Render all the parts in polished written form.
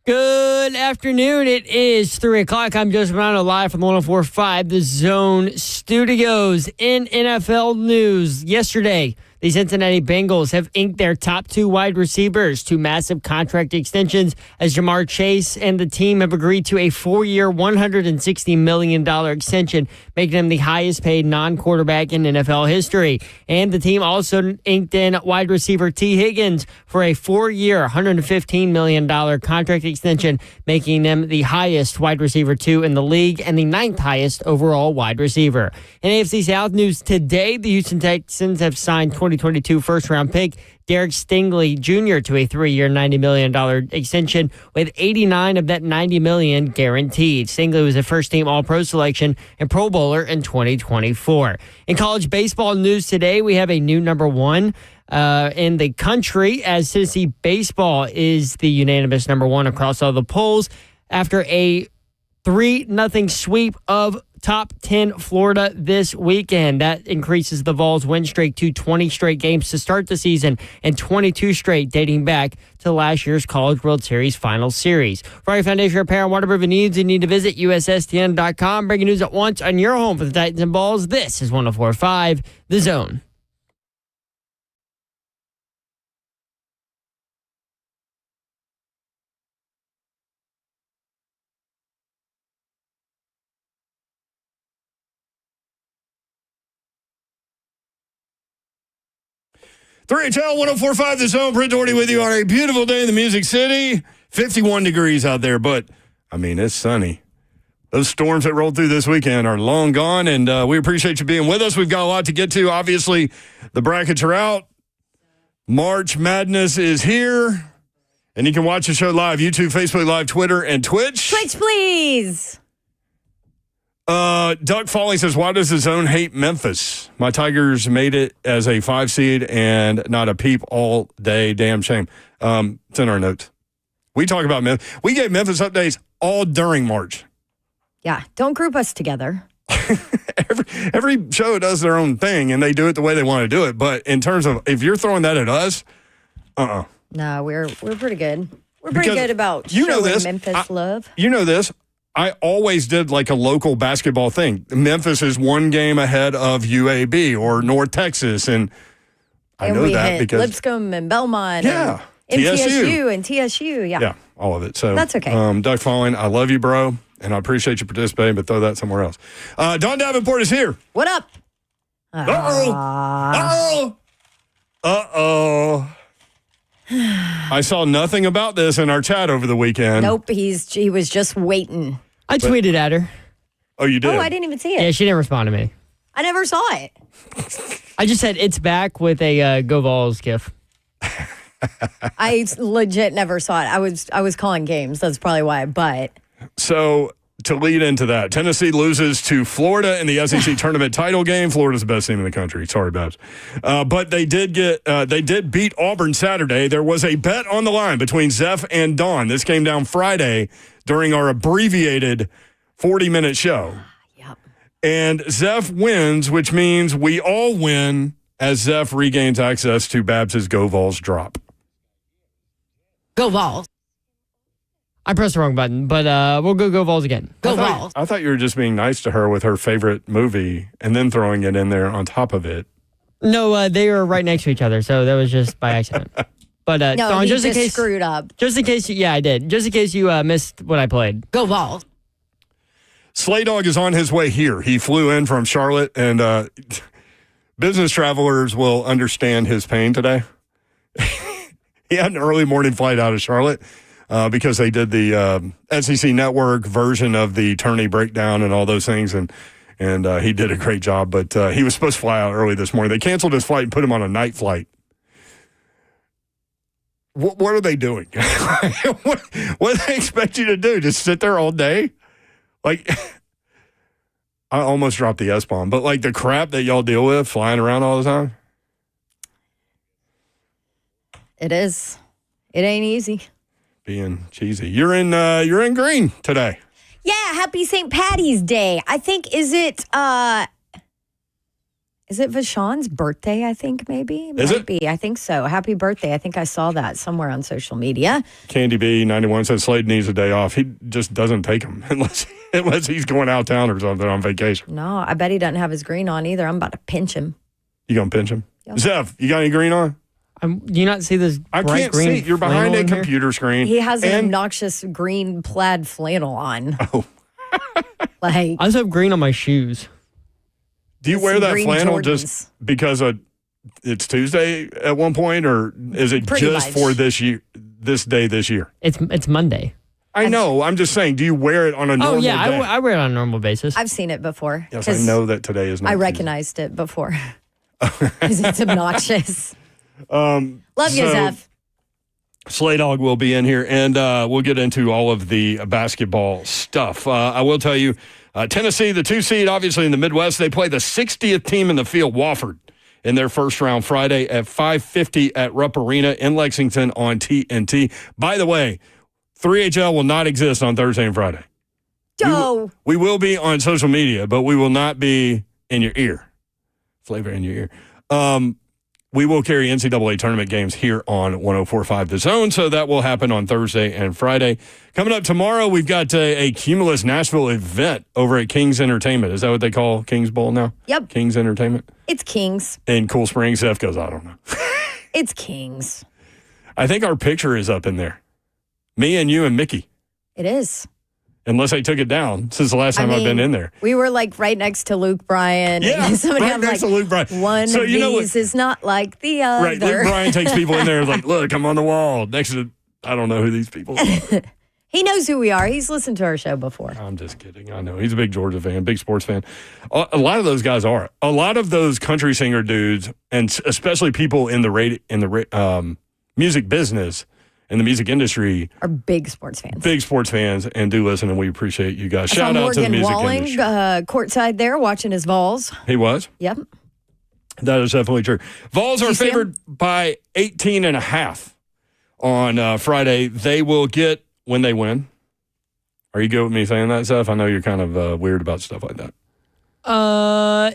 Good afternoon. It is 3 o'clock. I'm Joseph Milano, live from 104.5 The Zone Studios. In NFL news, yesterday, the Cincinnati Bengals have inked their top two wide receivers to massive contract extensions as Jamar Chase and the team have agreed to a 4-year, $160 million extension, making him the highest paid non-quarterback in NFL history. And the team also inked in wide receiver T. Higgins for a 4-year, $115 million contract extension, making them the highest wide receiver two in the league and the ninth highest overall wide receiver. In AFC South news today, the Houston Texans have signed 2022 first-round pick Derek Stingley Jr. to a 3-year, $90 million extension with $89 of that $90 million guaranteed. Stingley was a first-team All-Pro selection and Pro Bowler in 2024. In college baseball news today, we have a new number one in the country as Tennessee baseball is the unanimous number one across all the polls after a 3-0 sweep of top 10 Florida this weekend. That increases the Vols' win streak to 20 straight games to start the season and 22 straight dating back to last year's College World Series final series. For your foundation repair and waterproofing needs, you need to visit USSTN.com. Breaking news at once on your home for the Titans and Balls. This is 104.5 The Zone. HL 104.5 The Zone. Brent Doherty with you on a beautiful day in the Music City. 51 degrees out there, but, I mean, it's sunny. Those storms that rolled through this weekend are long gone, and we appreciate you being with us. We've got a lot to get to. Obviously, the brackets are out. March Madness is here, and you can watch the show live, YouTube, Facebook Live, Twitter, and Twitch. Twitch, please. Doug Foley says, why does the Zone hate Memphis? My Tigers made it as a 5 seed and not a peep all day. Damn shame. It's in our notes. We talk about Memphis. We gave Memphis updates all during March. Yeah, don't group us together. every show does their own thing, and they do it the way they want to do it. But in terms of if you're throwing that at us, No, we're pretty good. We're pretty good about showing Memphis love. You know this. I always did like a local basketball thing. Memphis is one game ahead of UAB or North Texas, and I know that because Lipscomb and Belmont, yeah, and MTSU and TSU, yeah, all of it. So that's okay. Doug Falling, I love you, bro, and I appreciate you participating, but throw that somewhere else. Don Davenport is here. What up? Uh-oh. I saw nothing about this in our chat over the weekend. Nope, he was just waiting. I tweeted at her. Oh, you did? Oh, I didn't even see it. Yeah, she didn't respond to me. I never saw it. I just said it's back with a Go Vols gif. I legit never saw it. I was calling games. That's probably why. But so to lead into that, Tennessee loses to Florida in the SEC tournament title game. Florida's the best team in the country. Sorry, Babs. But they did beat Auburn Saturday. There was a bet on the line between Zeph and Dawn. This came down Friday during our abbreviated 40-minute show. Yep. And Zeph wins, which means we all win as Zeph regains access to Babs' Go Vols drop. Go Vols. I pressed the wrong button, but we'll go Vols again. Go Vols. I thought you were just being nice to her with her favorite movie and then throwing it in there on top of it. No, they were right next to each other, so that was just by accident. But no, Dawn, just in case screwed up. Just in case, I did. Just in case you missed what I played. Go Vols. Slay Dog is on his way here. He flew in from Charlotte, and business travelers will understand his pain today. He had an early morning flight out of Charlotte because they did the SEC Network version of the tourney breakdown and all those things, and he did a great job. But he was supposed to fly out early this morning. They canceled his flight and put him on a night flight. What are they doing? what do they expect you to do? Just sit there all day? Like, I almost dropped the S-bomb, but like the crap that y'all deal with flying around all the time? It is. It ain't easy. Being cheesy. You're in green today. Yeah, happy St. Patty's Day. I think, is it Is it Vashon's birthday, I think, maybe? Is Might it? be. I think so. Happy birthday. I think I saw that somewhere on social media. Candy B 91 says Slade needs a day off. He just doesn't take them unless he's going out of town or something on vacation. No, I bet he doesn't have his green on either. I'm about to pinch him. You gonna pinch him? Yep. Zeph, you got any green on? Do you not see this I bright can't green see. You're behind flannel a in here? computer screen. He has an and- obnoxious green plaid flannel on. Oh. Like, I also have green on my shoes. Do you With wear some that green flannel Jordans. just because it's Tuesday at one point, or is it Pretty just much. for this day this year? It's Monday. I know. I'm just saying. Do you wear it on a normal Oh yeah, day? I wear it on a normal basis. I've seen it before. Yes, I 'cause know that today is not. I Tuesday. recognized it before. Because it's obnoxious. Love you, so- Zeph. Slay Dog will be in here, and we'll get into all of the basketball stuff. I will tell you, Tennessee, the 2 seed, obviously in the Midwest, they play the 60th team in the field, Wofford, in their first round Friday at 5:50 at Rupp Arena in Lexington on TNT. By the way, 3HL will not exist on Thursday and Friday. Go. We will be on social media, but we will not be in your ear. Flavor in your ear. We will carry NCAA tournament games here on 104.5 The Zone, so that will happen on Thursday and Friday. Coming up tomorrow, we've got a Cumulus Nashville event over at King's Entertainment. Is that what they call King's Bowl now? Yep. King's Entertainment? It's Kings. In Cool Springs. Zeph goes, I don't know. It's Kings. I think our picture is up in there. Me and you and Mickey. It is. Unless they took it down since the last time I've been in there. We were like right next to Luke Bryan. Yeah, and somebody right I'm next like, to Luke Bryan. One So of you know what- these is not like the other. Right. Luke Bryan takes people in there and like, look, I'm on the wall next to, I don't know who these people are. He knows who we are. He's listened to our show before. I'm just kidding. I know. He's a big Georgia fan, big sports fan. A lot of those guys are. A lot of those country singer dudes, and especially people in the music business, in the music industry, Are big sports fans. big sports fans, and do listen, and we appreciate you guys. I Shout saw out to the Morgan music Walling industry. courtside there watching his Vols. He was? Yep. That is definitely true. Vols Did are you see favored by 18.5 on Friday. They will get when they win. Are you good with me saying that, Seth? I know you're kind of weird about stuff like that.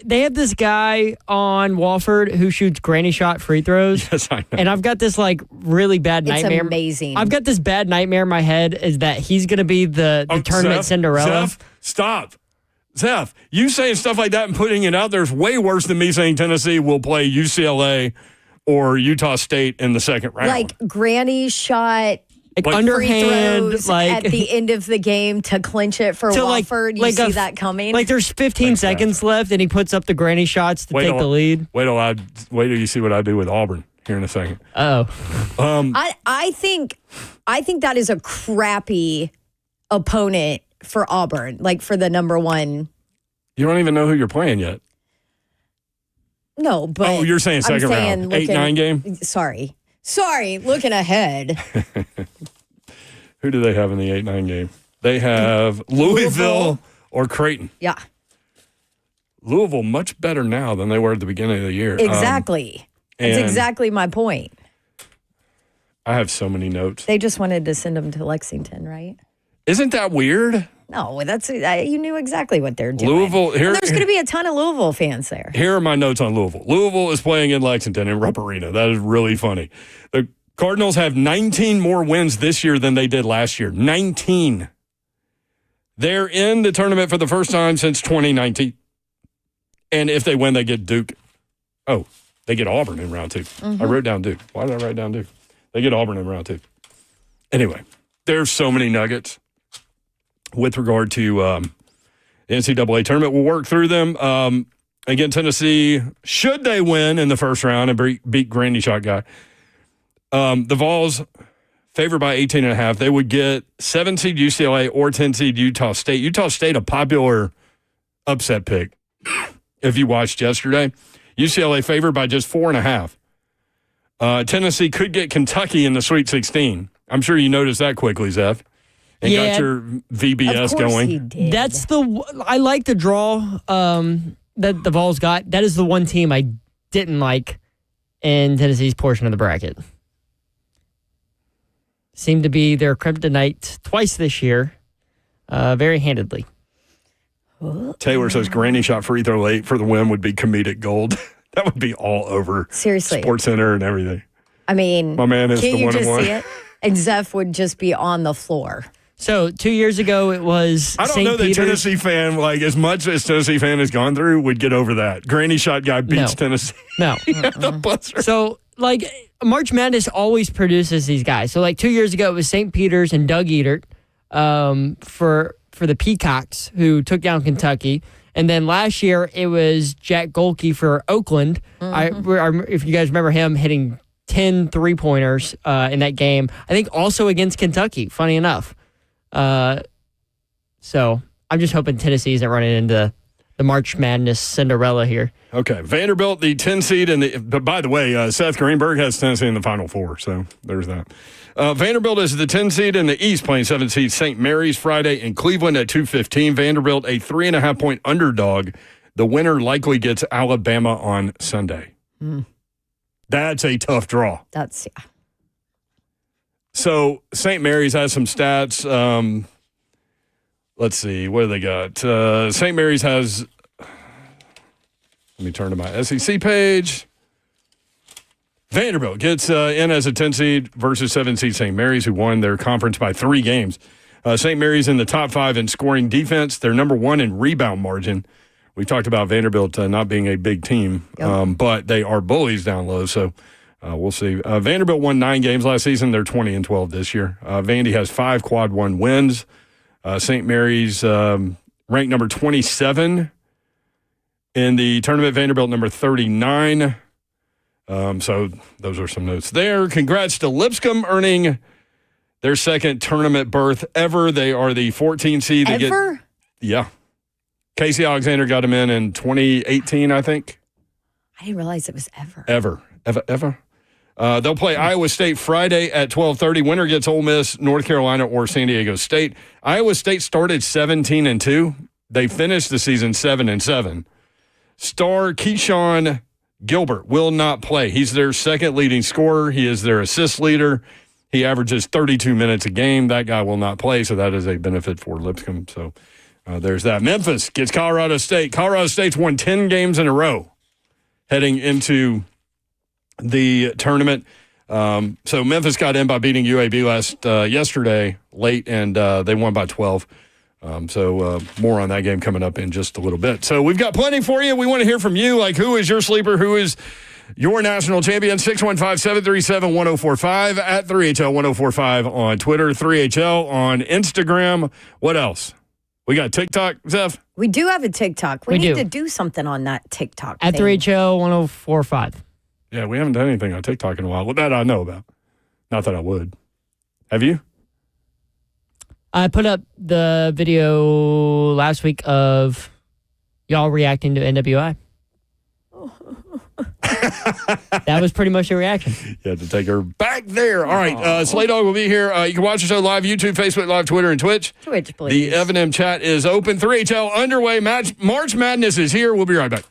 They have this guy on Wofford who shoots granny shot free throws. Yes, I know. And I've got this like really bad It's nightmare. amazing. I've got this bad nightmare in my head is that he's going to be the tournament Zeph, Cinderella. Zeph, stop. Zeph, you saying stuff like that and putting it out there is way worse than me saying Tennessee will play UCLA or Utah State in the second round. Like granny shot Like Like- free underhand, throws like at the end of the game to clinch it for to Wofford. You see that coming? Like there's 15 Thanks, seconds left, and he puts up the granny shots to take the lead. Wait till you see what I do with Auburn here in a second. Oh, I think that is a crappy opponent for Auburn, like for the number one. You don't even know who you're playing yet. No, but Oh, you're saying I'm second round. looking- 8-9 game? Sorry, looking ahead. Who do they have in the 8-9 game? They have Louisville or Creighton. Yeah, Louisville much better now than they were at the beginning of the year. exactly. That's and- exactly my point. I have so many notes. They just wanted to send them to Lexington, right? Isn't that weird? No, that's you knew exactly what they're doing. Louisville here. And there's going to be a ton of Louisville fans there. Here are my notes on Louisville. Louisville is playing in Lexington in Rupp Arena. That is really funny. The Cardinals have 19 more wins this year than they did last year. 19. They're in the tournament for the first time since 2019. And if they win, they get Duke. Oh, they get Auburn in round 2. I wrote down Duke. Why did I write down Duke? They get Auburn in round 2. Anyway, there's so many nuggets with regard to the NCAA tournament. We'll work through them. Again, Tennessee, should they win in the first round and beat Granny Shot Guy, the Vols favored by 18.5. They would get 7 seed UCLA or 10 seed Utah State. Utah State, a popular upset pick. If you watched yesterday, UCLA favored by just 4.5. Tennessee could get Kentucky in the Sweet 16. I'm sure you noticed that quickly, Zeph. And Yeah. got your VBS Of course going. he did. that's I like the draw that the Vols got. That is the one team I didn't like in Tennessee's portion of the bracket. Seemed to be their kryptonite twice this year, very handedly. Taylor says Granny shot free throw late for the win would be comedic gold. That would be all over. Seriously. Sports Center and everything. I mean, my man is can't the you one just and one. see it? And Zeph would just be on the floor. So 2 years ago, it was I don't St. know that Peter's. Tennessee fan, like as much as Tennessee fan has gone through, would get over that. Granny shot guy beats No. Tennessee. No. At the buzzer. So, like, March Madness always produces these guys. So, like, 2 years ago, it was St. Peter's and Doug Edert for the Peacocks, who took down Kentucky. And then last year, it was Jack Golke for Oakland. If you guys remember him hitting 10 three-pointers in that game. I think also against Kentucky, funny enough. So I'm just hoping Tennessee isn't running into the March Madness Cinderella here. Okay, Vanderbilt, the 10 seed, but by the way, Seth Greenberg has Tennessee in the Final Four, so there's that. Vanderbilt is the 10 seed in the East, playing 7 seed St. Mary's Friday in Cleveland at 2:15. Vanderbilt, a 3.5-point underdog. The winner likely gets Alabama on Sunday. That's a tough draw. That's, yeah. So St. Mary's has some stats. Let's see. What do they got? St. Mary's has, let me turn to my SEC page. Vanderbilt gets in as a 10 seed versus 7 seed St. Mary's, who won their conference by 3 games. St. Mary's in the top 5 in scoring defense. They're number 1 in rebound margin. We talked about Vanderbilt not being a big team, but they are bullies down low, so we'll see. Vanderbilt won 9 games last season. They're 20-12 this year. Vandy has 5 quad 1 wins. St. Mary's ranked number 27 in the tournament. Vanderbilt number 39. So those are some notes there. Congrats to Lipscomb earning their second tournament berth ever. They are the 14 seed. Ever? Yeah. Casey Alexander got him in 2018, I think. I didn't realize it was ever. Ever. They'll play Iowa State Friday at 12:30. Winner gets Ole Miss, North Carolina, or San Diego State. Iowa State started 17-2. They finished the season 7-7. Star Keyshawn Gilbert will not play. He's their second leading scorer. He is their assist leader. He averages 32 minutes a game. That guy will not play, so that is a benefit for Lipscomb. So there's that. Memphis gets Colorado State. Colorado State's won 10 games in a row heading into the tournament. So Memphis got in by beating UAB yesterday late, and they won by 12. So more on that game coming up in just a little bit. So we've got plenty for you. We want to hear from you. Like, who is your sleeper? Who is your national champion? 615-737-1045 at 3HL1045 on Twitter, 3HL on Instagram. What else? We got TikTok, Zeph? We do have a TikTok. We need to do something on that TikTok At thing. 3HL 1045. Yeah, we haven't done anything on TikTok in a while. Well, that I know about. Not that I would. Have you? I put up the video last week of y'all reacting to NWI. That was pretty much your reaction. You had to take her back there. All right, Slay Dog will be here. You can watch the show live, YouTube, Facebook Live, Twitter, and Twitch. Twitch, please. The Evan M chat is open. 3HL underway. March Madness is here. We'll be right back.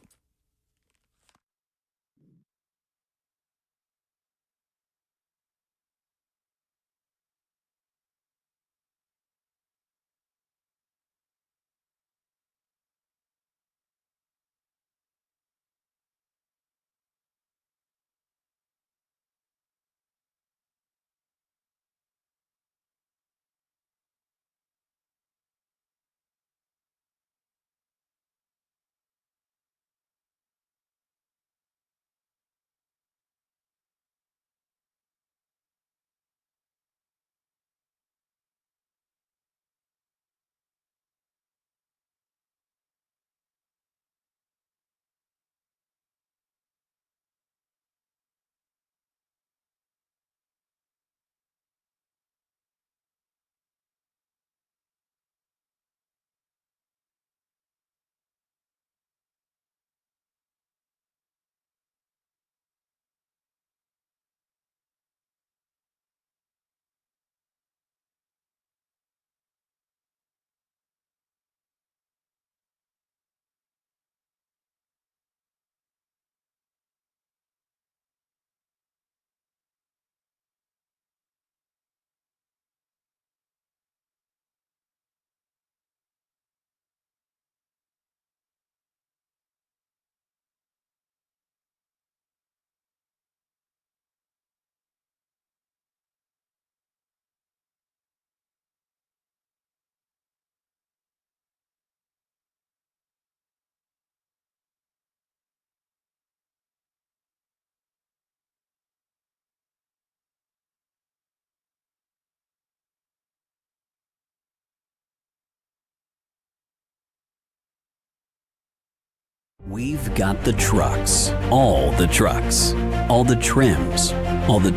We've got the trucks, all the trims, all the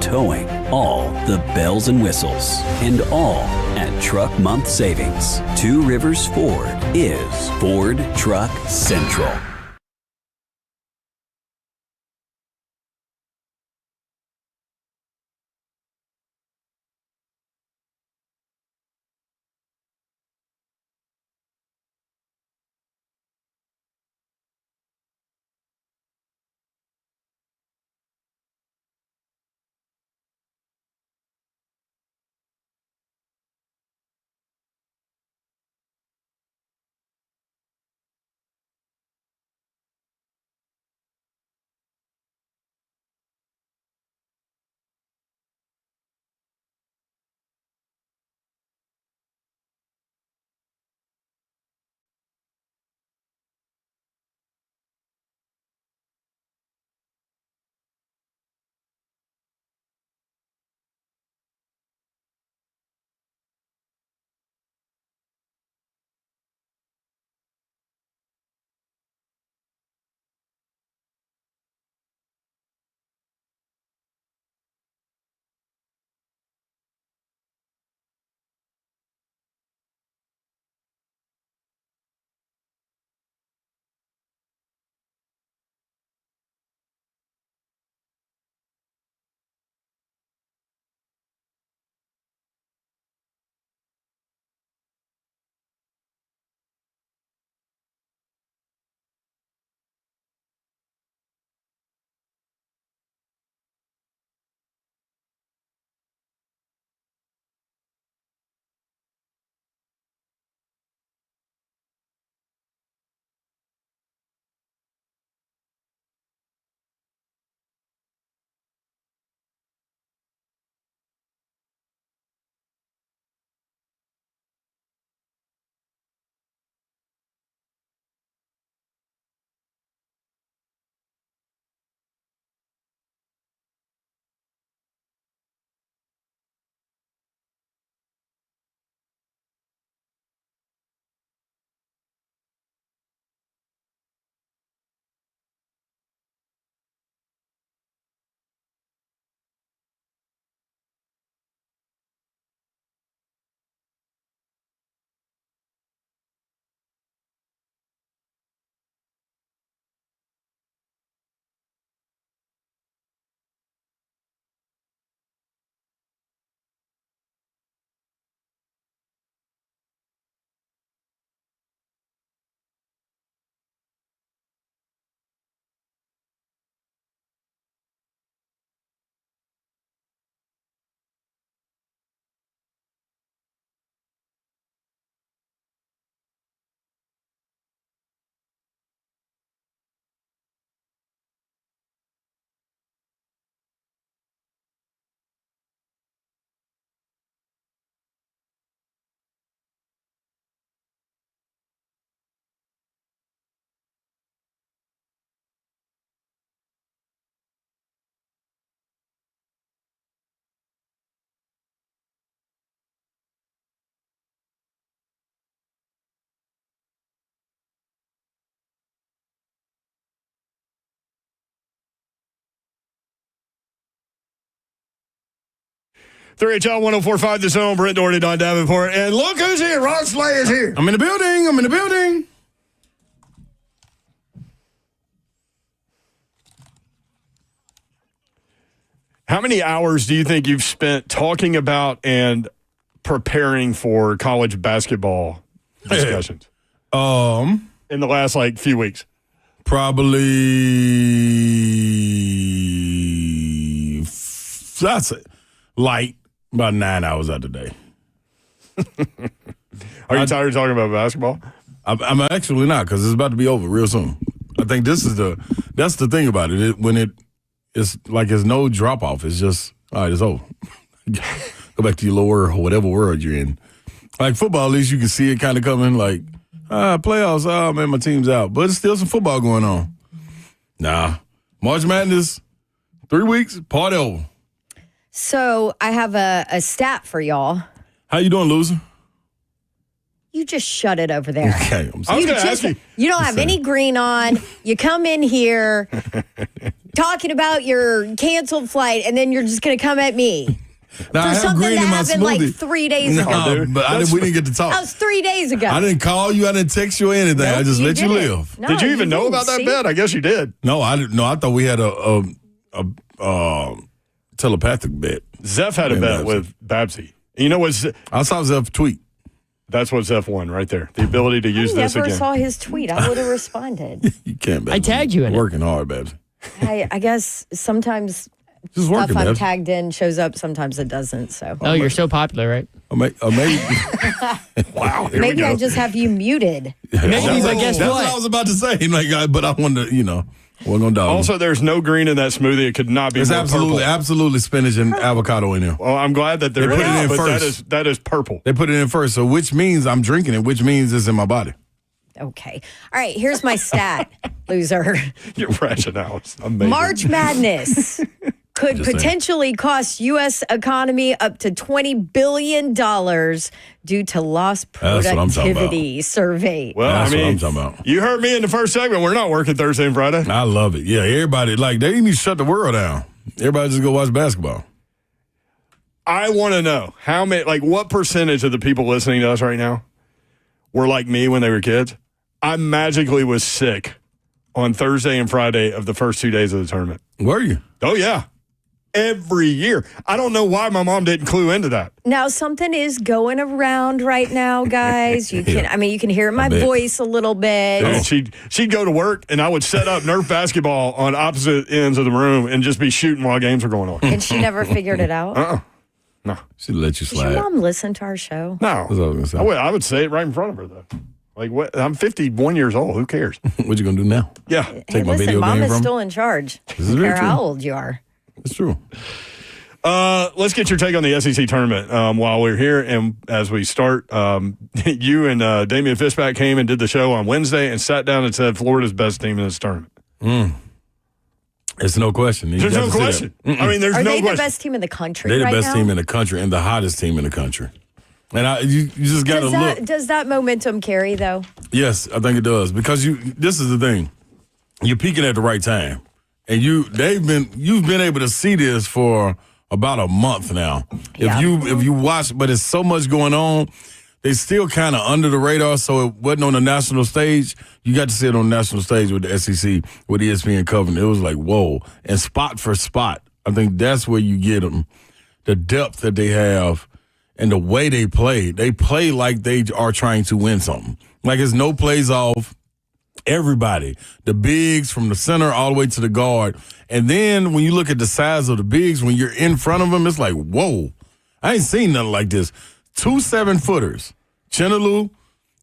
towing, all the bells and whistles, and all at Truck Month Savings. Two Rivers Ford is Ford Truck Central. Three HL 1045, the zone. Brent Doherty, Don Davenport. And look who's here. Ron Slay is here. I'm in the building. How many hours do you think you've spent talking about and preparing for college basketball discussions in the last few weeks? Probably that's it. Light, about 9 hours out of the day. Are you tired of talking about basketball? I'm actually not, because it's about to be over real soon. I think that's the thing about it. It's like there's no drop off. It's just, all right, it's over. Go back to your lower or whatever world you're in. Like football, at least you can see it kind of coming. Like playoffs. Oh man, my team's out, but it's still some football going on. Nah, March Madness, 3 weeks, party over. So I have a stat for y'all. How you doing, loser? You just shut it over there. Okay, I'm I was sorry. going to ask you. You don't have any green on. You come in here talking about your canceled flight, and then you're just going to come at me Now, I for have something green that in my happened like smoothie. 3 days ago. No, but we didn't get to talk. That was 3 days ago. I didn't call you. I didn't text you or anything. I Nope, just let you didn't. live. No, Did you even know didn't. about that See? bet? I guess you did. No, I didn't. No, I thought we had a telepathic bet. Zeph had a Yeah, bet Babsy. with Babsy. You know what? I saw Zeph tweet. That's what Zeph won right there. The ability to use this Never again. saw his tweet. I would have responded. You can't bet. I tagged you in it. Working hard, Babs. I guess sometimes Just stuff working, I'm Babs. tagged in shows up. Sometimes it doesn't. So Oh, you're so popular, right? Or maybe. Wow. Here maybe we go. I just have you muted. Maybe, but guess That's what? what I was about to say. Like, but I wanted to, wasn't gonna dog. Also, there's no green in that smoothie. It could not be There's more absolutely, purple. absolutely spinach and avocado in there. Well, I'm glad that there They put is, it in but first. that is purple. They put it in first, so which means I'm drinking it, which means it's in my body. Okay. All right. Here's my stat, loser. Your rationale is amazing. March Madness could Just saying. potentially cost U.S. economy up to $20 billion due to lost That's what I'm talking productivity survey. Well, That's I mean, what I'm talking about. you heard me in the first segment. We're not working Thursday and Friday. I love it. Yeah, everybody, they need to shut the world down. Everybody just go watch basketball. I want to know how many, what percentage of the people listening to us right now were like me when they were kids? I magically was sick on Thursday and Friday of the first 2 days of the tournament. Were you? Oh, yeah. Every year. I don't know why my mom didn't clue into that. Now, something is going around right now, guys. You can, you can hear it in my bet. voice a little bit. And she'd go to work, and I would set up Nerf basketball on opposite ends of the room and just be shooting while games were going on. And she never figured it out. No. She'd let you Does your slide. mom listen to our show? No. That's what I was gonna say. I would say it right in front of her, though. What? I'm 51 years old. Who cares? What you gonna do now? Yeah. Hey, Take my listen, video mom game is from still in charge. is I don't very care true. how old you are. It's true. Let's get your take on the SEC tournament while we're here. And as we start, you and Damian Fishback came and did the show on Wednesday and sat down and said Florida's best team in this tournament. It's no question. You There's got no to say question. that. I mean, there's Are no they the question. best team in the country They're the right best now? team in the country and the hottest team in the country. And you just got to look. Does that momentum carry, though? Yes, I think it does because this is the thing. You're peaking at the right time, and you've been able to see this for about a month now. Yeah. If you watch, but there's so much going on. They still kind of under the radar, so it wasn't on the national stage. You got to see it on the national stage with the SEC, with ESPN covering. It was like, whoa. And spot for spot, I think that's where you get them. The depth that they have and the way they play. They play like they are trying to win something. Like it's no plays off. Everybody, the bigs from the center all the way to the guard. And then when you look at the size of the bigs, when you're in front of them, it's like, whoa. I ain't seen nothing like this. 2 7-footers. Chinaloo,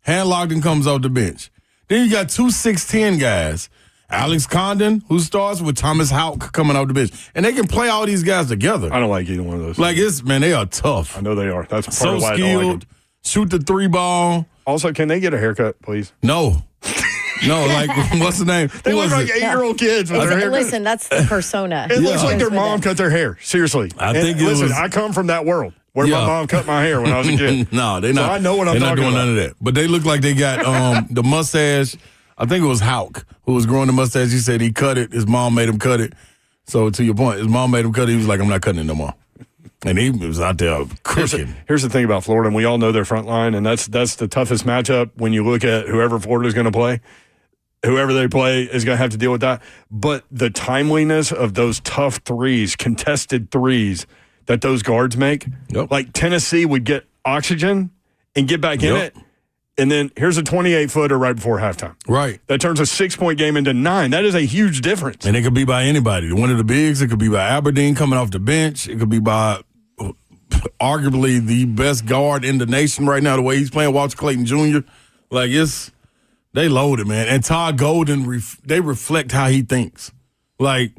hand locked and comes off the bench. Then you got 2 6'10" guys. Alex Condon, who starts with Thomas Houck coming off the bench. And they can play all these guys together. I don't like either one of those. Like, they are tough. I know they are. That's part So of why I don't like skilled. them. Shoot the 3 ball. Also, can they get a haircut, please? No. No, like, what's the name? They Who look was like it? 8-year-old kids with their haircut. Listen, that's the persona. It looks Yeah. like their Goes with mom it. cut their hair. Seriously. I think it listen, was- I come from that world where my Yeah. mom cut my hair when I was a kid. No, they're So not. I know what I'm they're not talking doing about. none of that. But they look like they got the mustache. I think it was Houck who was growing the mustache. He said he cut it. His mom made him cut it. So to your point, his mom made him cut it. He was like, I'm not cutting it no more. And he was out there cooking. Here's the thing about Florida, and we all know their front line, and that's the toughest matchup when you look at whoever Florida's going to play. Whoever they play is going to have to deal with that. But the timeliness of those tough threes, contested threes that those guards make, Yep. like Tennessee would get oxygen and get back in Yep. it. And then here's a 28-footer right before halftime. Right. That turns a 6-point game into 9. That is a huge difference. And it could be by anybody. One of the bigs. It could be by Aberdeen coming off the bench. It could be by arguably the best guard in the nation right now, the way he's playing, Walter Clayton Jr. Like, they loaded, man. And Todd Golden, they reflect how he thinks. Like,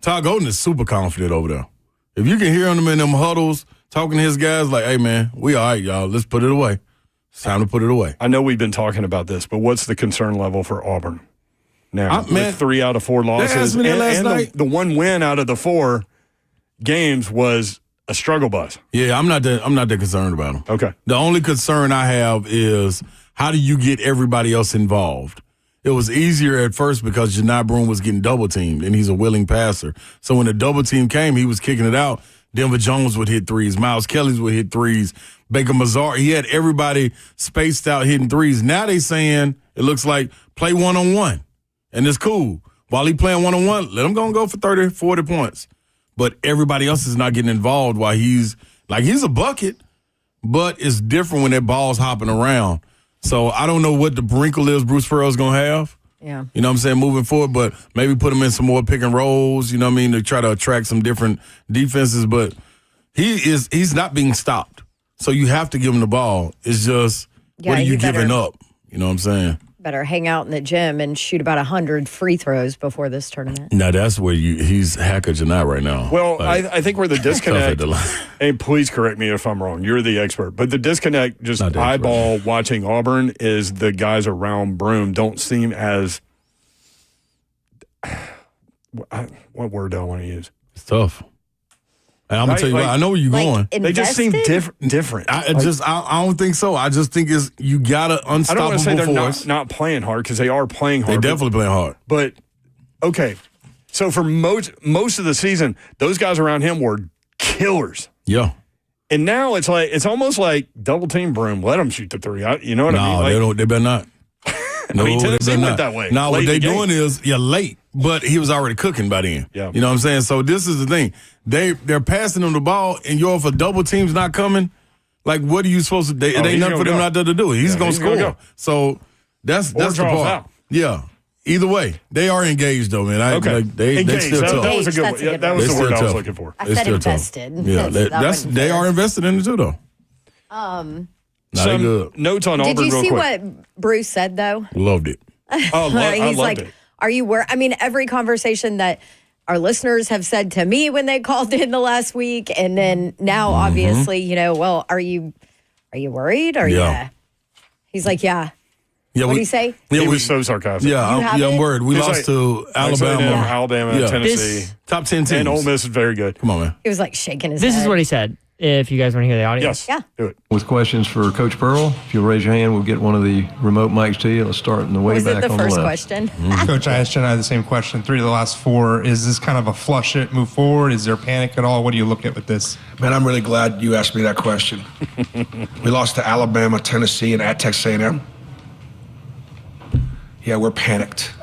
Todd Golden is super confident over there. If you can hear him in them huddles talking to his guys, like, hey, man, we all right, y'all. Let's put it away. It's time to put it away. I know we've been talking about this, but what's the concern level for Auburn now? Man, with 3 out of 4 losses. asked me that last and night. the one win out of the 4 games was a struggle bus. Yeah, I'm not that concerned about him. Okay. The only concern I have is how do you get everybody else involved? It was easier at first because Janai Broome was getting double teamed, and he's a willing passer. So when the double team came, he was kicking it out. Denver Jones would hit threes. Miles Kelly's would hit threes. Baker Mazar, he had everybody spaced out hitting threes. Now they saying it looks like play one-on-one, and it's cool. While he playing one-on-one, let him go for 30, 40 points. But everybody else is not getting involved while he's a bucket, but it's different when that ball's hopping around. So I don't know what the wrinkle is Bruce Pearl's going to have. Yeah. You know what I'm saying, moving forward, but maybe put him in some more pick and rolls, you know what I mean, to try to attract some different defenses. But he's not being stopped. So you have to give him the ball. It's just, what are you giving up? You know what I'm saying? Better hang out in the gym and shoot about 100 free throws before this tournament. Now that's where he's Hacker Janai right now. Well, I think where the disconnect, and please correct me if I'm wrong, you're the expert, but the disconnect, just eyeball watching Auburn, is the guys around Broome don't seem as, what word do I want to use? It's tough. And I'm going to tell you what, I know where you're going. They just seem different. I don't think so. I just think you got to unstoppable force. I don't want to say they're not playing hard, because they are playing hard. They're definitely playing hard. But, okay, so for most of the season, those guys around him were killers. Yeah. And now it's almost like double team Broome. Let them shoot the three. You know what I mean? No, they better not. No, Tennessee went that way. No, what they doing is, late, but he was already cooking by then. Yeah. You know what I'm saying? So this is the thing. They're passing him the ball, and if a double team's not coming, like, what are you supposed to do? It ain't nothing for them not to do. He's going to score. Go. So that's the part. Yeah. Either way, they are engaged, though, man. They still tough. That was a good one. That was the word I was looking for. I said invested. Yeah, they are invested in it, too, though. Some good. Notes on Auburn real quick. Did you see what Bruce said, though? Loved it. I loved it. Are you worried? I mean, every conversation that our listeners have said to me when they called in the last week, and then now, obviously, well, are you worried? Or He's like, yeah. Yeah, what did he say? Yeah, he was so sarcastic. Yeah, I'm worried. We lost to Alabama. Alabama, Tennessee. Top 10 teams. And Ole Miss is very good. Come on, man. He was like shaking his head. This is what he said, if you guys want to hear the audio. Yes. Yeah. Do it. With questions for Coach Pearl, if you'll raise your hand, we'll get one of the remote mics to you. Let's start in the way back on the left. Was it the first question? Coach, I asked Jenna the same question. 3 of the last 4. Is this kind of a flush it, move forward? Is there panic at all? What do you look at with this? Man, I'm really glad you asked me that question. We lost to Alabama, Tennessee, and at Texas A&M. Yeah, we're panicked.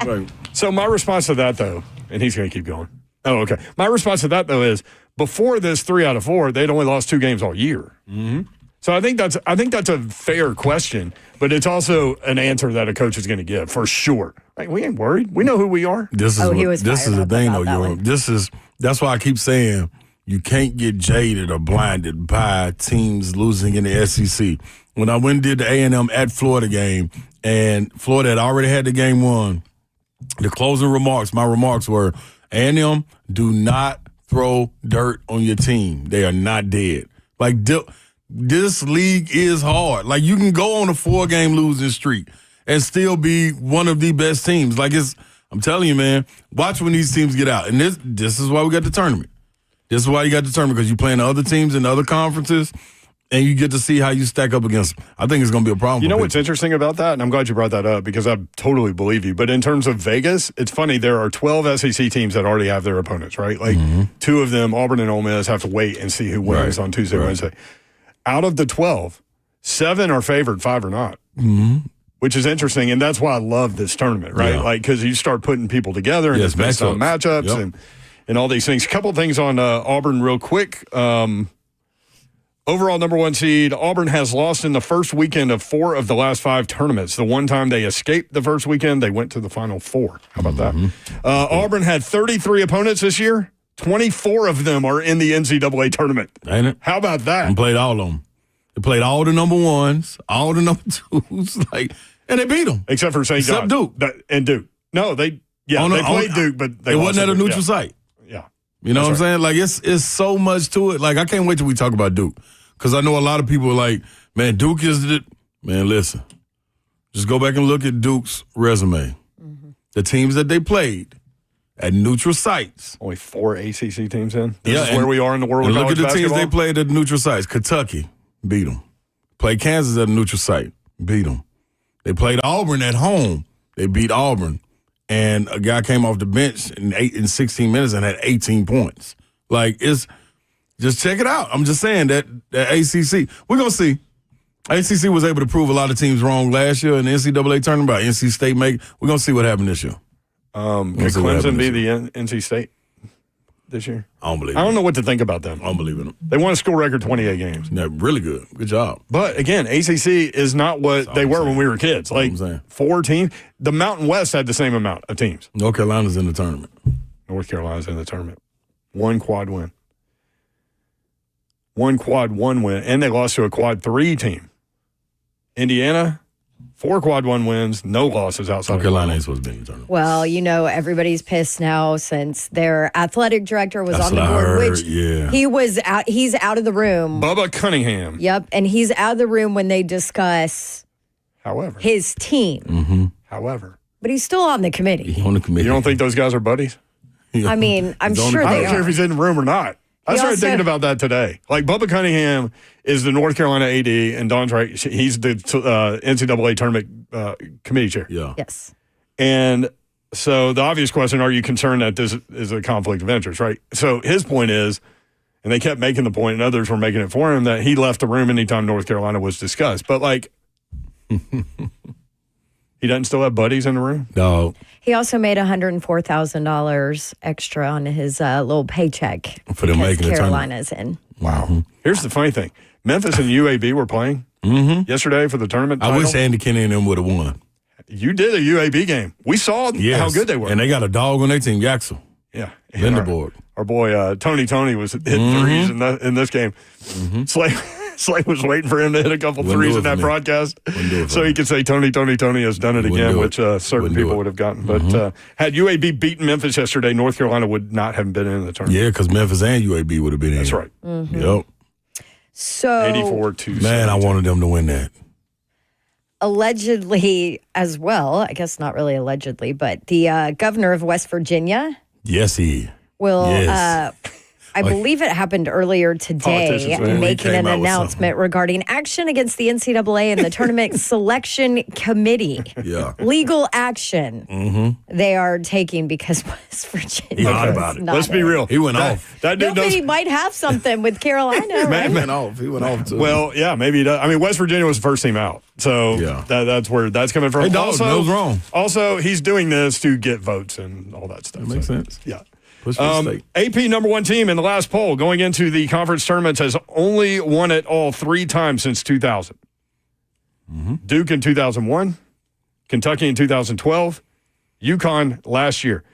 Right. So my response to that, though, and he's going to keep going. Oh, okay. My response to that, though, is before this 3 out of 4, they'd only lost 2 games all year. Mm-hmm. So I think that's a fair question, but it's also an answer that a coach is going to give for sure. Like, we ain't worried. We know who we are. This is the thing, though. That's why I keep saying you can't get jaded or blinded by teams losing in the SEC. When I went and did the A&M at Florida game, and Florida had already had the game won, the closing remarks, my remarks were, A&M, do not throw dirt on your team. They are not dead. Like, this league is hard. Like, you can go on a 4-game losing streak and still be one of the best teams. Like, I'm telling you, man, watch when these teams get out. And this is why we got the tournament. This is why you got the tournament, because you're playing other teams in other conferences, and you get to see how you stack up against them. I think it's going to be a problem. You know what's interesting about that? And I'm glad you brought that up, because I totally believe you. But in terms of Vegas, it's funny. There are 12 SEC teams that already have their opponents, right? Like 2 of them, Auburn and Ole Miss, have to wait and see who wins on Tuesday, Wednesday. Out of the 12, 7 are favored, 5 are not, which is interesting. And that's why I love this tournament, right? Like, because you start putting people together and it's based on matchups and all these things. A couple of things on Auburn real quick. Overall number 1 seed, Auburn has lost in the first weekend of 4 of the last 5 tournaments. The one time they escaped the first weekend, they went to the Final Four. How about that? Auburn had 33 opponents this year. 24 of them are in the NCAA tournament. Ain't it? How about that? And played all of them. They played all the number 1s, all the number 2s, and they beat them. Except for St. John's. Duke. And Duke. No, they played Duke, but they wasn't at a neutral site. Yeah. You know what I'm saying? Like, it's so much to it. Like, I can't wait till we talk about Duke. Because I know a lot of people are like, man, Duke is the... Man, listen. Just go back and look at Duke's resume. The teams that they played, at neutral sites. Only 4 ACC teams in. This Yeah, is where we are in the world of Look college at the basketball. teams they played at neutral sites. Kentucky, beat them. Played Kansas at a neutral site, beat them. They played Auburn at home. They beat Auburn. And a guy came off the bench in 16 minutes and had 18 points. Like, just check it out. I'm just saying that ACC, we're going to see. ACC was able to prove a lot of teams wrong last year in the NCAA tournament by NC State. We're going to see what happened this year. Could Clemson be the NC State this year? I don't believe I don't know what to think about them. I don't believe in them. They won a school record 28 games. They're really good. Good job. But again, ACC is not what they were when we were kids. Like 4 teams. The Mountain West had the same amount of teams. North Carolina's in the tournament. North Carolina's in the tournament. 1 quad win. 1 quad 1 win. And they lost to a quad 3 team. Indiana, 4 quad 1 wins, no losses outside North of Carolina ain't supposed to be in the tournament. Well, everybody's pissed now since their athletic director was on the board, which he's out of the room. Bubba Cunningham. Yep, and he's out of the room when they discuss his team. Mm-hmm. However. But he's still on the committee. He's on the committee. You don't think those guys are buddies? I mean, I'm sure they are. I don't care if he's in the room or not. I started thinking about that today. Like, Bubba Cunningham is the North Carolina AD, and Don's right. He's the NCAA tournament committee chair. Yeah. Yes. And so the obvious question, are you concerned that this is a conflict of interest, right? So his point is, and they kept making the point, and others were making it for him, that he left the room anytime North Carolina was discussed. But, like, he doesn't still have buddies in the room? No. He also made $104,000 extra on his little paycheck for them making Carolina's in. Wow. Mm-hmm. Here's the funny thing. Memphis and UAB were playing yesterday for the tournament title. I wish Andy Kinney and them would have won. You did a UAB game. We saw how good they were. And they got a dog on their team, Yaxel. Yeah. Linderborg. Our boy Tony was hitting threes in this game. Slade was waiting for him to hit a couple threes in that broadcast so he could say Tony has done it again, which certain people would have gotten. But had UAB beaten Memphis yesterday, North Carolina would not have been in the tournament. Yeah, because Memphis and UAB would have been in. That's right. Mm-hmm. Yep. So 84-2. Man, I wanted them to win that. Allegedly as well, I guess not really allegedly, but the governor of West Virginia will I believe it happened earlier today, making an announcement regarding action against the NCAA and the tournament selection committee. Yeah. Legal action they are taking because West Virginia about it. Let's be real. He went off. That dude Nobody might have something with Carolina, right? He went off too. Well, yeah, maybe he does. I mean, West Virginia was the first team out. So that's where that's coming from. Hey, dog, that was wrong. Also, he's doing this to get votes and all that stuff. That makes sense. Yeah. AP number 1 team in the last poll going into the conference tournaments has only won it all 3 times since 2000. Duke in 2001, Kentucky in 2012, UConn last year.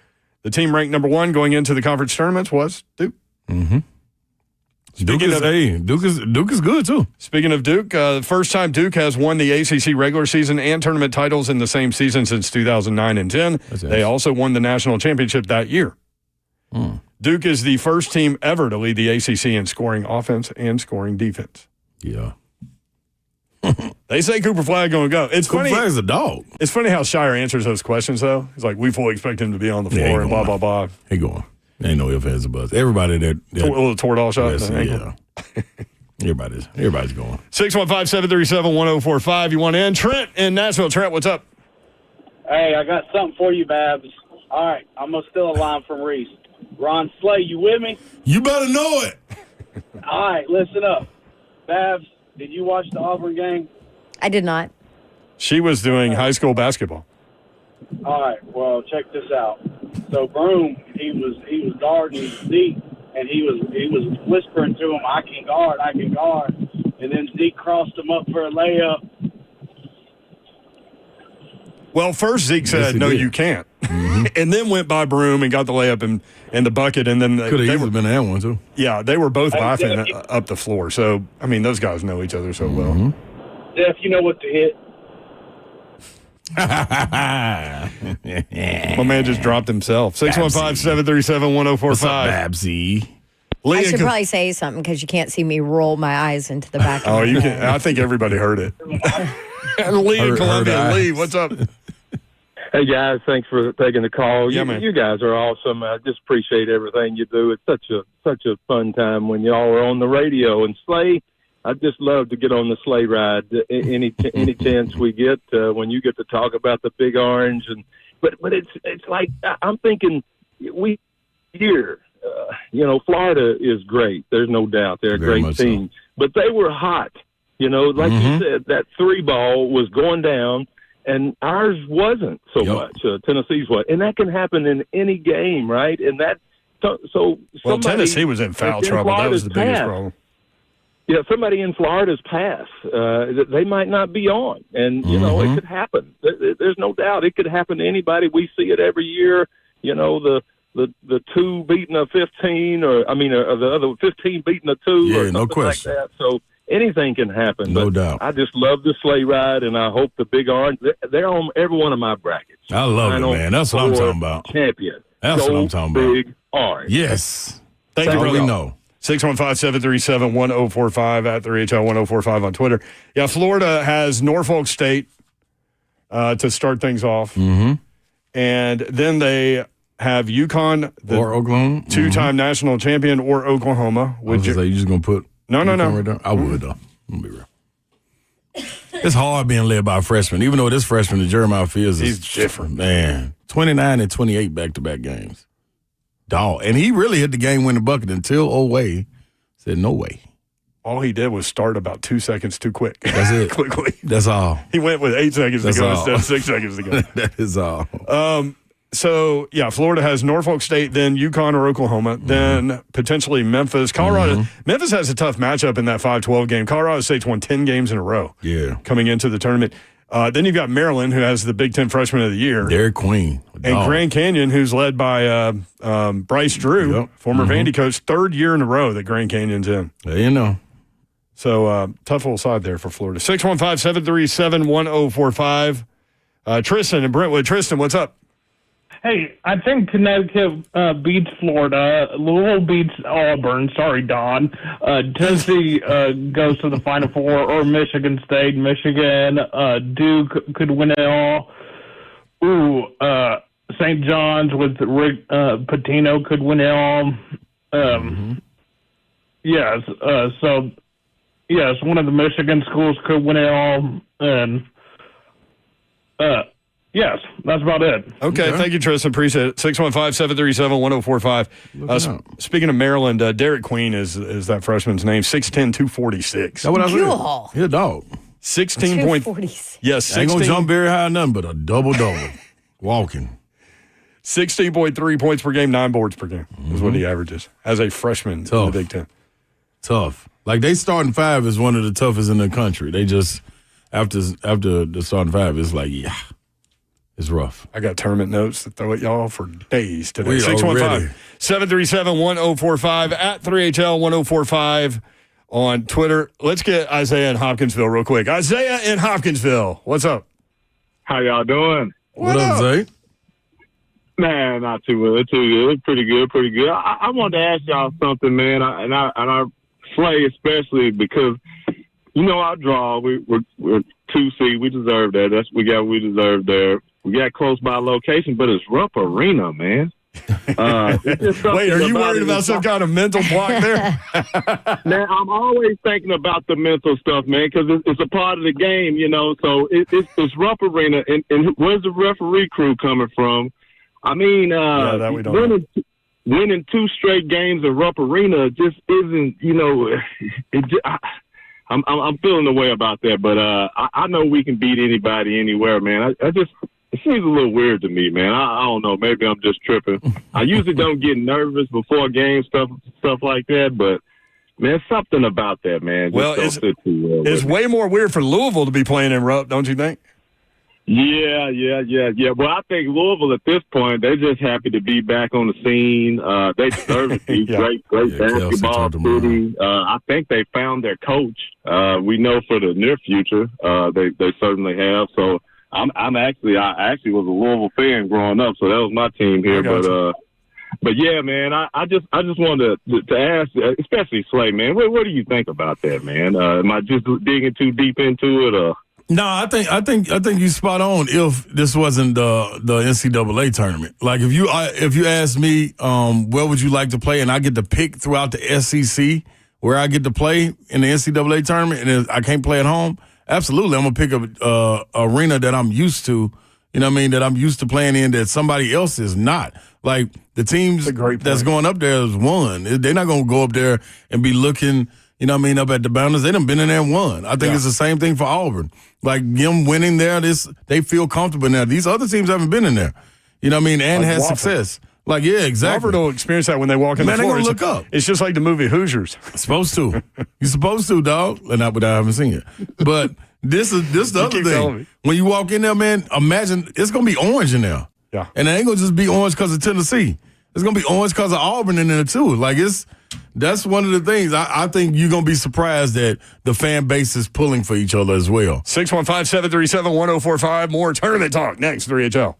The team ranked number 1 going into the conference tournaments was Duke. Duke is good too. Speaking of Duke, the first time Duke has won the ACC regular season and tournament titles in the same season since 2009 and 10. They also won the national championship that year. Duke is the first team ever to lead the ACC in scoring offense and scoring defense. Yeah. They say Cooper Flagg going to go. It's Cooper funny. Flagg's a dog. It's funny how Shire answers those questions, though. He's like, we fully expect him to be on the floor and blah, blah, blah. He going. Ain't no ifs, ands, or buts. Everybody that a little Toradol shot. Yeah. Everybody's going. 615-737-1045. You want in? Trent in Nashville. Trent, what's up? Hey, I got something for you, Babs. All right, I'm going to steal a line from Reese. Ron Slay, you with me? You better know it. All right, listen up. Babs, did you watch the Auburn game? I did not. She was doing high school basketball. All right, well, check this out. So Broom, he was guarding Zeke, and he was whispering to him, I can guard. And then Zeke crossed him up for a layup. Well, first Zeke said, no, you can't. And then went by Broom and got the layup and the bucket. And then could have easily been that one, too. Yeah, they were both laughing up the floor. So, I mean, those guys know each other so well. Jeff, you know what to hit. My man just dropped himself. 615-737-1045. What's up, Babsy? I should probably say something because you can't see me roll my eyes into the back of my you head. can. I think everybody heard it. Lee in Columbia. Lee, what's up? Hey, guys, thanks for taking the call. Yeah, man. You guys are awesome. I just appreciate everything you do. It's such a fun time when y'all are on the radio. And Slay, I just love to get on the sleigh ride any chance we get when you get to talk about the Big Orange. But it's like I'm thinking we here. Florida is great. There's no doubt. They're a great team. So. But they were hot. Like you said, that 3-ball was going down. And ours wasn't so much. Tennessee's was, and that can happen in any game, right? And that well, Tennessee was in foul trouble. That was the biggest problem. Yeah, somebody in Florida's pass, they might not be on, and it could happen. There's no doubt it could happen to anybody. We see it every year. The 2 beating a 15, or the other 15 beating a 2, yeah, or something no question. like that. So. Anything can happen. No doubt. I just love the sleigh ride, and I hope the Big Orange, they're on every one of my brackets. I love it, man. That's what I'm talking about. Champion. That's what I'm talking about. Big Orange. Yes. Thank you, brother. We know. 615-737-1045 at 3HL1045 on Twitter. Yeah, Florida has Norfolk State to start things off. Mm-hmm. And then they have UConn, or Oklahoma, two-time national champion, or Oklahoma. You just going to put No. Right, I would, though. I'm going to be real. It's hard being led by a freshman, even though this freshman, Jeremiah Fields, he's different. Man, 29 and 28 back-to-back games. Dog. And he really hit the game-winning bucket until Oway said, no way. All he did was start about 2 seconds too quick. That's it. Quickly. That's all. He went with 8 seconds to go instead of 6 seconds to go. That is all. So, yeah, Florida has Norfolk State, then UConn or Oklahoma, then potentially Memphis. Colorado. Memphis has a tough matchup in that 5-12 game. Colorado State's won 10 games in a row coming into the tournament. Then you've got Maryland, who has the Big Ten Freshman of the Year. Derek Queen. And Grand Canyon, who's led by Bryce Drew, former Vandy coach, 3rd year in a row that Grand Canyon's in. There you know. So, tough little side there for Florida. 615-737-1045. Tristan in Brentwood. Tristan, what's up? Hey, I think Connecticut beats Florida. Louisville beats Auburn. Sorry, Don. Tennessee goes to the Final Four, or Michigan State. Michigan, Duke could win it all. St. John's with Rick Pitino could win it all. Yes. Yes, one of the Michigan schools could win it all. And yes, that's about it. Okay, thank you, Tristan. Appreciate it. 615-737-1045. Speaking of Maryland, Derek Queen is that freshman's name. 6'10", 246. That's what I said. He's a dog. 16 point. Yes, 16. Ain't going to jump very high nothing, but a double-double. Walking. 16.3 points per game, 9 boards per game is what he averages as a freshman in the Big Ten. Tough. Like, they starting 5 is one of the toughest in the country. They just, after the starting 5, it's like, it's rough. I got tournament notes to throw at y'all for days today. 615-737-1045 at 3HL1045 on Twitter. Let's get Isaiah in Hopkinsville real quick. Isaiah in Hopkinsville, what's up? How y'all doing? What up, Zay? Man, not too good. Pretty good. I wanted to ask y'all something, man, and I Slay especially because our draw. We're 2 seed. We deserve that. We deserve there. We got close by location, but it's Rupp Arena, man. Wait, are you worried about some kind of mental block there? Man, I'm always thinking about the mental stuff, man, because it's a part of the game, So it's Rupp Arena, and where's the referee crew coming from? I mean, that we don't winning 2 straight games in Rupp Arena just isn't, I'm feeling the way about that, but I know we can beat anybody anywhere, man. It seems a little weird to me, man. I don't know. Maybe I'm just tripping. I usually don't get nervous before games, stuff like that, but man, something about that, man. Well, it's way more weird for Louisville to be playing in Rupp, don't you think? Yeah. Well, I think Louisville at this point, they're just happy to be back on the scene. They deserve it. Great basketball city. I think they found their coach. We know for the near future, they certainly have. So I actually was a Louisville fan growing up, so that was my team here. But yeah, man, I just wanted to ask, especially Slay, man, what do you think about that, man? Am I just digging too deep into it? No, I think you spot on. If this wasn't the NCAA tournament, like if you ask me, where would you like to play, and I get to pick throughout the SEC where I get to play in the NCAA tournament, and I can't play at home, absolutely, I'm gonna pick a arena that I'm used to. You know what I mean? That I'm used to playing in that somebody else is not. Like the teams that's going up there is won. They're not gonna go up there and be looking. You know what I mean, up at the Bounders, they done been in there and won. I think it's the same thing for Auburn. Like them winning there, they feel comfortable now. These other teams haven't been in there. You know what I mean, and had success. Like, yeah, exactly. Wofford will experience that when they walk in the floor. Man, they gonna look up. It's just like the movie Hoosiers. Supposed to. You're supposed to, dog. Not but I haven't seen it. But this is the other thing. When you walk in there, man, imagine it's gonna be orange in there. Yeah. And it ain't gonna just be orange because of Tennessee. It's gonna be orange because of Auburn in there too. Like that's one of the things. I think you're going to be surprised that the fan base is pulling for each other as well. 615-737-1045. More tournament talk next, 3HL.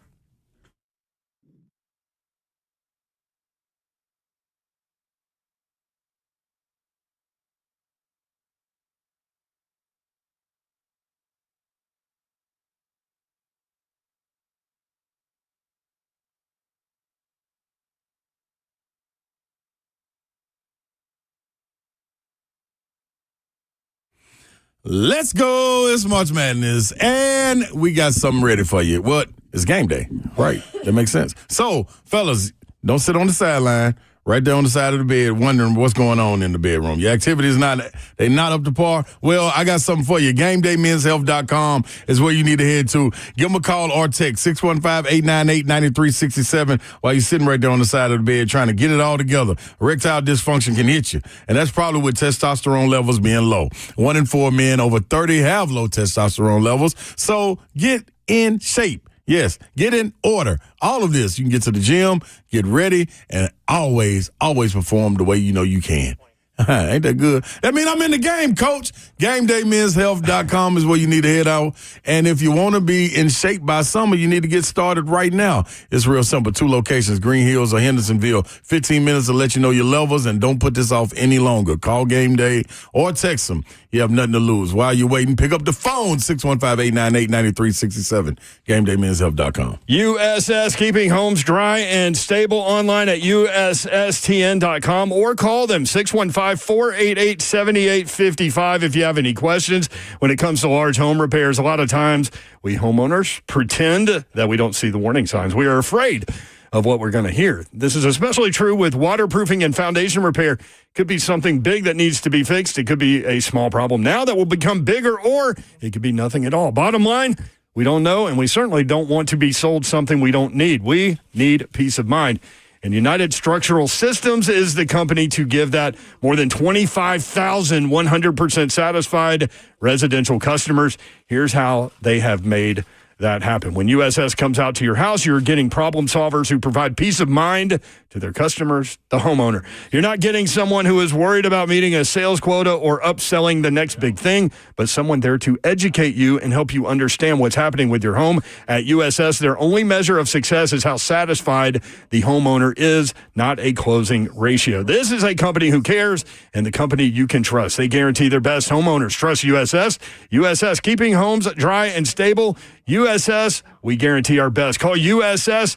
Let's go. It's March Madness, and we got something ready for you. What? It's game day. Right. That makes sense. So, fellas, don't sit on the sideline. Right there on the side of the bed wondering what's going on in the bedroom. Your activity is not up to par. Well, I got something for you. GameDayMen'sHealth.com is where you need to head to. Give them a call or text 615-898-9367 while you're sitting right there on the side of the bed trying to get it all together. Erectile dysfunction can hit you, and that's probably with testosterone levels being low. 1 in 4 men over 30 have low testosterone levels, so get in shape. Yes, get in order. All of this, you can get to the gym, get ready, and always perform the way you know you can. Ain't that good? I mean, I'm in the game, coach. GameDayMen'sHealth.com is where you need to head out. And if you want to be in shape by summer, you need to get started right now. It's real simple. 2 locations, Green Hills or Hendersonville. 15 minutes to let you know your levels, and don't put this off any longer. Call Game Day or text them. You have nothing to lose. While you're waiting, pick up the phone, 615-898-9367. GameDayMen'sHealth.com. USS, keeping homes dry and stable, online at USSTN.com, or call them 615-488-7855 if you have any questions. When it comes to large home repairs, a lot of times we homeowners pretend that we don't see the warning signs. We are afraid of what we're going to hear. This is especially true with waterproofing and foundation repair. Could be something big that needs to be fixed. It could be a small problem now that will become bigger, or it could be nothing at all. Bottom line, we don't know, and we certainly don't want to be sold something we don't need. We need peace of mind. And United Structural Systems is the company to give that. More than 25,000 100% satisfied residential customers. Here's how they have made that happen. When USS comes out to your house, you're getting problem solvers who provide peace of mind to their customers, the homeowner. You're not getting someone who is worried about meeting a sales quota or upselling the next big thing, but someone there to educate you and help you understand what's happening with your home. At USS, their only measure of success is how satisfied the homeowner is, not a closing ratio. This is a company who cares, and the company you can trust. They guarantee their best. Homeowners trust USS. USS, keeping homes dry and stable. USS, we guarantee our best. Call USS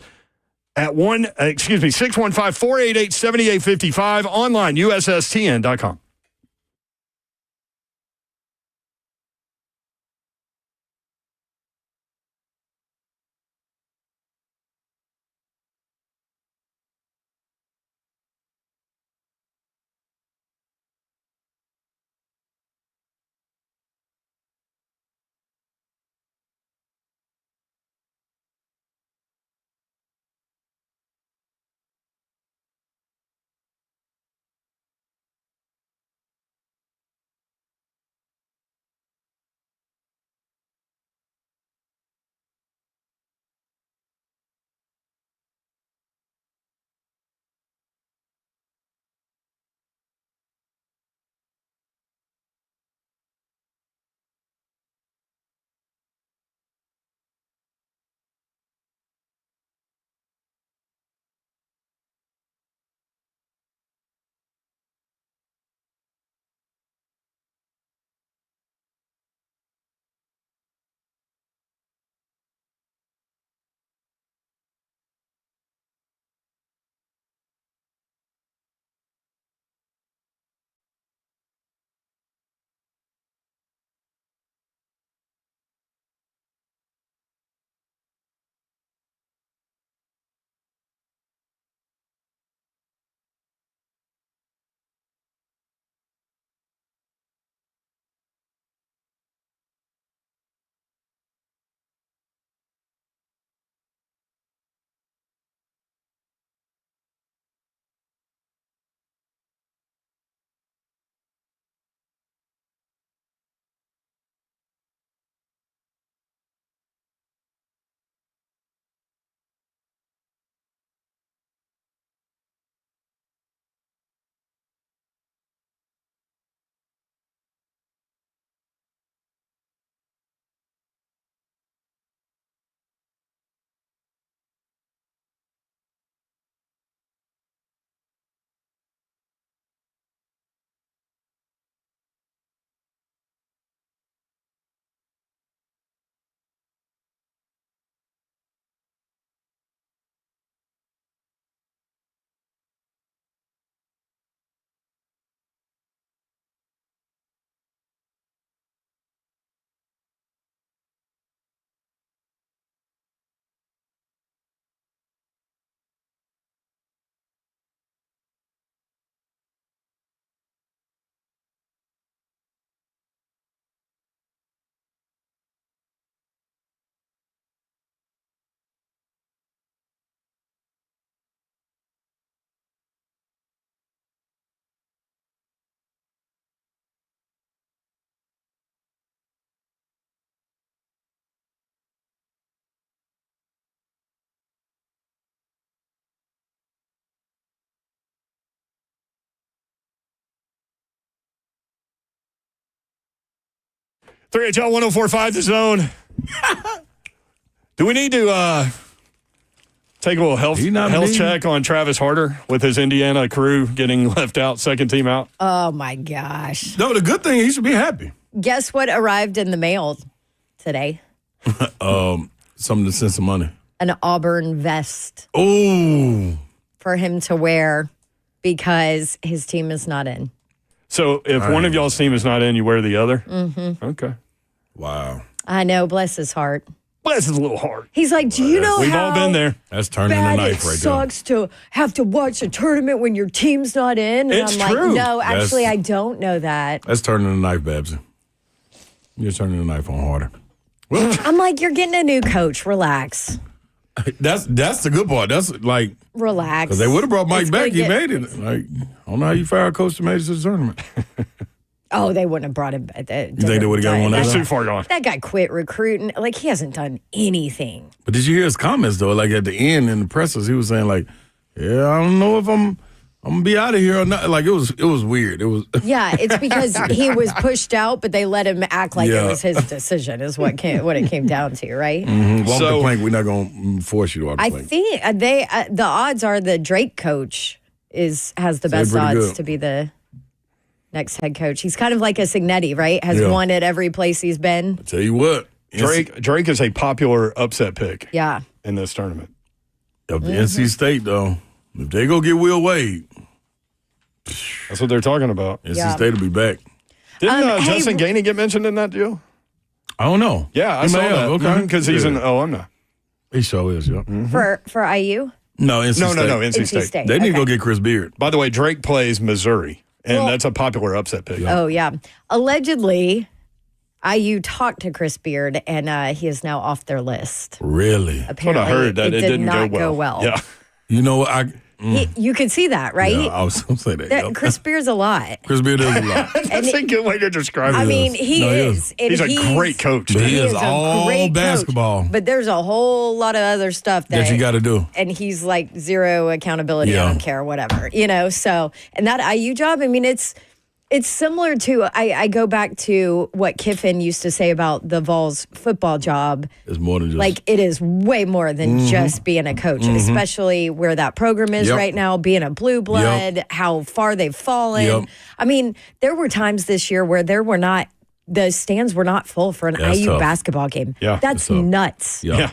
at 615-488-7855, online, USSTN.com. 3HL 104.5 The Zone. Do we need to take a little health check on Travis Harder with his Indiana crew getting left out, second team out? Oh, my gosh. No, the good thing, he should be happy. Guess what arrived in the mail today? Something to send some money. An Auburn vest. Oh. For him to wear because his team is not in. So if one of y'all's team is not in, you wear the other? Mm-hmm. Okay. Wow. I know, bless his heart. Bless his little heart. He's like, do you know We've how all been there. That's turning the bad knife it right there. sucks to have to watch a tournament when your team's not in? And It's I'm true. like, no, actually, That's- I don't know that. That's turning the knife, Babsy. You're turning the knife on Harder. I'm like, you're getting a new coach. Relax. That's the good part. That's like, Relax. because they would have brought Mike It's back. gonna He get- made it. Like, I don't know how you fire a coach that made it to the tournament. Oh, they wouldn't have brought him back. You think they would have got one that, of It's them? too far gone. that guy quit recruiting. Like, he hasn't done anything. But did you hear his comments, though? Like, at the end in the pressers, he was saying, like, yeah, I don't know if I'm going to be out of here or not. Like, it was weird. It was. Yeah, it's because he was pushed out, but they let him act like it was his decision, is what it came down to, right? Walk the plank. We're not going to force you to walk the I plank. think the odds are the Drake coach has the best pretty odds good. to be the next head coach. He's kind of like a Signetti, right? Has Yeah. won at every place he's been. Tell you what. Drake is a popular upset pick Yeah. in this tournament. Of the NC State, though, if they go get Will Wade, That's what they're talking about. NC Yeah. State will be back. Didn't hey, Justin Gainey get mentioned in that deal? I don't know. Yeah, I He saw may have. that. Okay. Because he's an alumni. He sure is, yeah. For IU? No, NC State. No, NC State. State. They need to Okay. go get Chris Beard. By the way, Drake plays Missouri, and Well- that's a popular upset pick. Oh, yeah. Allegedly, IU talked to Chris Beard, and he is now off their list. Really? That's what I Apparently, heard, that it did didn't not go well. Yeah. You know, You could see that, right? yeah, I was going to say that. That- yep. Chris Beard's a lot. Chris Beard is a lot. That's a good way to describe it. I mean, he No, he is. is. And He's a great coach. But man. he is a all great coach, basketball but there's a whole lot of other stuff that you got to do. and he's like zero accountability. Yeah. I don't care, whatever, you know. So, and that IU job, I mean, it's similar to I go back to what Kiffin used to say about the Vols football job. It's more than just Like, it is way more than just being a coach, especially where that program is Yep. right now, being a blue blood, how far they've fallen. Yep. I mean, there were times this year where the stands were not full for an That's IU tough. basketball game. Yeah, That's tough. nuts. Yeah. Yeah.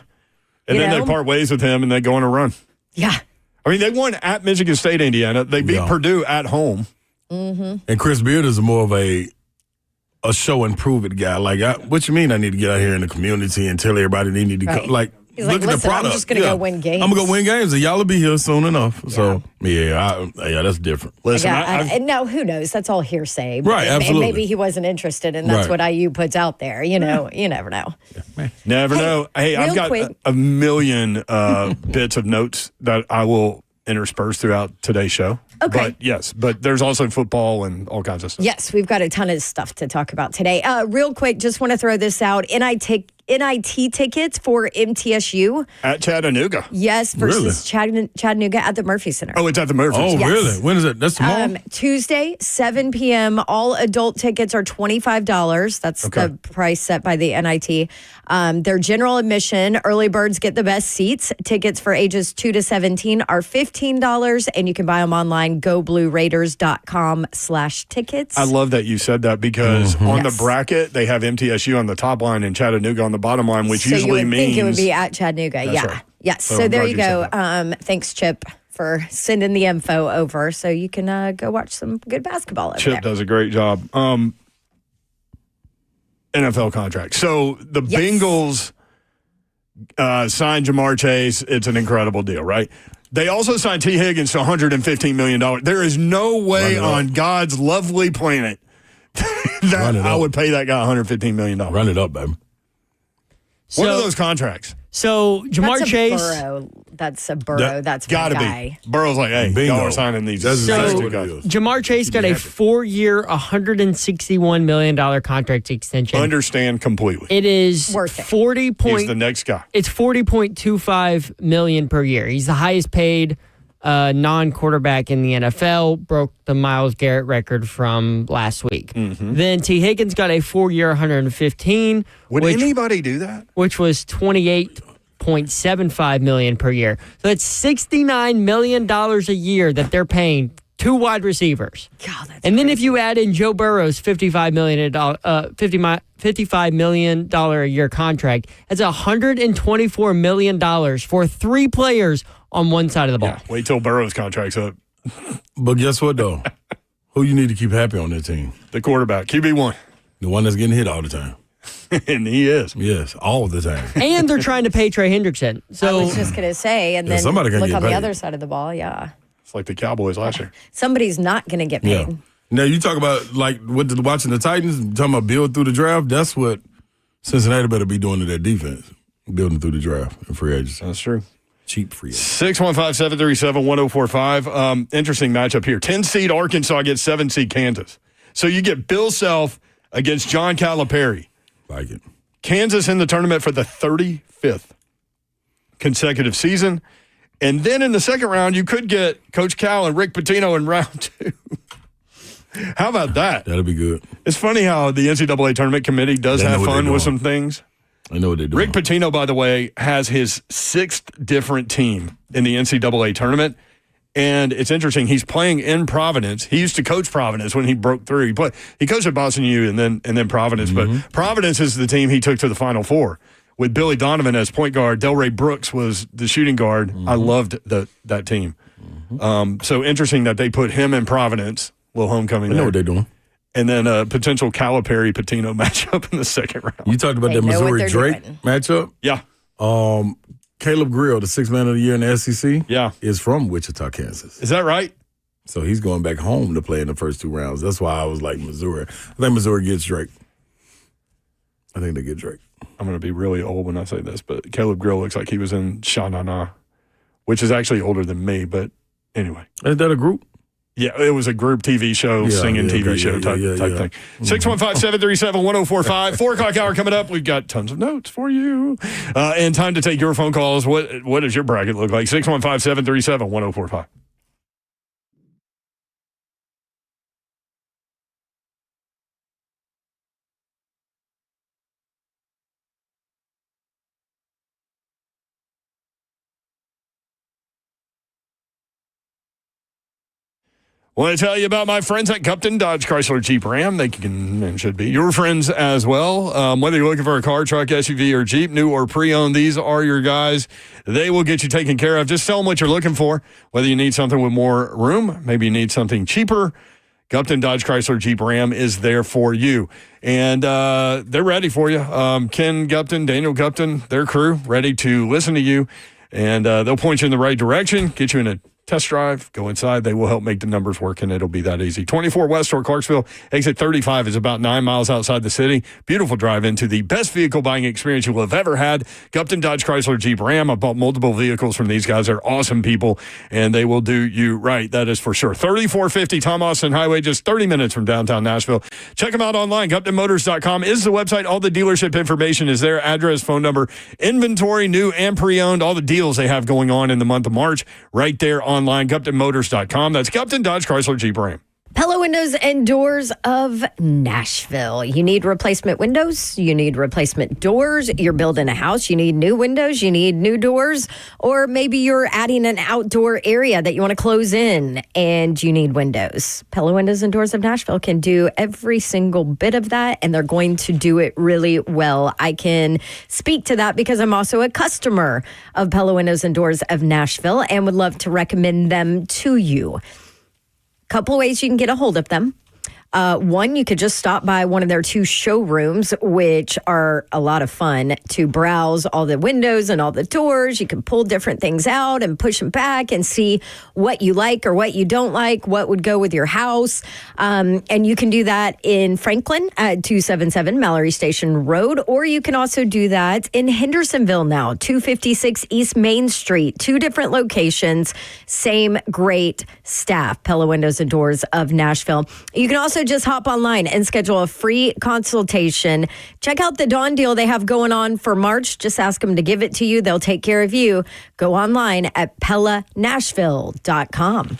And You then know? they part ways with him, and they go on a run. Yeah. I mean, they won at Michigan State, Indiana. They beat Yeah. Purdue at home. And Chris Beard is more of a show and prove it guy. Like, what you mean I need to get out here in the community and tell everybody they need to Right. come? Like, He's look like, at the "Listen, I'm product. just gonna go win games." I'm going to go win games, and y'all will be here soon enough. So, yeah, that's different. Listen, And now who knows? That's all hearsay. Right, And absolutely. maybe he wasn't interested, and that's Right. what IU puts out there. You know, you never know. never know. Hey, I've real got quick. a million bits of notes that I will intersperse throughout today's show. Okay. But there's also football and all kinds of stuff. Yes, we've got a ton of stuff to talk about today. Real quick, just want to throw this out. NIT tickets for MTSU. At Chattanooga. Yes, versus Chattanooga at the Murphy Center. Oh, it's at the Murphys. Oh, Yes. really? When is it? That's tomorrow? Tuesday, 7 p.m. All adult tickets are $25. That's Okay. the price set by the NIT. Their general admission, early birds get the best seats. Tickets for ages 2 to 17 are $15, and you can buy them online, goblueraiders.com/tickets. I love that you said that because on the Yes. bracket, they have MTSU on the top line and Chattanooga on the bottom line, which So you usually would means think it would be at Chattanooga. That's Yeah. right. Yes. So So I'm there glad you you go. said Thanks, Chip, for sending the info over so you can go watch some good basketball over Chip there. does a great job. NFL contract. So the Yes. Bengals signed Jamar Chase. It's an incredible deal, right? They also signed T. Higgins to $115 million. There is no way on God's lovely planet that I would pay that guy $115 million. Run it up, baby. What are those contracts? So Jamar That's a Chase. Burrow. That's a Burrow. That's my Gotta guy. be. Burrow's like, hey, Bingo. y'all are signing these. That's these exactly two what it guys. is. Jamar Chase got a 4-year, $161 million contract extension. Understand completely. It is Worth it. 40 He's the next guy. It's $40.25 million per year. He's the highest paid non-quarterback in the NFL, broke the Myles Garrett record from last week. Mm-hmm. Then T. Higgins got a 4-year $115. Would anybody do that? Which was $28.75 million per year. So that's $69 million a year that they're paying 2 wide receivers. God, that's and then crazy. if you add in Joe Burrow's $55 million a year contract, that's $124 million for 3 players on one side of the ball. Yeah, wait till Burrow's contract's up. But guess what, though? Who you need to keep happy on that team? The quarterback, QB1. The one that's getting hit all the time. And he is. Yes, all the time. And they're trying to pay Trey Hendrickson. So I was just going to say, and then somebody look gonna on get the paid. other side of the ball, yeah. It's like the Cowboys last year. Somebody's not going to get paid. Yeah. Now, you talk about, like, watching the Titans, talking about build through the draft. That's what Cincinnati better be doing to their defense, building through the draft and free agency. That's true. Cheap free agency. 615-737-1045. Interesting matchup here. 10-seed Arkansas against 7-seed Kansas. So you get Bill Self against John Calipari. Like it. Kansas in the tournament for the 35th consecutive season. And then in the second round, you could get Coach Cal and Rick Pitino in round 2. How about that? That'll be good. It's funny how the NCAA tournament committee does have fun with some things. I know what they're doing. Rick Pitino, by the way, has his 6th different team in the NCAA tournament. And it's interesting. He's playing in Providence. He used to coach Providence when he broke through. He coached at Boston U and then Providence. Mm-hmm. But Providence is the team he took to the Final Four with Billy Donovan as point guard. Delray Brooks was the shooting guard. Mm-hmm. I loved that team. Mm-hmm. So interesting that they put him in Providence. Little homecoming. I know what they're doing. And then a potential Calipari-Pitino matchup in the second round. You talked about They that know what they're Missouri-Drake doing. matchup. Yeah. Caleb Grill, the 6th man of the year in the SEC, Yeah. is from Wichita, Kansas. Is that right? So he's going back home to play in the first 2 rounds. That's why I was like Missouri. I think Missouri gets Drake. I think they get Drake. I'm going to be really old when I say this, but Caleb Grill looks like he was in Sha Na Na, which is actually older than me, but anyway. Is that a group? Yeah, it was a group TV show, singing TV show type thing. 615-737-1045. 4 o'clock hour coming up. We've got tons of notes for you. And time to take your phone calls. What does your bracket look like? 615-737-1045. Want to tell you about my friends at Gupton Dodge Chrysler Jeep Ram. They can and should be your friends as well. Whether you're looking for a car, truck, SUV, or Jeep, new or pre-owned, these are your guys. They will get you taken care of. Just tell them what you're looking for. Whether you need something with more room, maybe you need something cheaper, Gupton Dodge Chrysler Jeep Ram is there for you. And they're ready for you. Ken Gupton, Daniel Gupton, their crew, ready to listen to you. And they'll point you in the right direction, get you in a test drive, go inside. They will help make the numbers work, and it'll be that easy. 24 West or Clarksville, exit 35 is about 9 miles outside the city. Beautiful drive into the best vehicle buying experience you will have ever had. Gupton Dodge Chrysler Jeep Ram. I've bought multiple vehicles from these guys. They're awesome people, and they will do you right. That is for sure. 3450 Tom Austin Highway, just 30 minutes from downtown Nashville. Check them out online. GuptonMotors.com is the website. All the dealership information is there. Address, phone number, inventory, new and pre-owned, all the deals they have going on in the month of March right there online. GuptonMotors.com. That's Gupton Dodge Chrysler Jeep Ram. Pella Windows and Doors of Nashville. You need replacement windows. You need replacement doors. You're building a house. You need new windows. You need new doors. Or maybe you're adding an outdoor area that you want to close in and you need windows. Pella Windows and Doors of Nashville can do every single bit of that, and they're going to do it really well. I can speak to that because I'm also a customer of Pella Windows and Doors of Nashville and would love to recommend them to you. Couple of ways you can get a hold of them. One, you could just stop by one of their 2 showrooms, which are a lot of fun to browse all the windows and all the doors. You can pull different things out and push them back and see what you like or what you don't like, what would go with your house. And you can do that in Franklin at 277 Mallory Station Road, or you can also do that in Hendersonville now, 256 East Main Street, 2 different locations, same great staff, Pella Windows and Doors of Nashville. You can also also just hop online and schedule a free consultation. Check out the Dawn deal they have going on for March. Just ask them to give it to you. They'll take care of you. Go online at PellaNashville.com.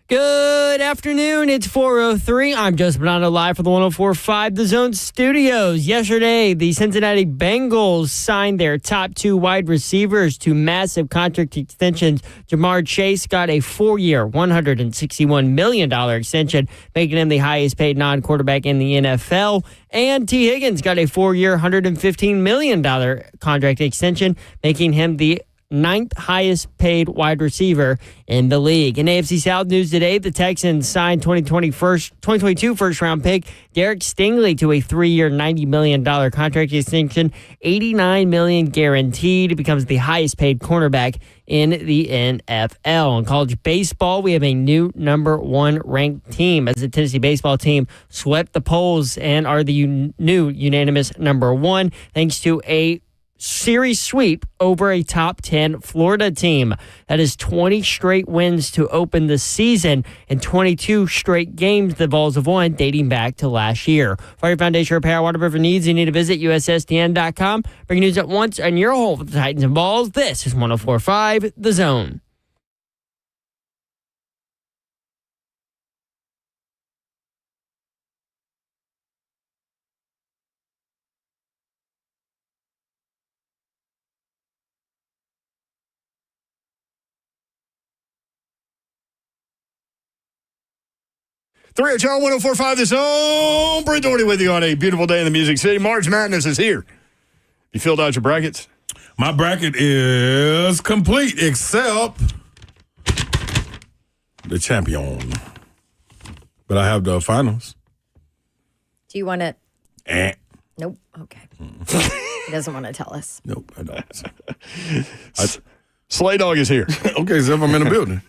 Good afternoon. It's 4:03. I'm Joseph Bonanno live for the 104.5 The Zone Studios. Yesterday, the Cincinnati Bengals signed their top two wide receivers to massive contract extensions. Jamar Chase got a 4-year, $161 million extension, making him the highest paid non-quarterback in the NFL. And T. Higgins got a 4-year, $115 million contract extension, making him the 9th highest paid wide receiver in the league. In AFC South news today, the Texans signed 2022 first-round pick Derek Stingley to a 3-year, $90 million contract extension, $89 million guaranteed. He becomes the highest paid cornerback in the NFL. In college baseball, we have a new number 1 ranked team as the Tennessee baseball team swept the polls and are the new unanimous number 1 thanks to a series sweep over a top 10 Florida team. That is 20 straight wins to open the season and 22 straight games the Vols have won dating back to last year. For your foundation repair, waterproof needs, you need to visit USSTN.com. Bring news at once on your home for the Titans and Vols. This is 104.5 The Zone. Three at John 104.5 The Zone. Brent Doherty with you on a beautiful day in the Music City. March Madness is here. You filled out your brackets? My bracket is complete except the champion. But I have the finals. Do you want to? Nope. Okay. He doesn't want to tell us. Nope, I don't. Slay Dog is here. Okay, so if I'm in the building.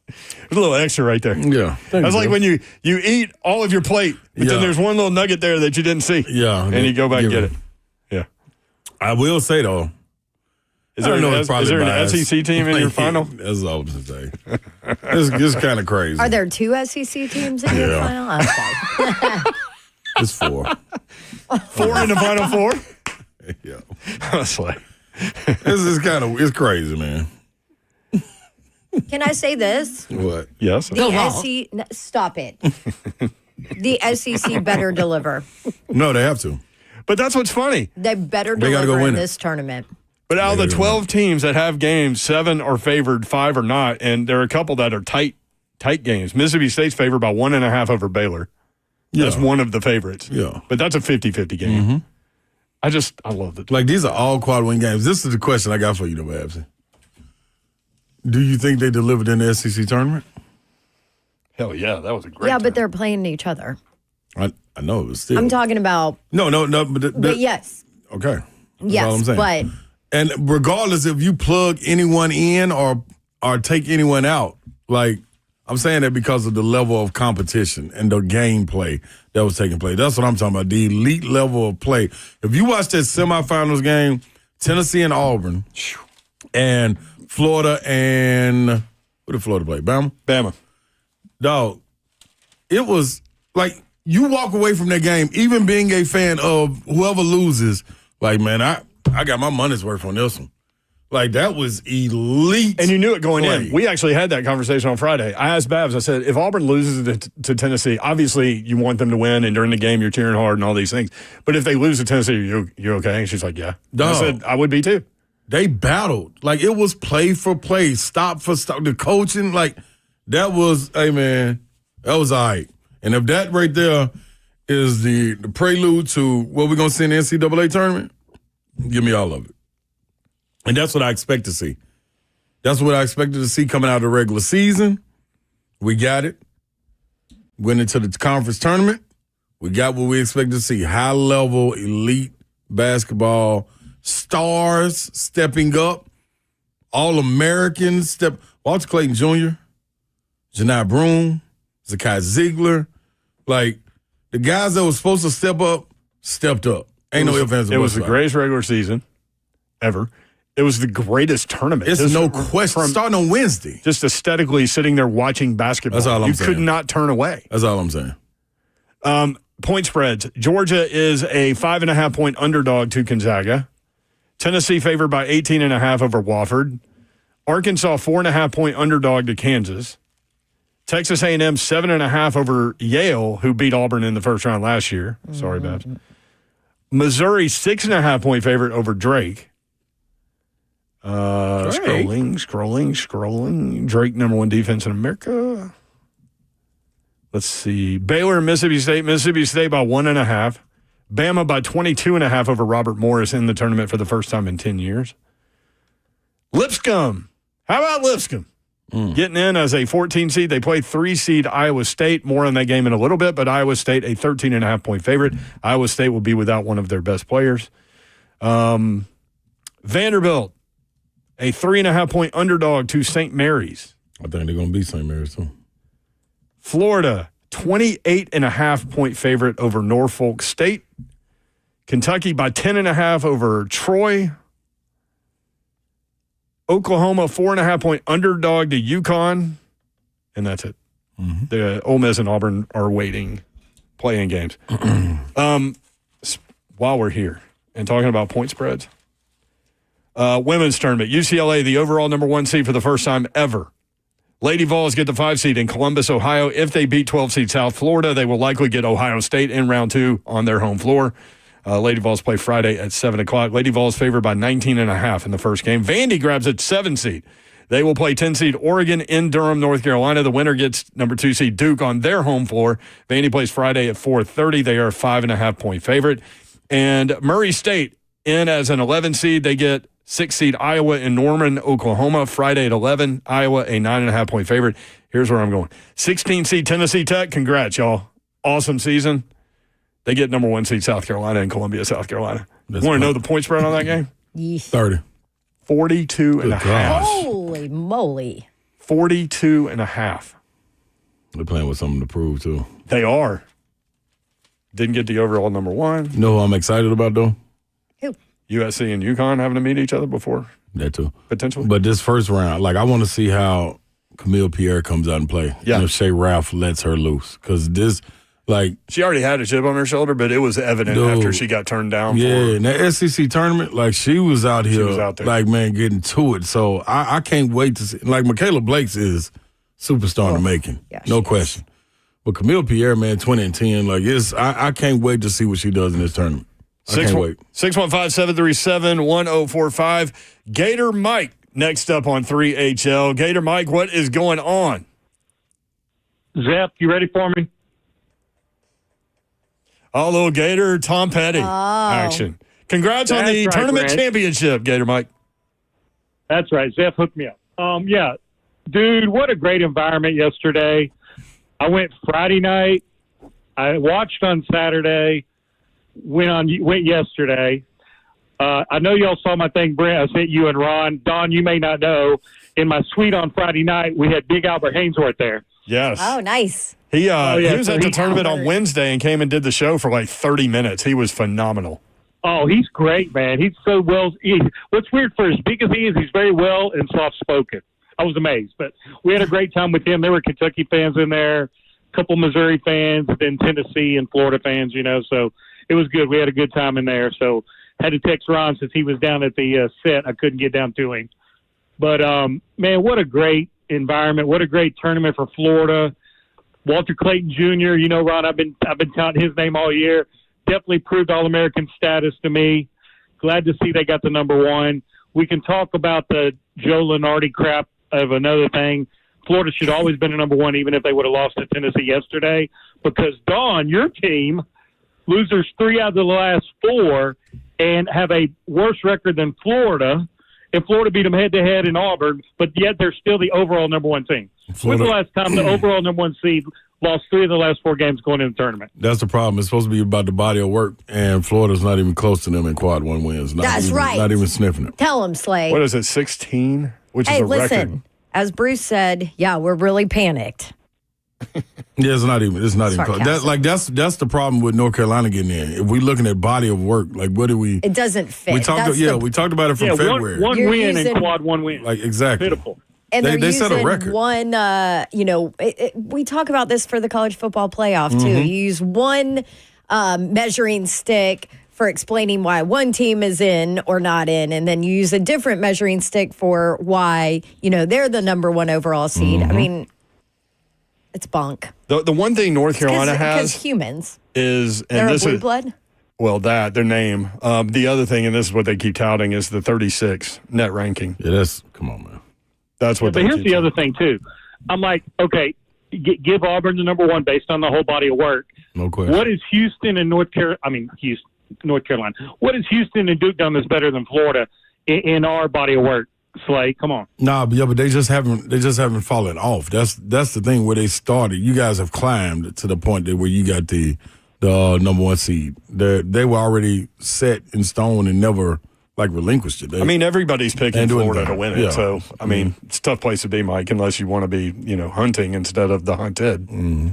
There's a little extra right there. Yeah. That's like when you eat all of your plate, but then there's one little nugget there that you didn't see. Yeah. And you go back and get it. Yeah. I will say, though. Is there an SEC team in your final? That's all I'm saying. It's kind of crazy. Are there 2 SEC teams in your final? Okay. It's 4. 4 in the final 4? Yeah. That's like. It's crazy, man. Can I say this? What? Yes. Stop it. The SEC better deliver. No, they have to. But that's what's funny. They better deliver in this tournament. But out of the 12 teams that have games, 7 are favored, 5 are not, and there are a couple that are tight games. Mississippi State's favored by 1.5 over Baylor. That's one of the favorites. Yeah. But that's a 50-50 game. Mm-hmm. I love it. Like, these are all quad-win games. This is the question I got for you, though, Babsy. Do you think they delivered in the SEC tournament? Hell yeah, that was a great tournament. But they're playing each other. I know, but still. I'm talking about. No, but yes. Okay. That's yes, all I'm saying. but. And regardless if you plug anyone in or take anyone out, like, I'm saying that because of the level of competition and the gameplay that was taking place. That's what I'm talking about, the elite level of play. If you watch that semifinals game, Tennessee and Auburn, and Florida and who did Florida play? Bama. Dog, it was like you walk away from that game, even being a fan of whoever loses, like, man, I got my money's worth on this one. Like, that was elite. And you knew it going in. We actually had that conversation on Friday. I asked Babs, I said, if Auburn loses to Tennessee, obviously you want them to win, and during the game you're cheering hard and all these things. But if they lose to Tennessee, you're okay? And she's like, yeah. I said, I would be too. They battled. Like, it was play for play, stop for stop. The coaching, like, that was, hey, man, that was all right. And if that right there is the prelude to what we're going to see in the NCAA tournament, give me all of it. And that's what I expect to see. That's what I expected to see coming out of the regular season. We got it. Went into the conference tournament. We got what we expected to see. High-level, elite basketball stars stepping up, All-Americans Walter Clayton Jr., Janai Broome, Zakai Ziegler, like the guys that were supposed to step up, stepped up. Ain't no ifs, ands, or buts. It was the greatest regular season ever. It was the greatest tournament. It's no question. Starting on Wednesday. Just aesthetically sitting there watching basketball. That's all I'm saying. You could not turn away. That's all I'm saying. Point spreads. Georgia is a 5.5-point underdog to Gonzaga. Tennessee favored by 18.5 over Wofford. Arkansas 4.5-point underdog to Kansas. Texas A&M 7.5 over Yale, who beat Auburn in the first round last year. Sorry, Babs. Missouri 6.5-point favorite over Drake. Scrolling. Drake, number 1 defense in America. Let's see. Baylor and Mississippi State. Mississippi State by 1.5. Bama by 22.5 over Robert Morris in the tournament for the first time in 10 years. Lipscomb. How about Lipscomb? Getting in as a 14 seed. They play 3-seed Iowa State. More on that game in a little bit, but Iowa State a 13.5-point favorite. Iowa State will be without one of their best players. Vanderbilt, a 3.5-point underdog to St. Mary's. I think they're going to beat St. Mary's, too. Florida, 28.5-point favorite over Norfolk State. Kentucky by 10.5 over Troy. Oklahoma, 4.5-point underdog to UConn. And that's it. The Ole Miss and Auburn are waiting, playing games. While we're here and talking about point spreads, women's tournament, UCLA, the overall number 1 seed for the first time ever. Lady Vols get the 5 seed in Columbus, Ohio. If they beat 12 seed South Florida, they will likely get Ohio State in round 2 on their home floor. Lady Vols play Friday at 7 o'clock. Lady Vols favored by 19.5 in the first game. Vandy grabs its 7 seed. They will play 10 seed Oregon in Durham, North Carolina. The winner gets number 2 seed Duke on their home floor. Vandy plays Friday at 4:30. They are a 5.5-point favorite. And Murray State in as an 11 seed. They get 6 seed Iowa in Norman, Oklahoma, Friday at 11. Iowa, a 9.5-point favorite. Here's where I'm going. 16 seed Tennessee Tech. Congrats, y'all. Awesome season. They get number 1 seed South Carolina in Columbia, South Carolina. Want to know the point spread on that game? 30. 42.5. Holy moly. 42.5. They're playing with something to prove, too. They are. Didn't get the overall number 1. You know who I'm excited about, though? USC and UConn having to meet each other before? That too. Potentially. But this first round, I want to see how Camille Pierre comes out and play. Yeah. And if Shea Ralph lets her loose. Because this, she already had a chip on her shoulder, but it was evident after she got turned down. Yeah, in that SEC tournament, she was out here. She was out there. Getting to it. So I can't wait to see. Michaela Blake's is superstar in the making. Yeah, no question. But Camille Pierre, man, 20-10, I can't wait to see what she does in this tournament. I can't wait. 615-737-1045. Gator Mike next up on 3HL. Gator Mike, what is going on? Zep, you ready for me? Oh, little Gator, Tom Petty action. Congrats on the tournament championship, Gator Mike. That's right. Zeph hooked me up. Yeah, dude, what a great environment yesterday. I went Friday night. I watched on Saturday. Went yesterday. I know y'all saw my thing, Brent. I sent you and Ron. Don, you may not know, in my suite on Friday night, we had Big Albert Haynesworth there. Yes. Oh, nice. He was at the tournament on Wednesday and came and did the show for 30 minutes. He was phenomenal. Oh, he's great, man. He's so what's weird for as big as he is, he's very well and soft-spoken. I was amazed. But we had a great time with him. There were Kentucky fans in there, a couple Missouri fans, then Tennessee and Florida fans, so it was good. We had a good time in there. So had to text Ron since he was down at the set. I couldn't get down to him. But, man, what a great environment. What a great tournament for Florida. Walter Clayton Jr., Ron, I've been touting his name all year. Definitely proved All-American status to me. Glad to see they got the number 1. We can talk about the Joe Lunardi crap of another thing. Florida should have always been a number 1, even if they would have lost to Tennessee yesterday. Because, Dawn, your team – losers 3 out of the last 4 and have a worse record than Florida. And Florida beat them head-to-head in Auburn, but yet they're still the overall number 1 team. When's the last time the overall number 1 seed lost 3 of the last 4 games going into the tournament? That's the problem. It's supposed to be about the body of work, and Florida's not even close to them in quad 1 wins. That's right. Not even sniffing it. Tell them, Slay. What is it, 16? Which is a record. Hey, listen, as Bruce said, we're really panicked. Yeah, it's not even close. That's the problem with North Carolina getting in. If we're looking at body of work, what do we? It doesn't fit. We talked about it from February. One win and quad 1 win. Exactly. Pitiful. And they set a record. One, we talk about this for the college football playoff too. You use one measuring stick for explaining why one team is in or not in, and then you use a different measuring stick for why they're the number 1 overall seed. I mean. It's bunk. The one thing North Carolina has because humans. is, and They're a this blue is blood. well, their name. The other thing, and this is what they keep touting, is the 36 net ranking. Yeah, come on, man. That's what. But here's the other thing too. I'm like, okay, give Auburn the number one based on the whole body of work. No question. What is Houston and North Carolina? North Carolina. What is Houston and Duke done that's better than Florida in our body of work? Slay, come on. Nah, but they just haven't fallen off. That's the thing where they started. You guys have climbed to the point that where you got the number one seed. They were already set in stone and never relinquished it. Everybody's picking Florida to win it. Yeah. So it's a tough place to be, Mike, unless you want to be hunting instead of the hunted. Mm-hmm.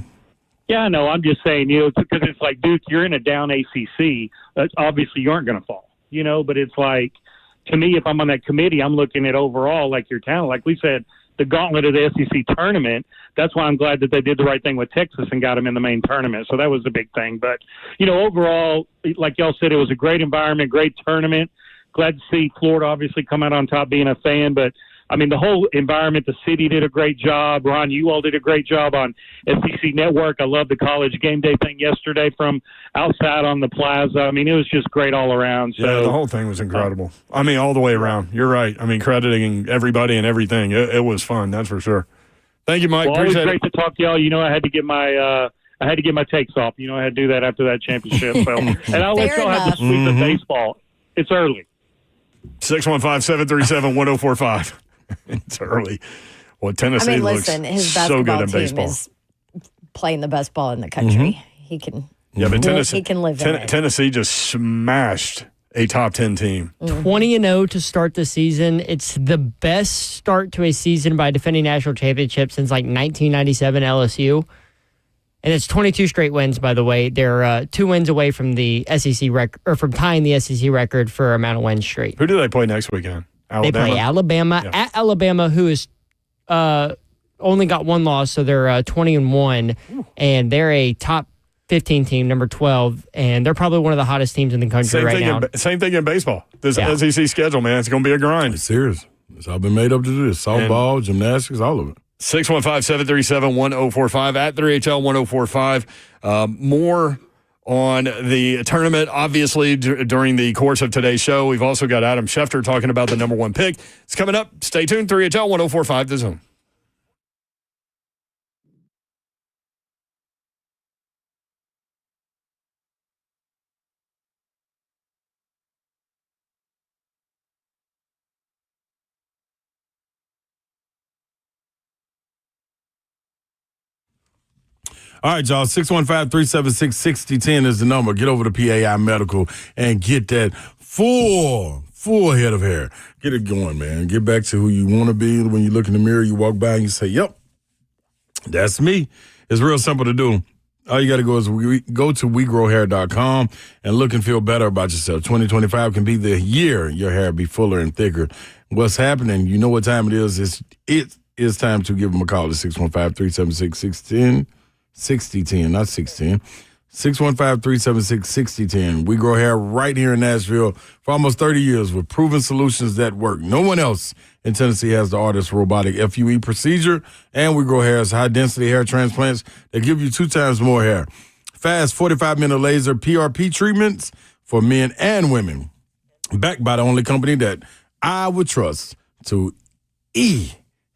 Yeah, no, I'm just saying, because it's like, Duke, you're in a down ACC. Obviously, you aren't going to fall, but it's like, to me, if I'm on that committee, I'm looking at overall, like your talent. Like we said, the gauntlet of the SEC tournament, that's why I'm glad that they did the right thing with Texas and got them in the main tournament. So that was the big thing. But, overall, like y'all said, it was a great environment, great tournament. Glad to see Florida obviously come out on top being a fan. But, the whole environment, the city did a great job. Ron, you all did a great job on SEC Network. I love the college game day thing yesterday from outside on the plaza. It was just great all around. So, yeah, the whole thing was incredible. All the way around. You're right. crediting everybody and everything. It was fun, that's for sure. Thank you, Mike. Well, always Appreciate great to talk to y'all. I had to get my takes off. I had to do that after that championship. So, and I'll let y'all have the sweep of baseball. It's early. 615-737-1045. It's early. Well, Tennessee looks his so good basketball in team baseball. is playing the best ball in the country. He can. Yeah, but he can live in it. Tennessee just smashed a top 10 team. 20-0 to start the season. It's the best start to a season by a defending national championship since 1997 LSU. And it's 22 straight wins, by the way. They're 2 wins away from the SEC record, or from tying the SEC record for amount of wins straight. Who do they play next weekend? Alabama? They play Alabama at Alabama, who is only got 1 loss, so they're 20-1, and they're a top 15 team, number 12, and they're probably one of the hottest teams in the country now. Same thing in baseball. This SEC schedule, man, it's going to be a grind. It's serious. It's all been made up to do this. Softball, gymnastics, all of it. 615-737-1045 at 3HL1045. More on the tournament, obviously, during the course of today's show. We've also got Adam Schefter talking about the number 1 pick. It's coming up. Stay tuned. 3HL1045, The Zone. All right, y'all. 615-376-6010 is the number. Get over to PAI Medical and get that full head of hair. Get it going, man. Get back to who you want to be. When you look in the mirror, you walk by and you say, yep, that's me. It's real simple to do. All you got to go is go to WeGrowHair.com and look and feel better about yourself. 2025 can be the year your hair be fuller and thicker. What's happening? You know what time it is. It is time to give them a call at 615-376-6010. 6010, not 610. 615-376-6010. We grow hair right here in Nashville for almost 30 years with proven solutions that work. No one else in Tennessee has the ARTIS robotic FUE procedure, and We Grow Hair's high-density hair transplants that give you 2 times more hair. Fast 45-minute laser PRP treatments for men and women. Backed by the only company that I would trust to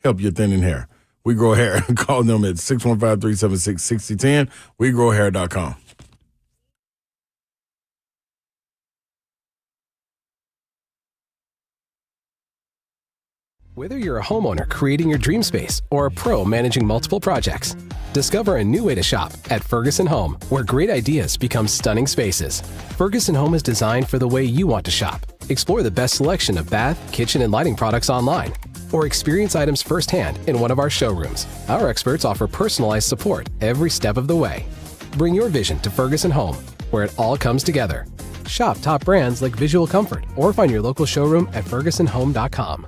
help your thinning hair. We Grow Hair. Call them at 615-376-6010. WeGrowHair.com. Whether you're a homeowner creating your dream space or a pro managing multiple projects, discover a new way to shop at Ferguson Home, where great ideas become stunning spaces. Ferguson Home is designed for the way you want to shop. Explore the best selection of bath, kitchen, and lighting products online, or experience items firsthand in one of our showrooms. Our experts offer personalized support every step of the way. Bring your vision to Ferguson Home, where it all comes together. Shop top brands like Visual Comfort or find your local showroom at fergusonhome.com.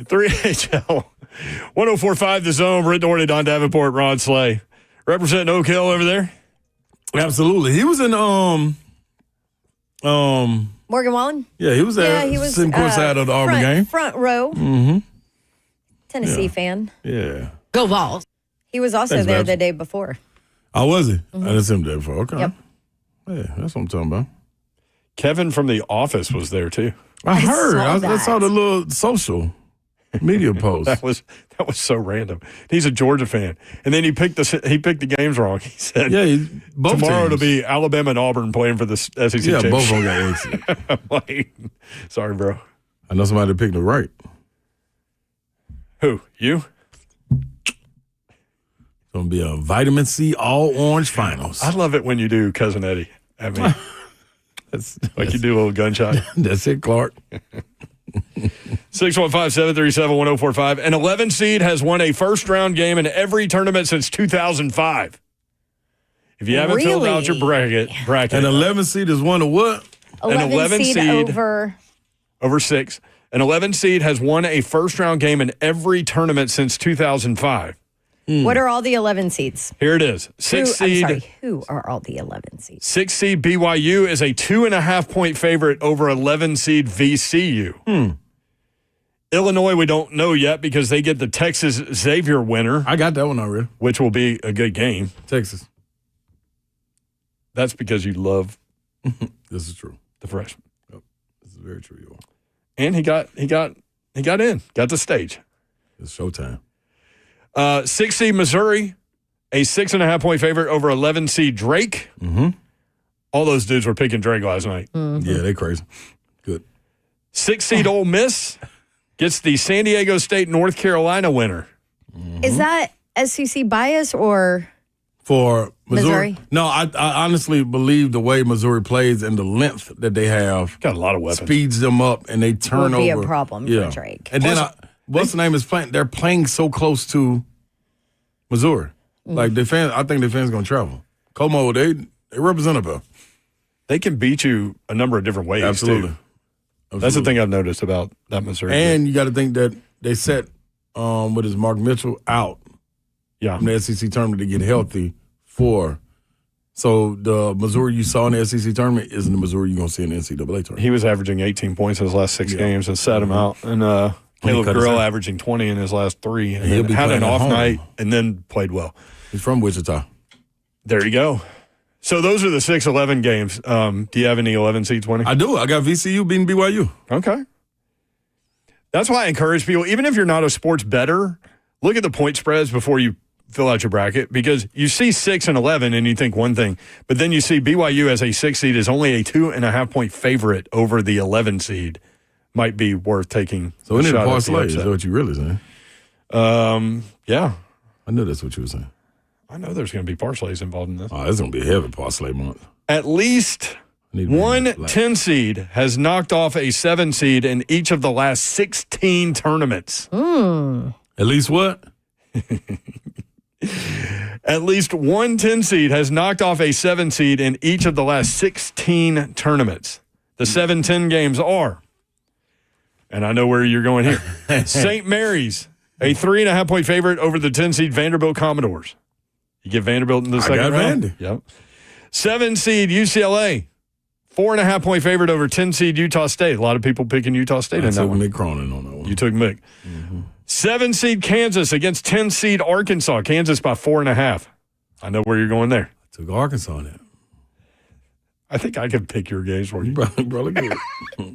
3HL 104.5 The Zone. Britt Doherty, Don Davenport, Ron Slay. Representing Oak Hill over there? Absolutely. He was in Morgan Wallen? Yeah, he was there. He was sitting courtside of the Auburn game. Front row. Mm-hmm. Tennessee fan. Yeah. Go Vols. He was also Thanks, there Babs. the day before. Oh, was he? I didn't see him there before. Okay. Yep. Yeah, that's what I'm talking about. Kevin from The Office was there, too. I heard. saw I saw the little social media post. That was so random. He's a Georgia fan, and then he picked the games wrong. He said, both tomorrow teams. it'll be Alabama and Auburn playing for the SEC Yeah, championship." both of them got exit. I'm like, sorry, bro. I know somebody picked the right. Who? You? It's going to be a vitamin C all orange finals. I love it when you do Cousin Eddie. I mean, you do a little gunshot. That's it, Clark. 615-737-1045. An 11 seed has won a first-round game in every tournament since 2005. If you haven't filled out your bracket. An 11 seed is one of what? 11 seed over 6. An 11 seed has won a first-round game in every tournament since 2005. What are all the 11 seeds? Here it is. Who are all the 11 seeds? 6 seed BYU is a 2.5-point favorite over 11 seed VCU. Illinois, we don't know yet because they get the Texas Xavier winner. I got that one already. Which will be a good game. Texas. That's because you love this is true. The freshman. Yep. This is very true, y'all. And he got in, got the stage. It's showtime. 6 seed Missouri, a 6.5-point favorite over 11 seed Drake. Mm-hmm. All those dudes were picking Drake last night. Mm-hmm. Yeah, they crazy. Good. 6 seed Ole Miss gets the San Diego State North Carolina winner. Is that SEC bias or for Missouri? Missouri? No, I honestly believe the way Missouri plays and the length that they have got a lot of weapons, speeds them up, and they turn will be over. a problem for Drake. And then what's the name is playing? They're playing so close to Missouri. Like I think the fans gonna travel. Como, they represent a. They can beat you a number of different ways. Absolutely. Too. That's the thing I've noticed about that Missouri. And you got to think that they set Mark Mitchell out. Yeah. From the SEC tournament to get healthy for. So the Missouri you saw in the SEC tournament isn't the Missouri you're gonna see in the NCAA tournament. He was averaging 18 points in his last 6 games and sat him out. And Caleb Grill averaging 20 in his last 3. And then had an off night and then played well. He's from Wichita. There you go. So those are the 6-11 games. Do you have any 11 seeds winning? I do. I got VCU beating BYU. Okay. That's why I encourage people, even if you're not a sports bettor, look at the point spreads before you fill out your bracket, because you see 6 and 11 and you think one thing, but then you see BYU as a 6 seed is only a 2.5-point favorite over the 11 seed. Might be worth taking. So we need a parlay. Is that what you really saying? Yeah. I knew that's what you were saying. I know there's going to be parlays involved in this. Oh, it's going to be a heavy parlay month. At least one 10 seed has knocked off a 7 seed in each of the last 16 tournaments. At least what? At least one 10 seed has knocked off a 7 seed in each of the last 16 tournaments. The 7-10 games are, and I know where you're going here, St. Mary's, a 3.5-point favorite over the 10 seed Vanderbilt Commodores. You get Vanderbilt in the second round. Vandy. Yep. 7 seed UCLA, 4.5-point favorite over 10 seed Utah State. A lot of people picking Utah State in that took one. Mick Cronin on that one. You took Mick. 7 seed Kansas against 10 seed Arkansas. Kansas by 4.5. I know where you're going there. I took Arkansas in it. I think I could pick your games for you. Probably good.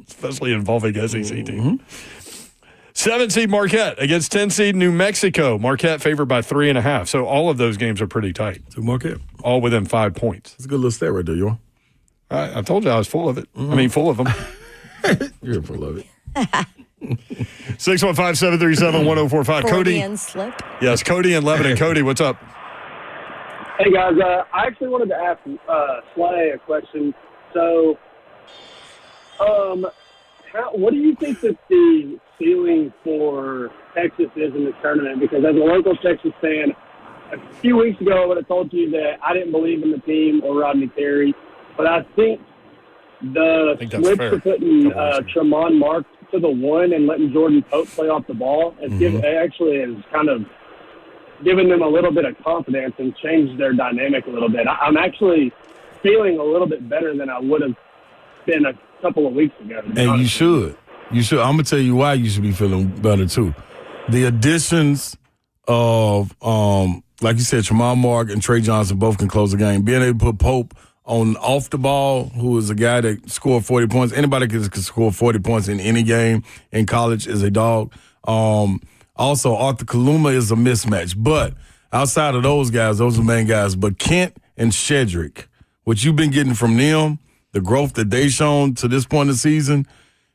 Especially involving SEC team. 7 seed Marquette against 10 seed New Mexico. Marquette favored by 3.5. So all of those games are pretty tight. Took Marquette. All within 5 points. That's a good little stat right there, you I told you I was full of it. I mean, full of them. You're full of it. 615-737-1045. Cody. Slip. Yes, Cody and Lebanon. Cody, what's up? Hey, guys. I actually wanted to ask Slay a question. So, what do you think that the ceiling for Texas is in this tournament? Because as a local Texas fan, a few weeks ago I would have told you that I didn't believe in the team or Rodney Terry, but I think the switch to putting Tremont to the one and letting Jordan Pope play off the ball, it actually has kind of given them a little bit of confidence and changed their dynamic a little bit. I'm actually feeling a little bit better than I would have been a couple of weeks ago. And you should. You should. I'm going to tell you why you should be feeling better, too. The additions of, like you said, Tremont Mark and Trey Johnson both can close the game. Being able to put Pope on off the ball, who is a guy that scored 40 points. Anybody can score 40 points in any game in college is a dog. Also, Arthur Kaluma is a mismatch. But outside of those guys, those are the main guys. But Kent and Shedrick, what you've been getting from them, the growth that they've shown to this point in the season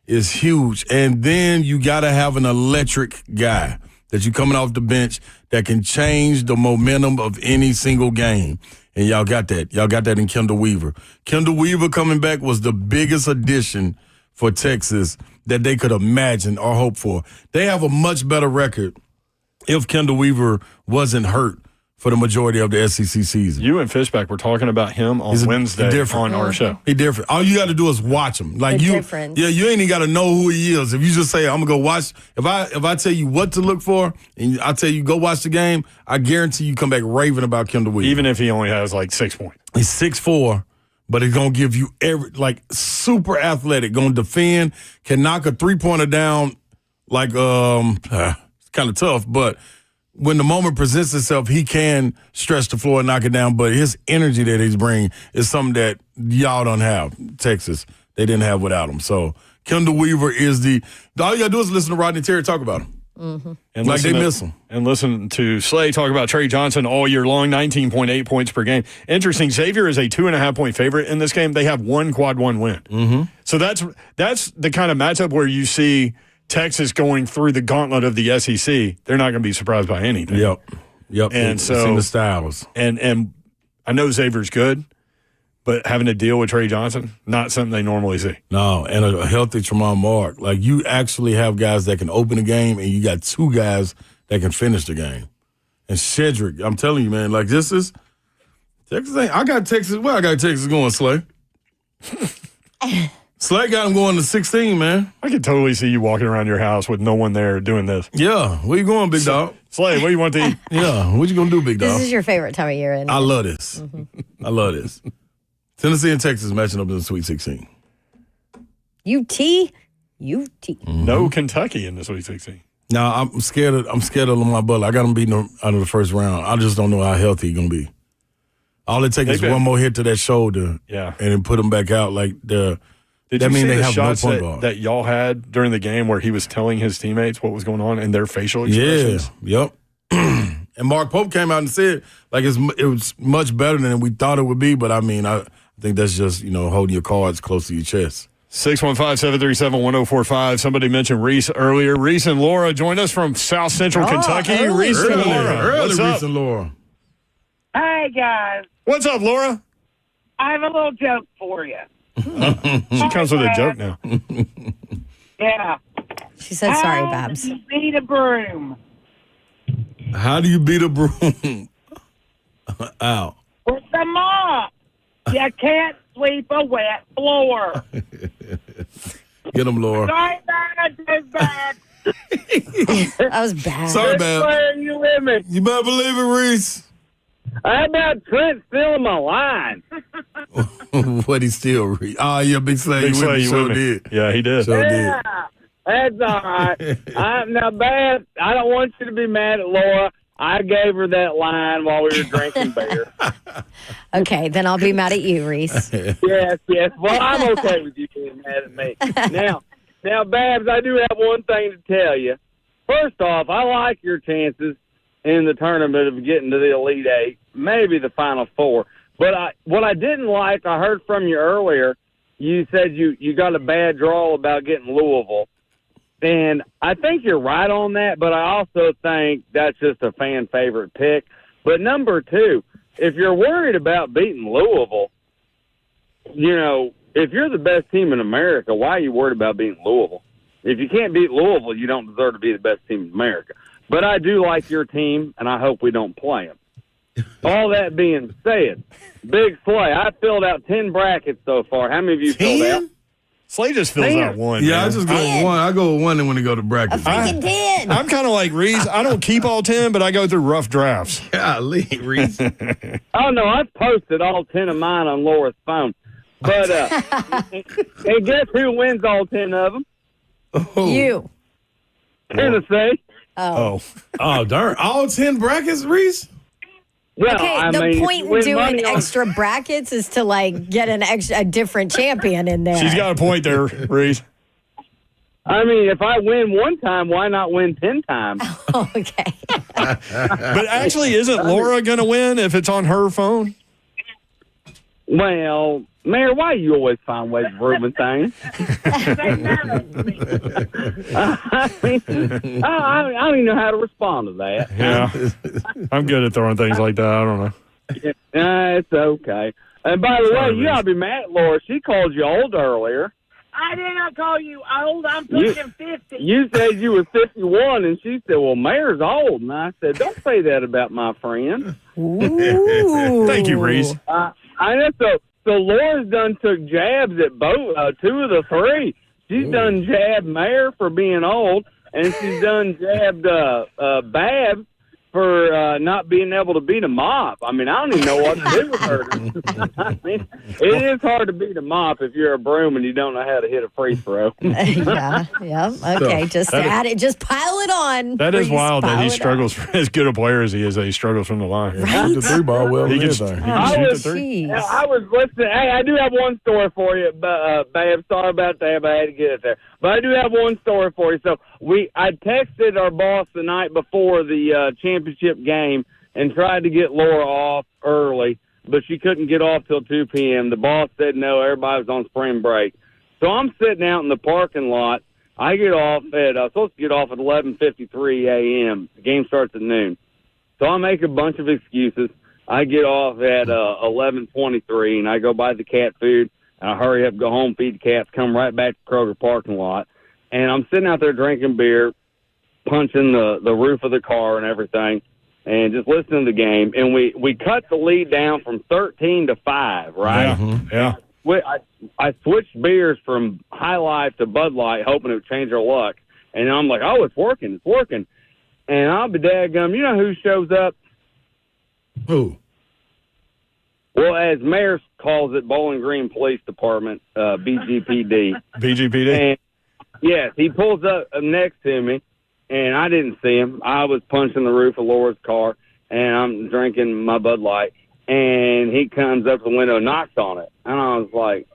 is huge. And then you got to have an electric guy that you coming off the bench that can change the momentum of any single game. And y'all got that. Y'all got that in Kendall Weaver. Kendall Weaver coming back was the biggest addition for Texas that they could imagine or hope for. They have a much better record if Kendall Weaver wasn't hurt for the majority of the SEC season. You and Fishback were talking about him on Wednesday on our show. He's different. All you got to do is watch him. Like you ain't even got to know who he is. If you just say, I'm going to go watch, if I tell you what to look for and I tell you go watch the game, I guarantee you come back raving about Kendall Weaver. Even if he only has like 6 points. He's 6'4", but he's going to give you super athletic, going to defend, can knock a three-pointer down like, it's kind of tough, but when the moment presents itself, he can stretch the floor and knock it down, but his energy that he's bringing is something that y'all don't have. Texas, they didn't have without him. So Kendall Weaver is all you got to do is listen to Rodney Terry talk about him. Mm-hmm. And like they miss him. And listen to Slay talk about Trey Johnson all year long, 19.8 points per game. Interesting, Xavier is a 2.5-point favorite in this game. They have one quad one win. Mm-hmm. So that's the kind of matchup where you see Texas going through the gauntlet of the SEC. They're not going to be surprised by anything. Yep. And it's in the styles. And I know Xavier's good, but having to deal with Trey Johnson, not something they normally see. No, and a healthy Tremont Mark. Like, you actually have guys that can open the game, and you got two guys that can finish the game. And Shedrick, I'm telling you, man, like, this is Texas. I got Texas. Where I got Texas going, Slay? Slay got him going to 16, man. I could totally see you walking around your house with no one there doing this. Yeah. Where you going, big dog? Slay, what do you want to eat? Yeah. What you going to do, big dog? This is your favorite time of year, isn't it? I love this. I love this. Tennessee and Texas matching up in the Sweet 16. UT. Mm-hmm. No Kentucky in the Sweet 16. No, I'm scared of Lamar Butler. I got him beating out of the first round. I just don't know how healthy he's going to be. All it takes is one more hit to that shoulder, and then put him back out. Like Did that you mean see they the have shots no point guard. that y'all had during the game where he was telling his teammates what was going on and their facial expressions? Yeah, yep. And Mark Pope came out and said, like, it was much better than we thought it would be. But, I mean, I think that's just, holding your cards close to your chest. 615-737-1045. Somebody mentioned Reese earlier. Reese and Laura joined us from South Central Kentucky. Reese and Laura. What's up? Reese and Laura. Hey, guys. What's up, Laura? I have a little joke for you. She comes with a joke now. Yeah. She said, sorry, Babs. How do you beat a broom? How do you beat a broom? Ow. With a mop. You can't sweep a wet floor. Get him, Laura. Sorry, bad. That was bad. Sorry, Babs. Where you with me? You better believe it, Reese. How about Trent stealing my line? What he steal, Reese? Oh, yeah, Big Slay. Big Slay, you sure with me. did. Yeah, he did. Sure Yeah, that's all right. Now, Babs, I don't want you to be mad at Laura. I gave her that line while we were drinking beer. Okay, then I'll be mad at you, Reese. Yes. Well, I'm okay with you being mad at me. Now, Babs, I do have one thing to tell you. First off, I like your chances in the tournament of getting to the Elite Eight, maybe the Final Four. But what I didn't like, I heard from you earlier, you said you got a bad draw about getting Louisville. And I think you're right on that, but I also think that's just a fan favorite pick. But number two, if you're worried about beating Louisville, if you're the best team in America, why are you worried about beating Louisville? If you can't beat Louisville, you don't deserve to be the best team in America. But I do like your team, and I hope we don't play them. All that being said, Big Slay, I filled out 10 brackets so far. How many of you filled out? Slay just fills out one. Yeah, man. I just go with one. I go with one and when they go to brackets. Freaking 10. I'm kind of like Reese. I don't keep all 10, but I go through rough drafts. Golly, Reese. Oh, no, I've posted all 10 of mine on Laura's phone. But, and guess who wins all 10 of them? You. Tennessee. Oh. Oh, darn. All 10 brackets, Reese? Well, Okay, I the mean, point in win doing money on- extra brackets is to like get a different champion in there. She's got a point there, Reese. I mean, if I win one time, why not win 10 times? Oh, okay. But actually, isn't Laura going to win if it's on her phone? Well, Mayor, why you always find ways of ruining things? I don't even know how to respond to that. Yeah. I'm good at throwing things like that. I don't know. It's okay. And by the way, you got to be mad at Laura. She called you old earlier. I did not call you old. I'm pushing 50. You said you were 51, and she said, well, Mayor's old. And I said, don't say that about my friend. Ooh. Thank you, Reese. I know. So Laura's done took jabs at both, 2 of the 3. She's done jabbed Mayor for being old, and she's done jabbed Babs for not being able to beat a mop. I mean, I don't even know what to do with her. I mean, it is hard to beat a mop if you're a broom and you don't know how to hit a free throw. Yeah. Okay, just add it. Just pile it on. That is Please wild that pile he it struggles for as good a player as he is. That he struggles from the line. Right? The 3 ball well. He can He shoot the 3. I was listening. Hey, I do have one story for you, Babe. Sorry about that, but I had to get it there. But I do have one story for you. So I texted our boss the night before the championship game and tried to get Laura off early, but she couldn't get off till 2 p.m. The boss said no, everybody was on spring break. So I'm sitting out in the parking lot. I get off I was supposed to get off at 11:53 a.m. The game starts at noon. So I make a bunch of excuses. I get off at 11:23, and I go buy the cat food. And I hurry up, go home, feed the cats, come right back to Kroger parking lot. And I'm sitting out there drinking beer, punching the roof of the car and everything, and just listening to the game. And we cut the lead down from 13 to 5, right? Yeah. I switched beers from High Life to Bud Light, hoping it would change our luck. And I'm like, oh, it's working. And I'll be daggum. You know who shows up? Who? Well, as Mayor calls it, Bowling Green Police Department, BGPD. BGPD? And, yes, he pulls up next to me, and I didn't see him. I was punching the roof of Laura's car, and I'm drinking my Bud Light. And he comes up to the window and knocks on it. And I was like,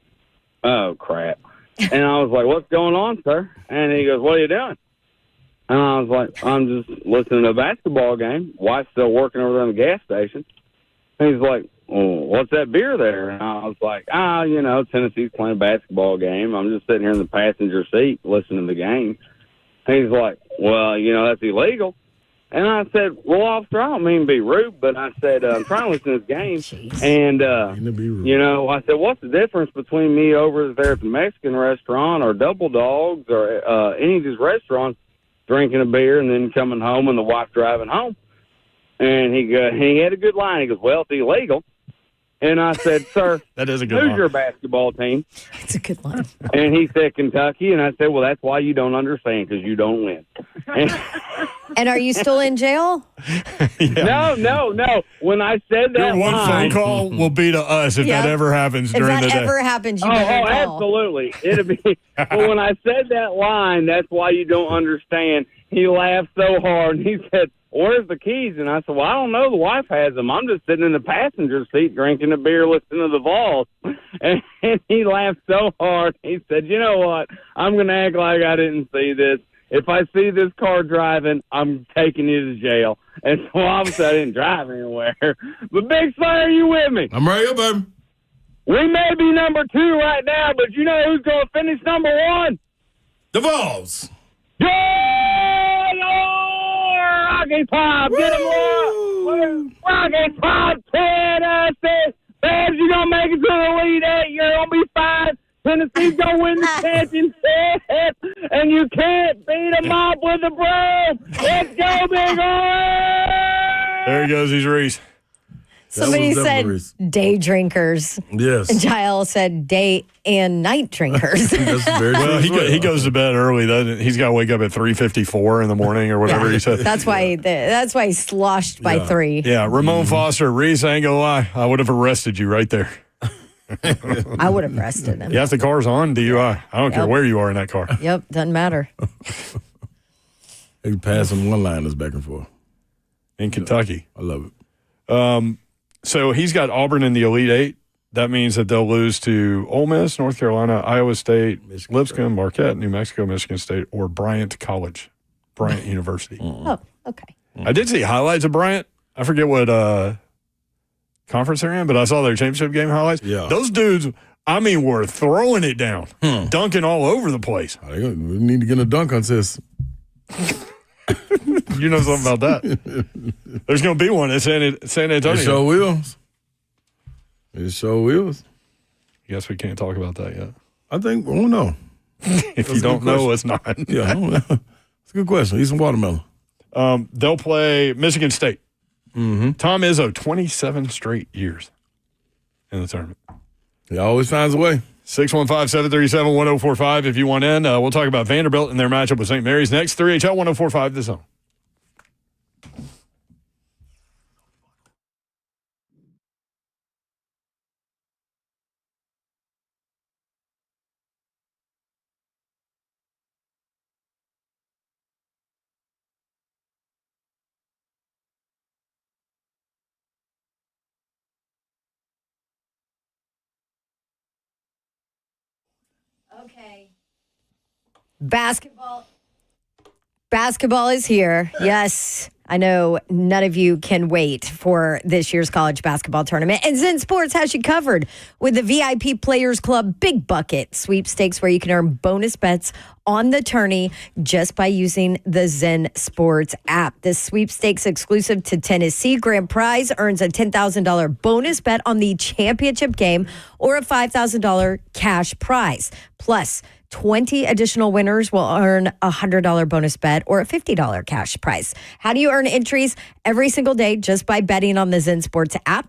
oh, crap. And I was like, what's going on, sir? And he goes, what are you doing? And I was like, I'm just listening to a basketball game. Wife's still working over there in the gas station. And he's like, well, what's that beer there? And I was like, Tennessee's playing a basketball game. I'm just sitting here in the passenger seat listening to the game. And he's like, well, that's illegal. And I said, well, officer, I don't mean to be rude, but I said, I'm trying to listen to this game. Jeez. And, I said, what's the difference between me over there at the Mexican restaurant or Double Dogs or any of these restaurants drinking a beer and then coming home and the wife driving home? And he had a good line. He goes, well, it's illegal. And I said, sir, that is a good who's line. your basketball team? That's a good line. And he said, Kentucky. And I said, well, that's why you don't understand, because you don't win. And are you still in jail? No. When I said that Your one phone call will be to us if that ever happens during the day. If that ever happens, you better call. Absolutely. It'll be. But when I said that line, that's why you don't understand. He laughed so hard, and he said, where's the keys? And I said, well, I don't know. The wife has them. I'm just sitting in the passenger seat drinking a beer, listening to the Vols. And he laughed so hard. He said, you know what? I'm going to act like I didn't see this. If I see this car driving, I'm taking you to jail. And so obviously I didn't drive anywhere. But Big Slayer, are you with me? I'm right here, baby. We may be number 2 right now, but you know who's going to finish number 1? The Vols. Rocky Top, get him on! Rocky Top, Tennessee! Babs, you're going to make it to the Elite 8. You're going to be fine. Tennessee's going to win the championship, and you can't beat them up with a broom. Let's go, Big Orange! There he goes. He's Reese. Somebody said day drinkers. Yes. And Jael said day and night drinkers. That's very Well, true. he goes to bed early. He's got to wake up at 3:54 in the morning or whatever he said. That's why he sloshed by 3. Yeah, Ramon Foster, Reese, I ain't gonna lie, I would have arrested you right there. I would have arrested him. Yeah, if the car's on, DUI. I don't care where you are in that car. Yep, doesn't matter. They passing one-liners back and forth. In Kentucky. I love it. So he's got Auburn in the Elite Eight. That means that they'll lose to Ole Miss, North Carolina, Iowa State, Lipscomb, Marquette, New Mexico, Michigan State, or Bryant University. Oh, okay. I did see highlights of Bryant. I forget what conference they're in, but I saw their championship game highlights. Yeah. Those dudes, were throwing it down, dunking all over the place. We need to get a dunk on this. You know something about that. There's going to be one at San Antonio. It sure will. Guess we can't talk about that yet. I think, I don't know. If you don't know, it's not. Yeah, I don't know. It's a good question. Eat some watermelon. They'll play Michigan State. Mm-hmm. Tom Izzo, 27 straight years in the tournament. He always finds a way. 615-737-1045 if you want in. We'll talk about Vanderbilt and their matchup with St. Mary's next. 3HL 1045 The Zone. Okay. Basketball is here. Yes. I know none of you can wait for this year's college basketball tournament. And Zen Sports has you covered with the VIP Players Club Big Bucket sweepstakes, where you can earn bonus bets on the tourney just by using the Zen Sports app. This sweepstakes exclusive to Tennessee. Grand prize earns a $10,000 bonus bet on the championship game or a $5,000 cash prize. Plus, 20 additional winners will earn a $100 bonus bet or a $50 cash prize. How do you earn entries? Every single day just by betting on the Zen Sports app.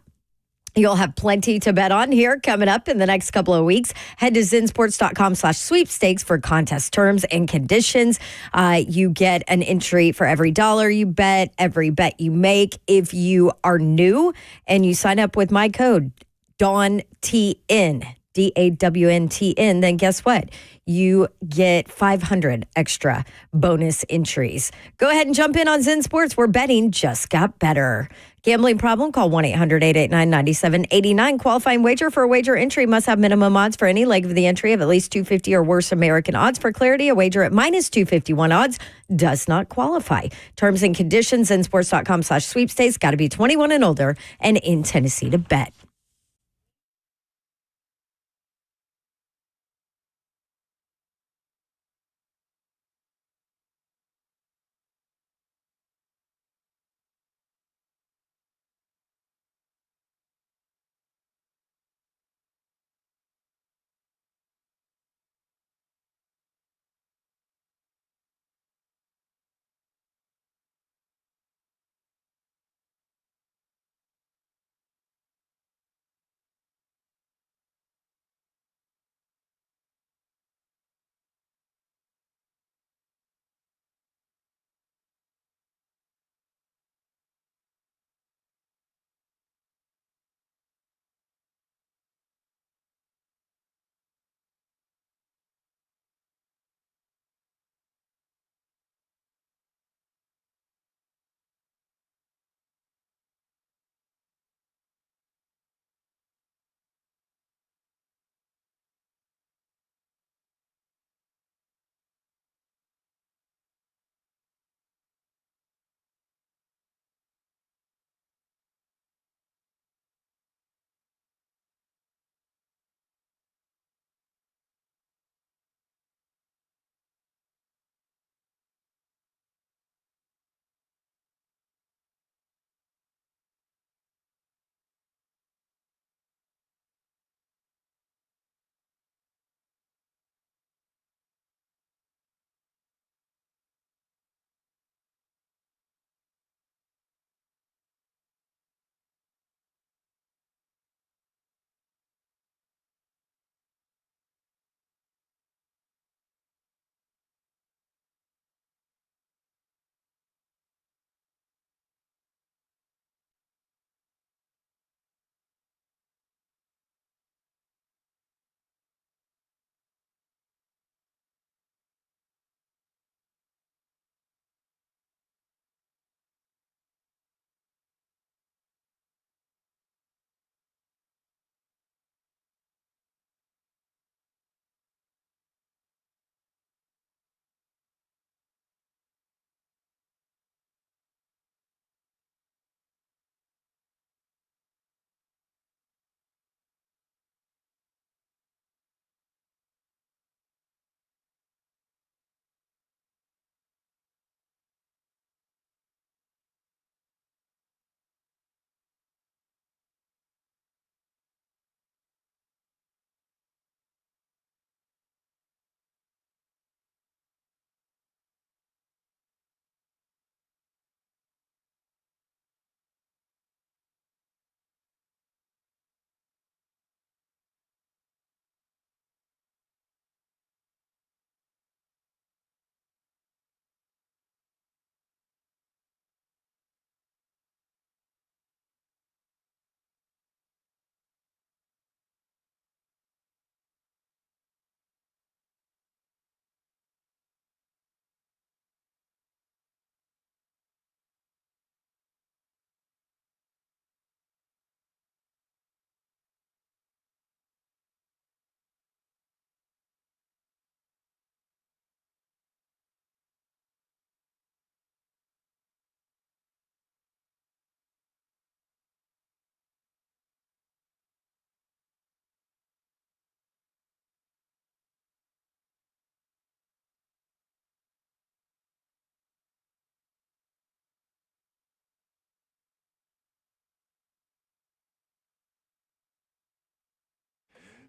You'll have plenty to bet on here coming up in the next couple of weeks. Head to zensports.com/sweepstakes for contest terms and conditions. You get an entry for every dollar you bet, every bet you make. If you are new and you sign up with my code, DAWNTN, DAWNTN, then guess what? You get 500 extra bonus entries. Go ahead and jump in on Zen Sports, where betting just got better. Gambling problem? Call 1-800-889-9789. Qualifying wager for a wager entry must have minimum odds for any leg of the entry of at least 250 or worse American odds. For clarity, a wager at minus 251 odds does not qualify. Terms and conditions, zensports.com/sweepstakes. Got to be 21 and older and in Tennessee to bet.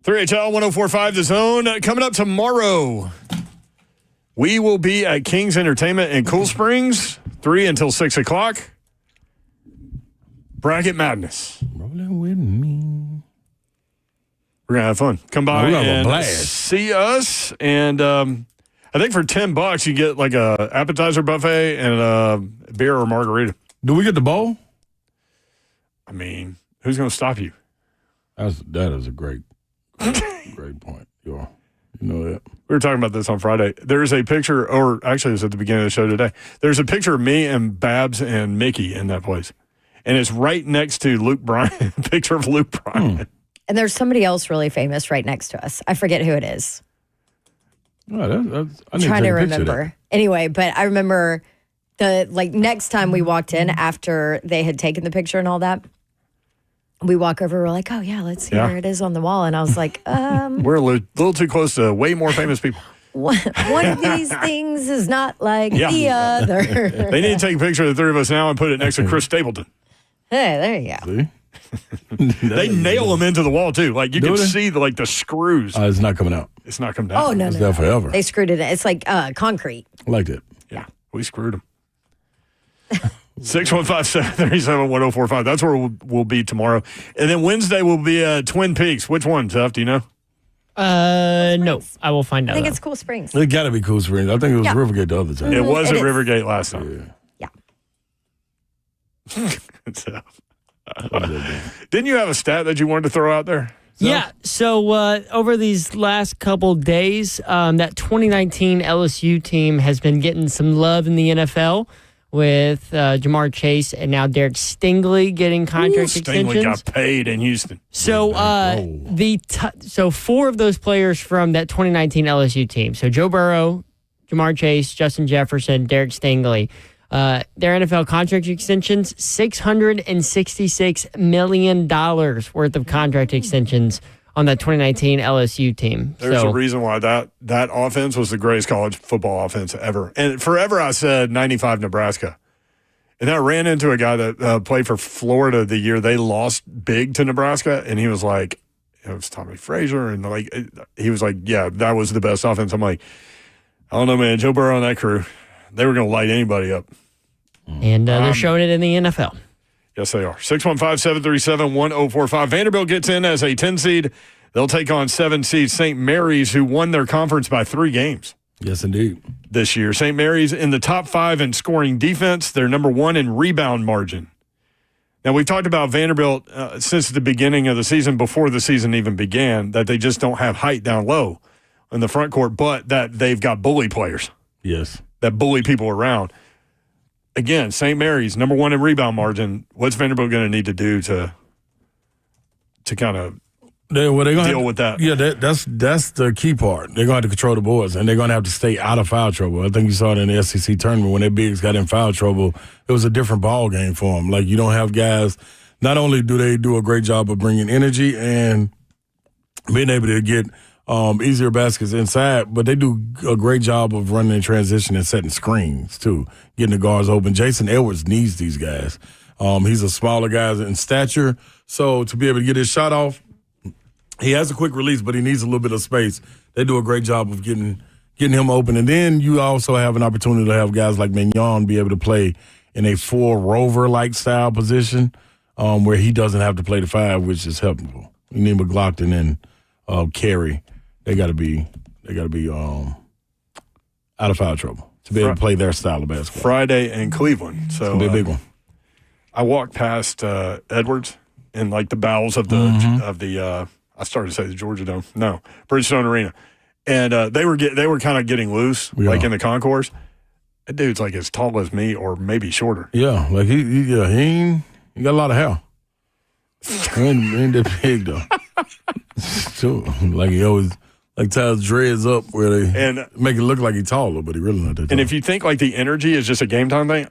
3HL 104.5 The Zone. Coming up tomorrow, we will be at King's Entertainment in Cool Springs, 3 until 6 o'clock. Bracket Madness. Rolling with me. We're going to have fun. Come by and blast. See us. And I think for $10, you get like a appetizer buffet and a beer or margarita. Do we get the bowl? I mean, who's going to stop you? That is a great point. You know that. We were talking about this on Friday. There's a picture, or actually it was at the beginning of the show today. There's a picture of me and Babs and Mickey in that place. And it's right next to Luke Bryan, picture of Luke Bryan. And there's somebody else really famous right next to us. I forget who it is. I'm trying to remember. Anyway, but I remember next time we walked in after they had taken the picture and all that, we walk over, we're like, oh yeah, let's see where it is on the wall. And I was like, we're a little too close to way more famous people. One of these things is not like the other. They need to take a picture of the three of us now and put it next to Chris Stapleton. Hey, there you go. See? They nail them into the wall too. Like you can see the screws. It's not coming out. It's not coming out. Oh no, it's there forever. They screwed it in. It's like concrete. I liked it. Yeah, we screwed them. 615-737-1045. That's where we'll be tomorrow. And then Wednesday we'll be at Twin Peaks. Which one, Tuff? Do you know? No. I will find out. I think it's Cool Springs. It got to be Cool Springs. I think it was Rivergate the other time. It was at Rivergate last time. Yeah. Didn't you have a stat that you wanted to throw out there? Yeah. So over these last couple days, that 2019 LSU team has been getting some love in the NFL with Jamar Chase and now Derek Stingley getting contract extensions. Stingley got paid in Houston. So so four of those players from that 2019 LSU team. So Joe Burrow, Jamar Chase, Justin Jefferson, Derek Stingley. Their NFL contract extensions, $666 million worth of contract extensions on that 2019 LSU team. There's a reason why that offense was the greatest college football offense ever. And forever I said 95 Nebraska. And I ran into a guy that played for Florida the year they lost big to Nebraska, and he was like, it was Tommy Frazier, and he was like, yeah, that was the best offense. I'm like, I don't know, man. Joe Burrow and that crew, they were going to light anybody up. And they're showing it in the NFL. Yes, they are. 615-737-1045. Vanderbilt gets in as a 10 seed. They'll take on 7 seed St. Mary's, who won their conference by 3 games. Yes, indeed. This year. St. Mary's in the top 5 in scoring defense. They're number 1 in rebound margin. Now, we've talked about Vanderbilt since the beginning of the season, before the season even began, that they just don't have height down low in the front court, but that they've got bully players. Yes. That bully people around. Again, St. Mary's, number 1 in rebound margin. What's Vanderbilt going to need to do to kind of deal with that? Yeah, that's the key part. They're going to have to control the boards, and they're going to have to stay out of foul trouble. I think you saw it in the SEC tournament when their bigs got in foul trouble. It was a different ball game for them. Like, you don't have guys. Not only do they do a great job of bringing energy and being able to get easier baskets inside, but they do a great job of running in transition and setting screens too, getting the guards open. Jason Edwards needs these guys. He's a smaller guy in stature, so to be able to get his shot off, he has a quick release, but he needs a little bit of space. They do a great job of getting him open, and then you also have an opportunity to have guys like Mignon be able to play in a full rover-like style position, where he doesn't have to play the 5, which is helpful. You need McLaughlin and Carey. They got to be out of foul trouble to be able to play their style of basketball. Friday in Cleveland, so it'll be a big one. I walked past Edwards in like the bowels of the I started to say the Georgia Dome, no, Bridgestone Arena, and they were kind of getting loose in the concourse. That dude's like as tall as me, or maybe shorter. Yeah, like he got a lot of hair. He ain't that big though. So, like he always. Like ties dreads up where they make it look like he's taller, but he really not that tall. And if you think like the energy is just a game time thing,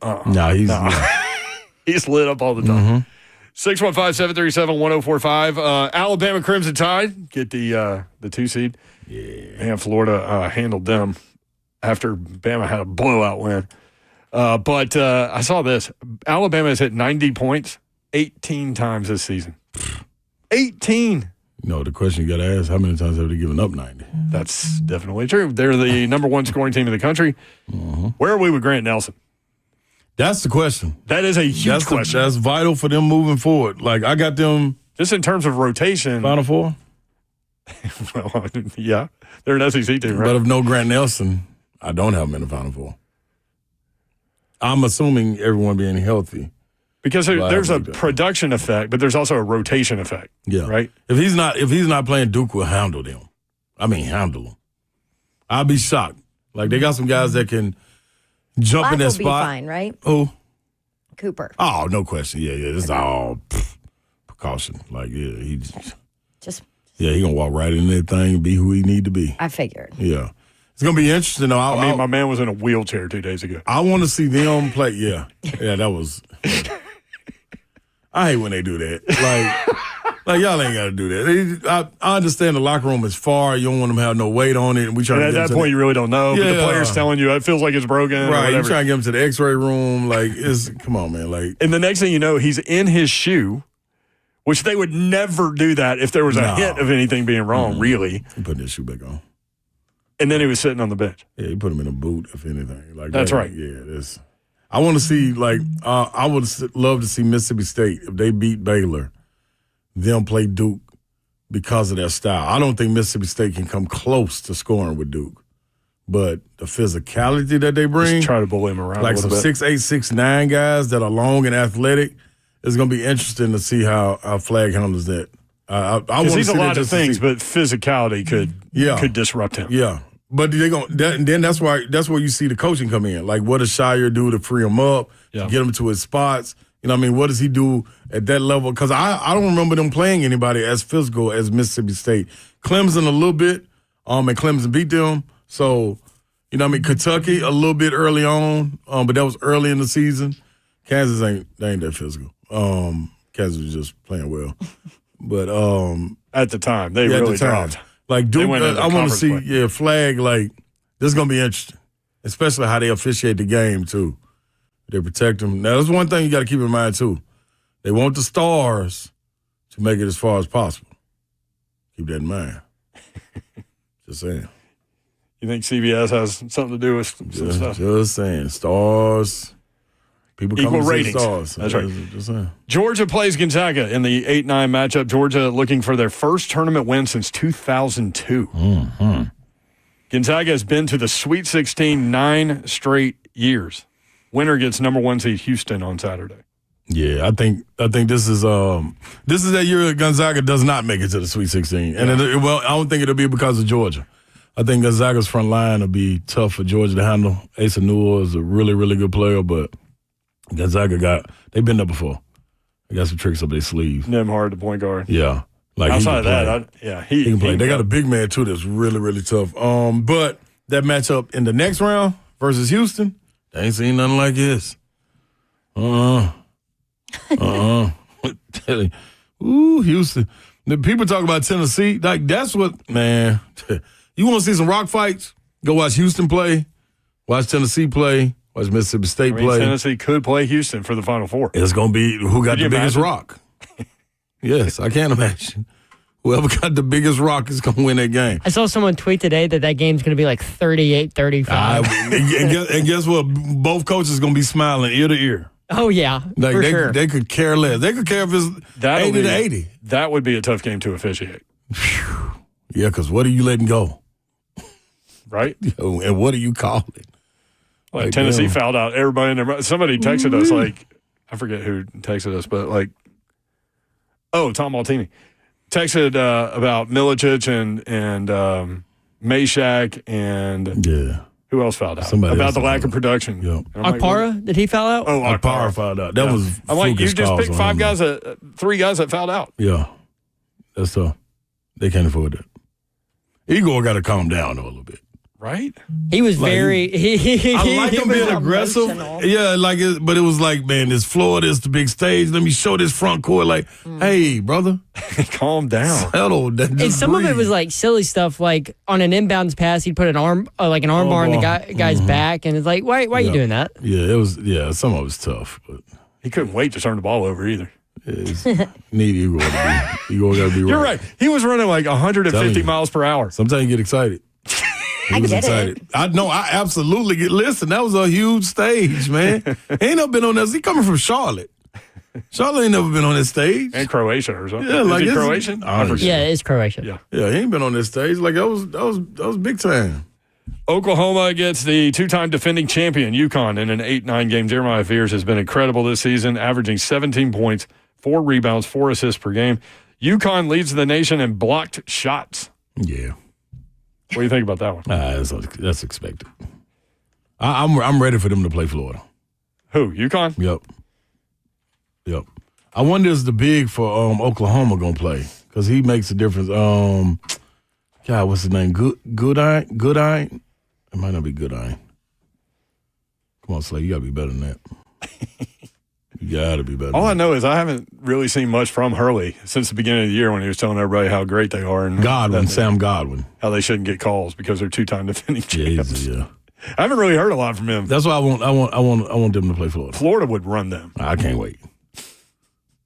he's lit up all the time. 615-737-1045. Alabama Crimson Tide get the 2 seed. Yeah, and Florida handled them after Bama had a blowout win. But I saw this: Alabama has hit 90 points 18 times this season. 18. The question you got to ask, how many times have they given up 90? That's definitely true. They're the number one scoring team in the country. Where are we with Grant Nelson? That's the question. That is a huge question. That's vital for them moving forward. Like, I got them. Just in terms of rotation. Final Four? Well, yeah. They're an SEC team, right? But if no Grant Nelson, I don't have them in the Final Four. I'm assuming everyone being healthy. Because there's a production effect, but there's also a rotation effect. Yeah. Right? If he's not playing, Duke will handle them. Handle them. I'll be shocked. Like, they got some guys that can jump in that spot. Will be fine, right? Who? Cooper. Oh, no question. Yeah. This is all precaution. Like, yeah, he he gonna walk right in that thing and be who he need to be. I figured. Yeah. It's gonna be interesting though. My man was in a wheelchair 2 days ago. I want to see them play. Yeah, that was. I hate when they do that. Like y'all ain't got to do that. I understand the locker room is far. You don't want them to have no weight on it. And we try to at that point, you really don't know. Yeah. But the player's telling you it feels like it's broken. Right. You You trying to get him to the X-ray room. Like, come on, man. Like, and the next thing you know, he's in his shoe, which they would never do that if there was a hint of anything being wrong. Really, he put his shoe back on. And then he was sitting on the bench. Yeah, he put him in a boot, if anything. Like that's right. Yeah, I want to see, I would love to see Mississippi State, if they beat Baylor, them play Duke because of their style. I don't think Mississippi State can come close to scoring with Duke. But the physicality that they bring. Just try to bully him around like a little some bit. 6'8", 6'9" guys that are long and athletic. It's going to be interesting to see how Flag handles that. I Because he's a lot of things, but physicality could disrupt him. Yeah. But then that's where you see the coaching come in. Like, what does Shire do to free him up, to get him to his spots? You know what I mean? What does he do at that level? Because I don't remember them playing anybody as physical as Mississippi State. Clemson a little bit, and Clemson beat them. So, you know what I mean? Kentucky a little bit early on, but that was early in the season. Kansas ain't that physical. Kansas was just playing well. But at the time, they really dropped. Like Duke, I want to see, Flag, like, this is going to be interesting, especially how they officiate the game, too. They protect them. Now, there's one thing you got to keep in mind, too. They want the stars to make it as far as possible. Keep that in mind. Just saying. You think CBS has something to do with some stuff? Just saying. Stars. People equal come ratings. Stars. That's right. Just saying. Georgia plays Gonzaga in the 8-9 matchup. Georgia looking for their first tournament win since 2002. Mm-hmm. Gonzaga has been to the Sweet 16 9 straight years. Winner gets number 1 seed Houston on Saturday. Yeah, I think this is that year that Gonzaga does not make it to the Sweet 16. And I don't think it'll be because of Georgia. I think Gonzaga's front line will be tough for Georgia to handle. Asa Newell is a really, really good player, but Gonzaga they've been there before. They got some tricks up their sleeve. Nembhard, the point guard. Yeah. Like outside of that, he can play. They got a big man, too, that's really, really tough. But that matchup in the next round versus Houston, they ain't seen nothing like this. Ooh, Houston. The people talk about Tennessee. Like, that's what, man. You want to see some rock fights? Go watch Houston play. Watch Tennessee play. Watch Mississippi State play. Tennessee could play Houston for the Final Four. It's going to be who got the biggest rock. Yes, I can't imagine. Whoever got the biggest rock is going to win that game. I saw someone tweet today that game's going to be like 38-35. And guess what? Both coaches going to be smiling ear to ear. Oh, yeah, like for sure. They could care less. They could care if it's 80-80. That would be a tough game to officiate. Yeah, because what are you letting go? Right? And what are you calling? Like Tennessee fouled out everybody in their. Somebody texted us, I forget who texted us, but Tom Maltini texted about Milicic and Meshack and who else fouled out? Somebody about the lack of production. Yeah. Akpara, did he foul out? Oh, Akpara fouled out. That was. I'm like, you just picked 3 guys that fouled out. Yeah, that's tough. They can't afford that. Igor got to calm down though, a little bit. Right? He was very. I like him being aggressive. Emotional. Yeah, but it was like, man, this Florida is the big stage. Let me show this front court. Like, hey, brother, calm down. Settle. And some of it was like silly stuff. Like on an inbounds pass, he'd put an arm bar in the guy's back, and it's like, why are you doing that? Yeah, it was. Yeah, some of it was tough, but he couldn't wait to turn the ball over either. It's need ego to be. Ego got to be right. You're right. He was running like 150 miles per hour. Sometimes you get excited. He was excited. I know. I absolutely get. Listen, that was a huge stage, man. Ain't never been on this. He coming from Charlotte. Charlotte ain't never been on this stage. And Croatia or something. Yeah, like Is it Croatian? Yeah, it's Croatia. Yeah. He ain't been on this stage. Like that was big time. Oklahoma gets the two-time defending champion, UConn, in an 8-9 game. Jeremiah Fears has been incredible this season, averaging 17 points, 4 rebounds, 4 assists per game. UConn leads the nation in blocked shots. Yeah. What do you think about that one? That's expected. I'm ready for them to play Florida. Who, UConn? Yep. I wonder is the big for Oklahoma going to play? Because he makes a difference. God, what's his name? Goodine? It might not be Goodine. Come on, Slay. You got to be better than that. You got to be better. All I know is I haven't really seen much from Hurley since the beginning of the year when he was telling everybody how great they are. And Sam Godwin. How they shouldn't get calls because they're two-time defending champions. Yeah. I haven't really heard a lot from him. That's why I want them to play Florida. Florida would run them. I can't wait.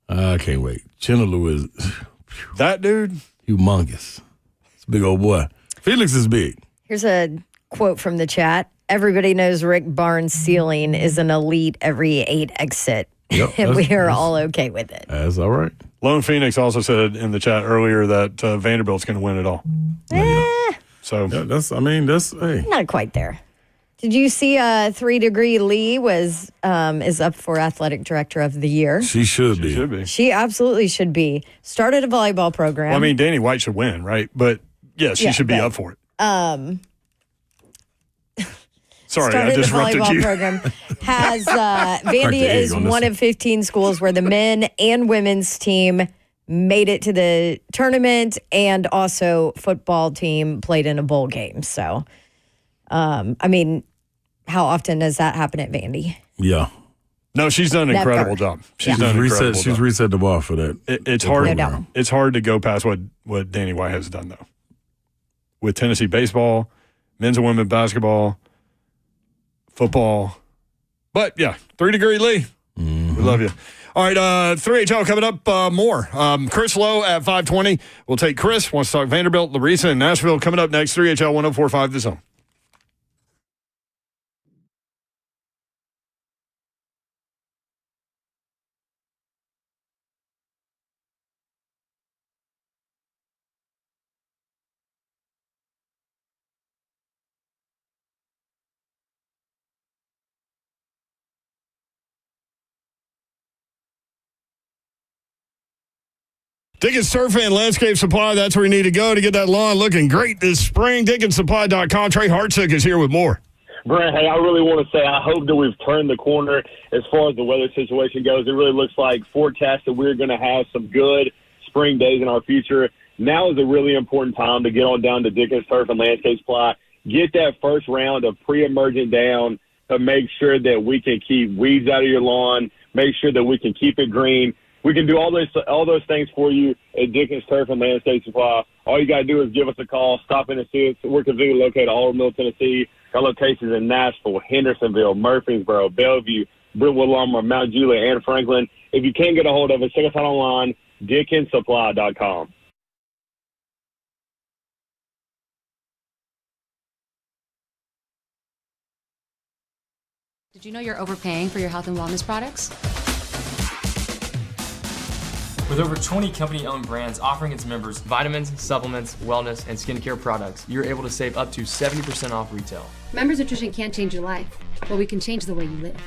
Chinaloo is that dude? Humongous. It's a big old boy. Felix is big. Here's a quote from the chat. Everybody knows Rick Barnes' ceiling is an elite every 8 exit. Yep, and we are all okay with it. That's all right. Lone Phoenix also said in the chat earlier that Vanderbilt's going to win it all. So that's hey. Not quite there. Did you see 3 Degree Lee is up for athletic director of the year? She should be. She absolutely should be. Started a volleyball program. Well, I mean, Danny White should win, right? But yes, she should be up for it. Sorry, I disrupted volleyball you. Program has Vandy is one of 15 schools where the men and women's team made it to the tournament, and also football team played in a bowl game. So, I mean, how often does that happen at Vandy? Yeah. No, she's done an incredible job. She's reset the bar for that. It's hard. It's hard to go past what Danny White has done though. With Tennessee baseball, men's and women's basketball, football. But yeah, 3 Degree Lee. We love you. All right, 3HL coming up more. Chris Lowe at 5:20. We'll take Chris. Wants to talk Vanderbilt, Larissa, and Nashville coming up next. 3HL 104.5 The Zone. Dickens Turf and Landscape Supply, that's where you need to go to get that lawn looking great this spring. DickensSupply.com. Trey Hartsook is here with more. Brent, hey, I really want to say I hope that we've turned the corner as far as the weather situation goes. It really looks like forecast that we're going to have some good spring days in our future. Now is a really important time to get on down to Dickens Turf and Landscape Supply. Get that first round of pre-emergent down to make sure that we can keep weeds out of your lawn, make sure that we can keep it green. We can do all those things for you at Dickens Turf and Landscape Supply. All you got to do is give us a call, stop in and see us. We're conveniently located in Olive Mill, Tennessee. Our locations in Nashville, Hendersonville, Murfreesboro, Bellevue, Brentwood, Lamar, Mount Juliet, and Franklin. If you can't get a hold of us, check us out online, DickensSupply.com. Did you know you're overpaying for your health and wellness products? With over 20 company-owned brands offering its members vitamins, supplements, wellness, and skincare products, you're able to save up to 70% off retail. Members Nutrition can't change your life, but we can change the way you live.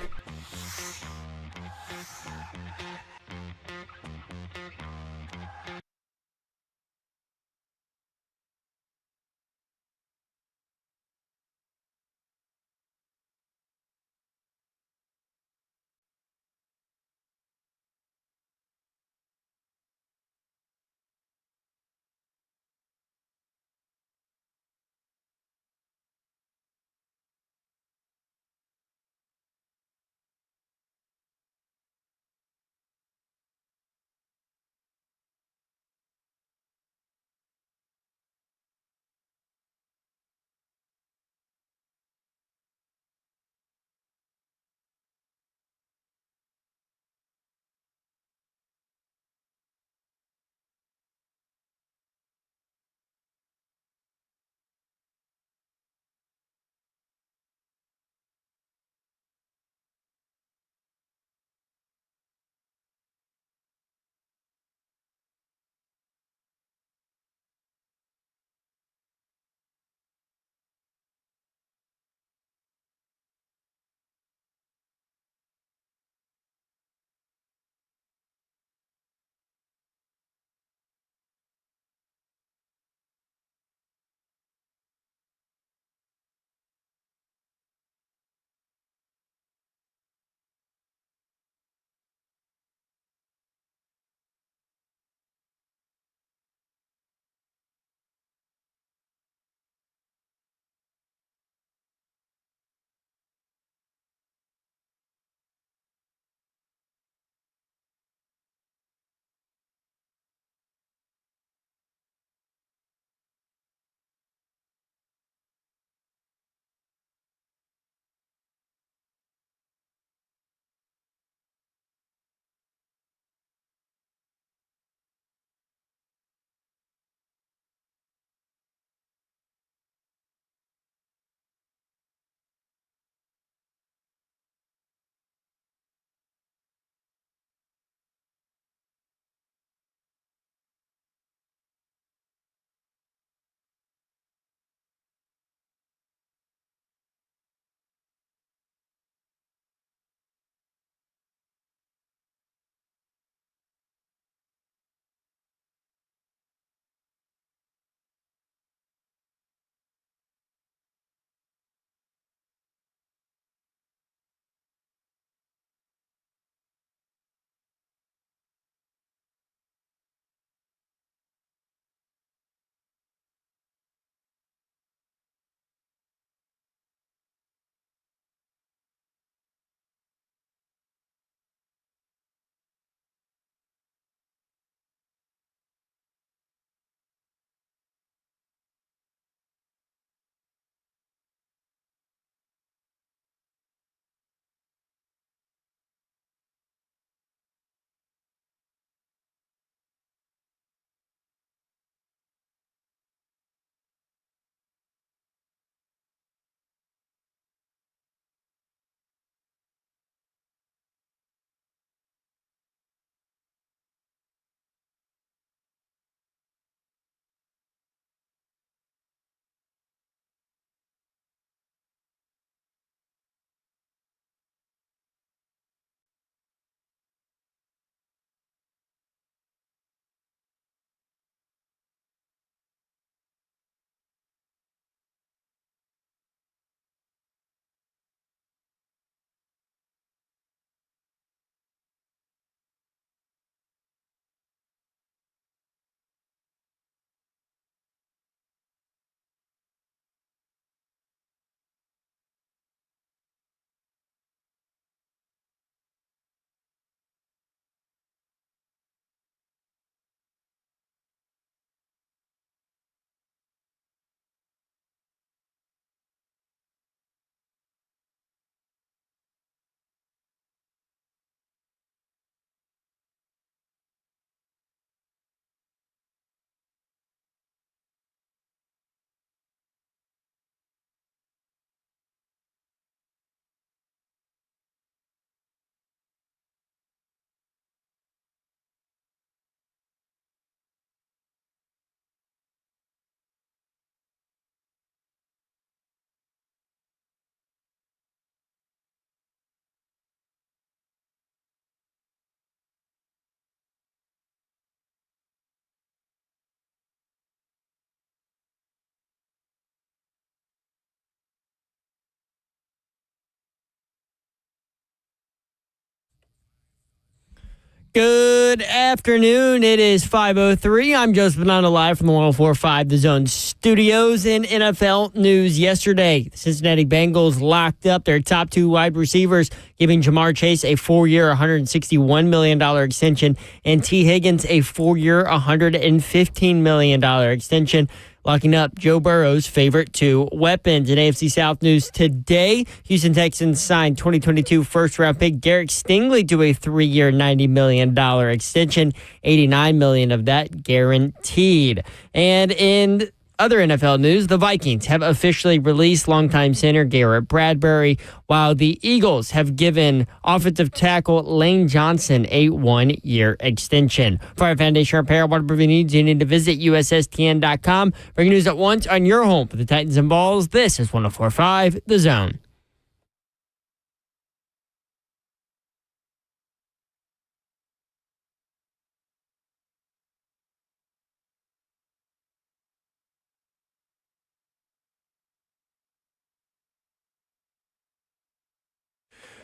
Good afternoon. It is 5:03. I'm Joseph Bonanno live from the 104.5 The Zone studios. In NFL news yesterday, the Cincinnati Bengals locked up their top two wide receivers, giving Jamar Chase a 4-year, $161 million extension and T. Higgins a 4-year, $115 million extension, locking up Joe Burrow's favorite two weapons. In AFC South news today, Houston Texans signed 2022 first-round pick Derek Stingley to a 3-year, $90 million extension, $89 million of that guaranteed. And in other NFL news, the Vikings have officially released longtime center Garrett Bradbury, while the Eagles have given offensive tackle Lane Johnson a 1-year extension. For our foundation repair, waterproofing needs, you need to visit USSTN.com. Bring news at once on your home for the Titans and Vols. This is 104.5 The Zone.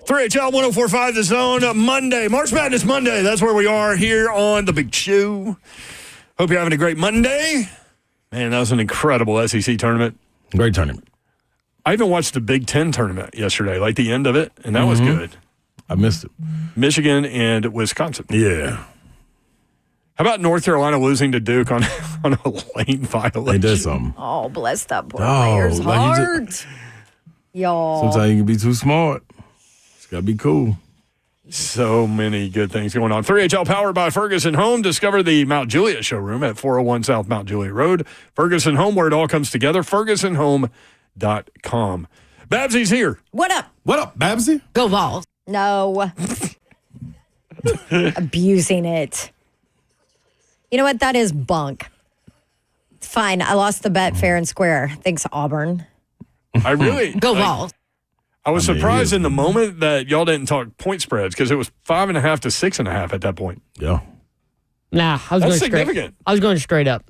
HL 104.5 The Zone, Monday, March Madness Monday. That's where we are here on The Big Show. Hope you're having a great Monday. Man, that was an incredible SEC tournament. Great tournament. I even watched the Big Ten tournament yesterday, like the end of it, and that was good. I missed it. Michigan and Wisconsin. Yeah. How about North Carolina losing to Duke on a lane violation? They did something. Oh, bless that poor player's heart. Y'all. Sometimes you can be too smart. It's got to be cool. So many good things going on. 3HL powered by Ferguson Home. Discover the Mount Juliet showroom at 401 South Mount Juliet Road. Ferguson Home, where it all comes together. FergusonHome.com. Babsy's here. What up? What up, Babsy? Go Vols. No. Abusing it. You know what? That is bunk. It's fine. I lost the bet fair and square. Thanks, Auburn. I really... Go Vols. I was surprised in the moment that y'all didn't talk point spreads because it was 5.5 to 6.5 at that point. Yeah. Nah, I was That's going significant. I was going straight up.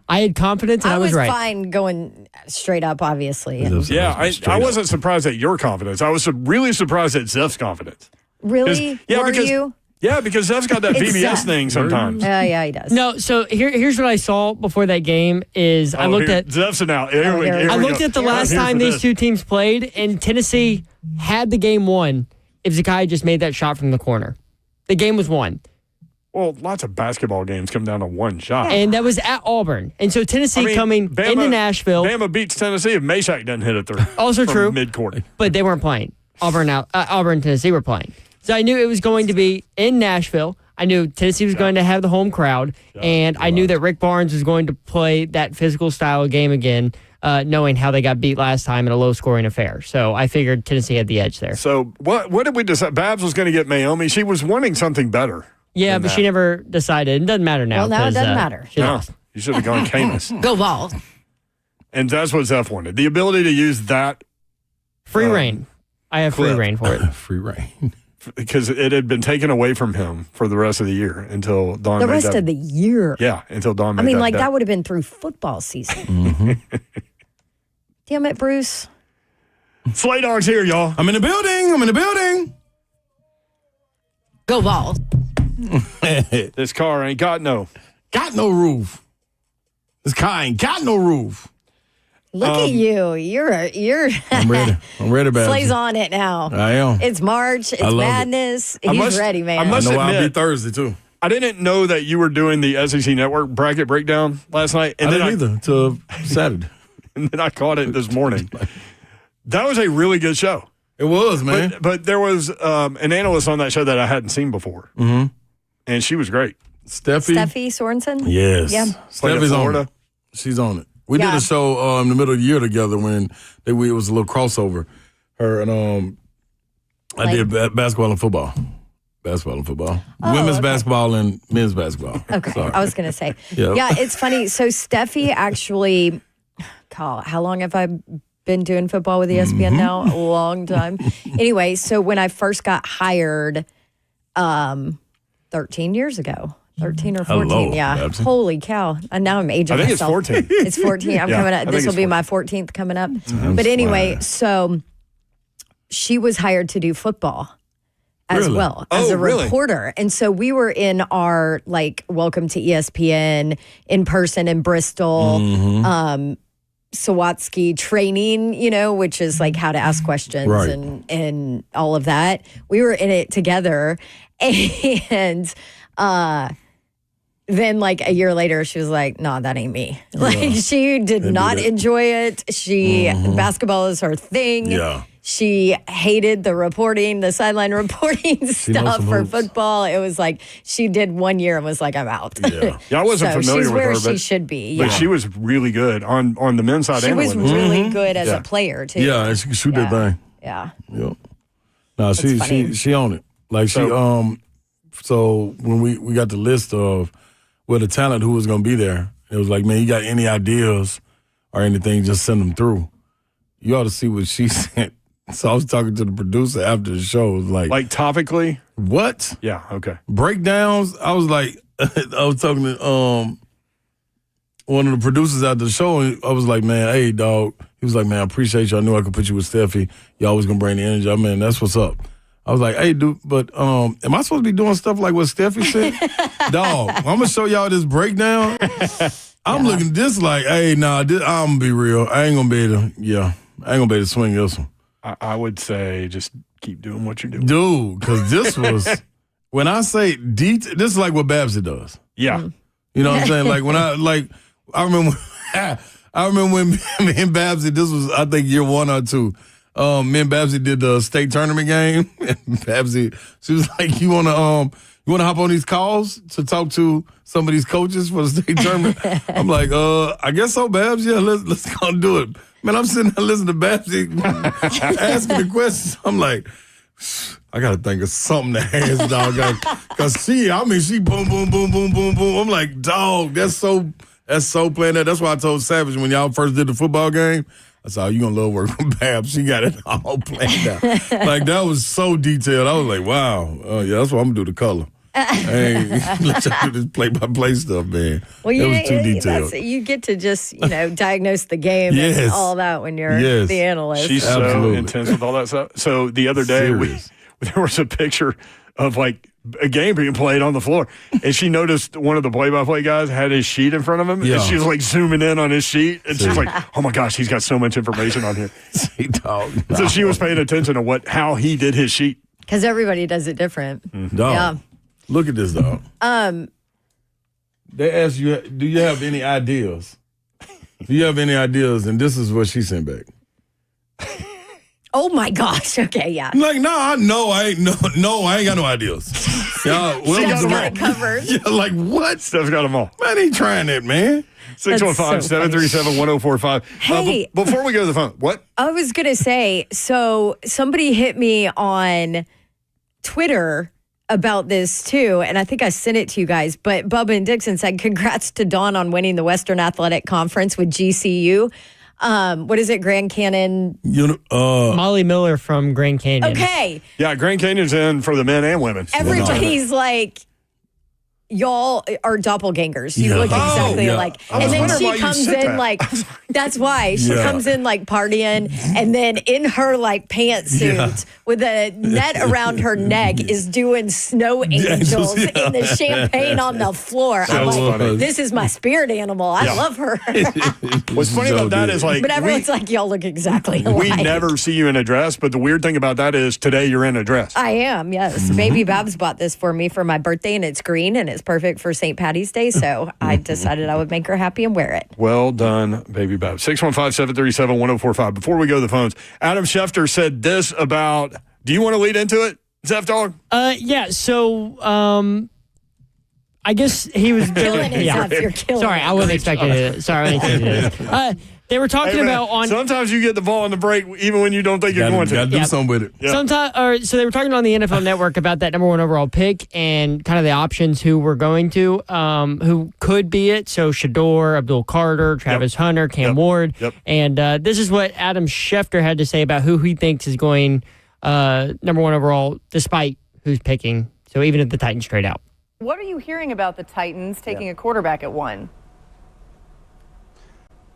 I had confidence and I was right. Fine going straight up, obviously. Yeah, I wasn't surprised at your confidence. I was really surprised at Zeph's confidence. Really? Were you? Yeah, because Zeph's got that VBS thing sometimes. Yeah, he does. No, so here's what I saw before that game is I looked at Zeph's out. I looked at the last time these two teams played, and Tennessee had the game won if Zakai just made that shot from the corner. The game was won. Well, lots of basketball games come down to one shot. And that was at Auburn. And so Tennessee coming into Nashville. Bama beats Tennessee if Meshack doesn't hit it through. Also true. Midcourt. But they weren't playing. Auburn and Tennessee were playing. So I knew it was going to be in Nashville. I knew Tennessee was going to have the home crowd. And I knew that Rick Barnes was going to play that physical style game again, knowing how they got beat last time in a low-scoring affair. So I figured Tennessee had the edge there. So what did we decide? Babs was going to get Naomi. She was wanting something better. Yeah, but she never decided. It doesn't matter now. Well, now it doesn't matter. She lost. You should have gone Camus. Go Vols. And that's what Zeph wanted. The ability to use that. Free reign. I have free reign for it. Free reign. Because it had been taken away from him for the rest of the year until Dawn The made rest that. of the year. Yeah, until Dawn made I mean, that like bet. that would have been through football season. Damn it, Bruce. Slay Dog's here, y'all. I'm in the building. Go Vols. This car ain't got no roof. This car ain't got no roof. Look at you. You're I'm ready. I'm ready, Babs. Slay's on it now. I am. It's March. It's madness. He's ready, man. I must know admit, I'll be Thursday, too. I didn't know that you were doing the SEC Network bracket breakdown last night. And I didn't either until Saturday. And then I caught it this morning. That was a really good show. It was, man. But there was an analyst on that show that I hadn't seen before. Mm-hmm. And she was great. Steffi Sorensen? Yes. Yeah. Steffi's on it. She's on it. We did a show in the middle of the year together when it was a little crossover. Her and I did basketball and football. Basketball and football. Women's basketball and men's basketball. Okay. Sorry. I was going to say. Yeah. Yeah, it's funny. So Steffi actually, how long have I been doing football with ESPN now? A long time. Anyway, so when I first got hired 13 years ago. 13 or 14, Hello, yeah. Babsy. Holy cow. And now I'm aging I think myself. it's 14. It's 14. I'm Yeah, coming I up. think This will it's be my 14th coming up. But anyway, so she was hired to do football. as well as a reporter. And so we were in our welcome to ESPN in person in Bristol, Sawatsky training, which is how to ask questions and all of that. We were in it together. And then a year later, she was like, no, that ain't me. She did not enjoy it. Basketball is her thing. Yeah. She hated the reporting, the sideline reporting stuff for football. It was she did 1 year and was like, I'm out. Yeah, I wasn't familiar she's with where her, she should be. But she was really good on the men's side. She and was women's side. really good as a player too. Yeah, and she could shoot that thing. Yeah. Yep. No, she owned it. So when we got the list of the talent who was going to be there, it was like, man, you got any ideas or anything, just send them through. You ought to see what she sent. So I was talking to the producer after the show. It was like topically? What? Yeah, okay. Breakdowns? I was like, I was talking to one of the producers after the show, and I was like, man, hey, dog. He was like, man, I appreciate you. I knew I could put you with Steffi. You always going to bring the energy. I mean, that's what's up. I was like, hey, dude, but am I supposed to be doing stuff like what Steffi said? Dog, I'm going to show y'all this breakdown. I'm looking at this like, hey, nah, I'm going to be real. I ain't going to be able to swing this one. I would say just keep doing what you're doing. Dude, because this was, when I say this is like what Babsy does. Yeah. You know what I'm saying? I remember when me and Babsy, this was, I think, year 1 or 2. Me and Babsy did the state tournament game. And Babsy, she was like, you want to hop on these calls to talk to some of these coaches for the state tournament? I'm like, I guess so, Babs. Yeah, let's go do it. Man, I'm sitting there listening to Babsy asking the questions. I'm like, I got to think of something to ask, dog. Because she boom, boom, boom, boom, boom, boom. I'm like, dog, that's so playing that. That's why I told Savage when y'all first did the football game, I said, you going to love working with Babs. She got it all planned out. That was so detailed. I was like, wow. Yeah, that's what I'm going to do the color. Hey, let y'all do this play-by-play stuff, man. Well, it was too detailed. You get to just, diagnose the game and all that when you're the analyst. She's so intense with all that stuff. So the other day, there was a picture of a game being played on the floor, and she noticed one of the play-by-play guys had his sheet in front of him, and she was zooming in on his sheet, and she's like, "Oh my gosh, he's got so much information on here." So she was paying attention to how he did his sheet because everybody does it different. Yeah. Look at this, dog. They asked you, do you have any ideas? Do you have any ideas? And this is what she sent back. Oh my gosh. Okay, yeah. I'm like, I ain't got no ideas. Y'all, Steph's got it covered. Yeah, what? Steph's got them all. Man, ain't trying that, man. 615-737-1045. Hey. Before we go to the phone, what? I was going to say, so somebody hit me on Twitter about this too, and I think I sent it to you guys, but Bubba and Dixon said, congrats to Dawn on winning the Western Athletic Conference with GCU. What is it, Grand Canyon? Molly Miller from Grand Canyon. Okay. Yeah, Grand Canyon's in for the men and women. Everybody's like, y'all are doppelgangers. You look exactly like. And then she comes in that's why. She comes in partying, and then in her pantsuit with a net around her neck is doing snow angels in the champagne on the floor. I'm like, this is my spirit animal. I love her. What's funny about that is but everyone's like, y'all look exactly alike. We never see you in a dress, but the weird thing about that is today you're in a dress. I am, yes. Baby Babs bought this for me for my birthday, and it's green, and it's perfect for St. Patty's Day, so I decided I would make her happy and wear it. Well done, Baby Babs. 615-737-1045. Before we go to the phones, Adam Schefter said this about, do you want to lead into it, Zeph Dog? Yeah, so I guess he was killing it, Zeph. You're killing Sorry, I wasn't expecting it. Sorry, I wasn't expecting it. They were talking about on. Sometimes you get the ball on the break even when you don't think you're going to. Got to do something with it. Yeah. So they were talking on the NFL Network about that number 1 overall pick and kind of the options who we're going to, who could be it. So Shador, Abdul Carter, Travis Hunter, Cam Ward. And this is what Adam Schefter had to say about who he thinks is going number 1 overall, despite who's picking. So even if the Titans trade out. What are you hearing about the Titans taking a quarterback at 1?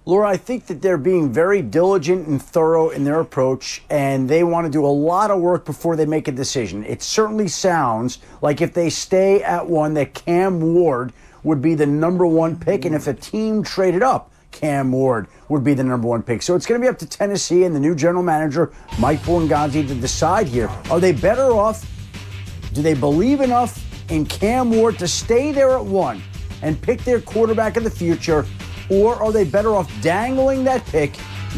Laura, I think that they're being very diligent and thorough in their approach, and they want to do a lot of work before they make a decision. It certainly sounds like if they stay at 1, that Cam Ward would be the number 1 pick, and if a team traded up, Cam Ward would be the number 1 pick. So it's going to be up to Tennessee and the new general manager, Mike Borgonzi, to decide here. Are they better off? Do they believe enough in Cam Ward to stay there at 1 and pick their quarterback of the future? Or are they better off dangling that pick,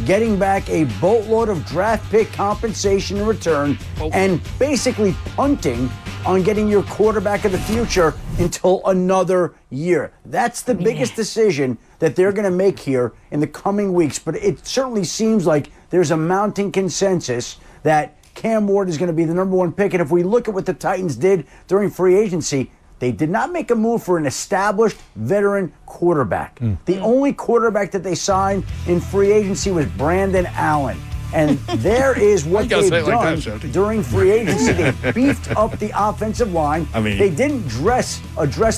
getting back a boatload of draft pick compensation in return, and basically punting on getting your quarterback of the future until another year? That's the biggest decision that they're going to make here in the coming weeks. But it certainly seems like there's a mounting consensus that Cam Ward is going to be the number 1 pick. And if we look at what the Titans did during free agency, they did not make a move for an established veteran quarterback. The only quarterback that they signed in free agency was Brandon Allen. And there is what they've done during free agency. They beefed up the offensive line. They didn't address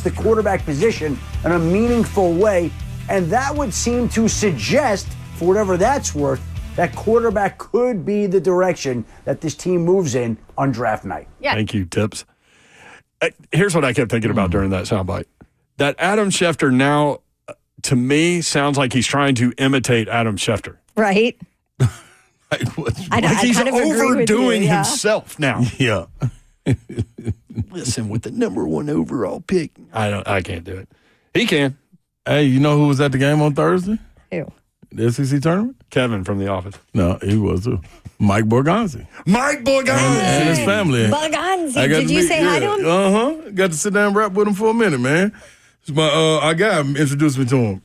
the quarterback position in a meaningful way. And that would seem to suggest, for whatever that's worth, that quarterback could be the direction that this team moves in on draft night. Yeah. Thank you, Tips. Here's what I kept thinking about during that soundbite. That Adam Schefter now, to me, sounds like he's trying to imitate Adam Schefter. Right. He's kind of agree with you, overdoing yeah. himself now. Yeah. Listen, with the number 1 overall pick, I can't do it. He can. Hey, you know who was at the game on Thursday? Who? The SEC tournament? Kevin from The Office. No, he was too. Mike Borgonzi. Mike Borgonzi! And his family. Borgonzi. Did you say hi to him? Uh-huh. Got to sit down and rap with him for a minute, man. Our guy introduced me to him.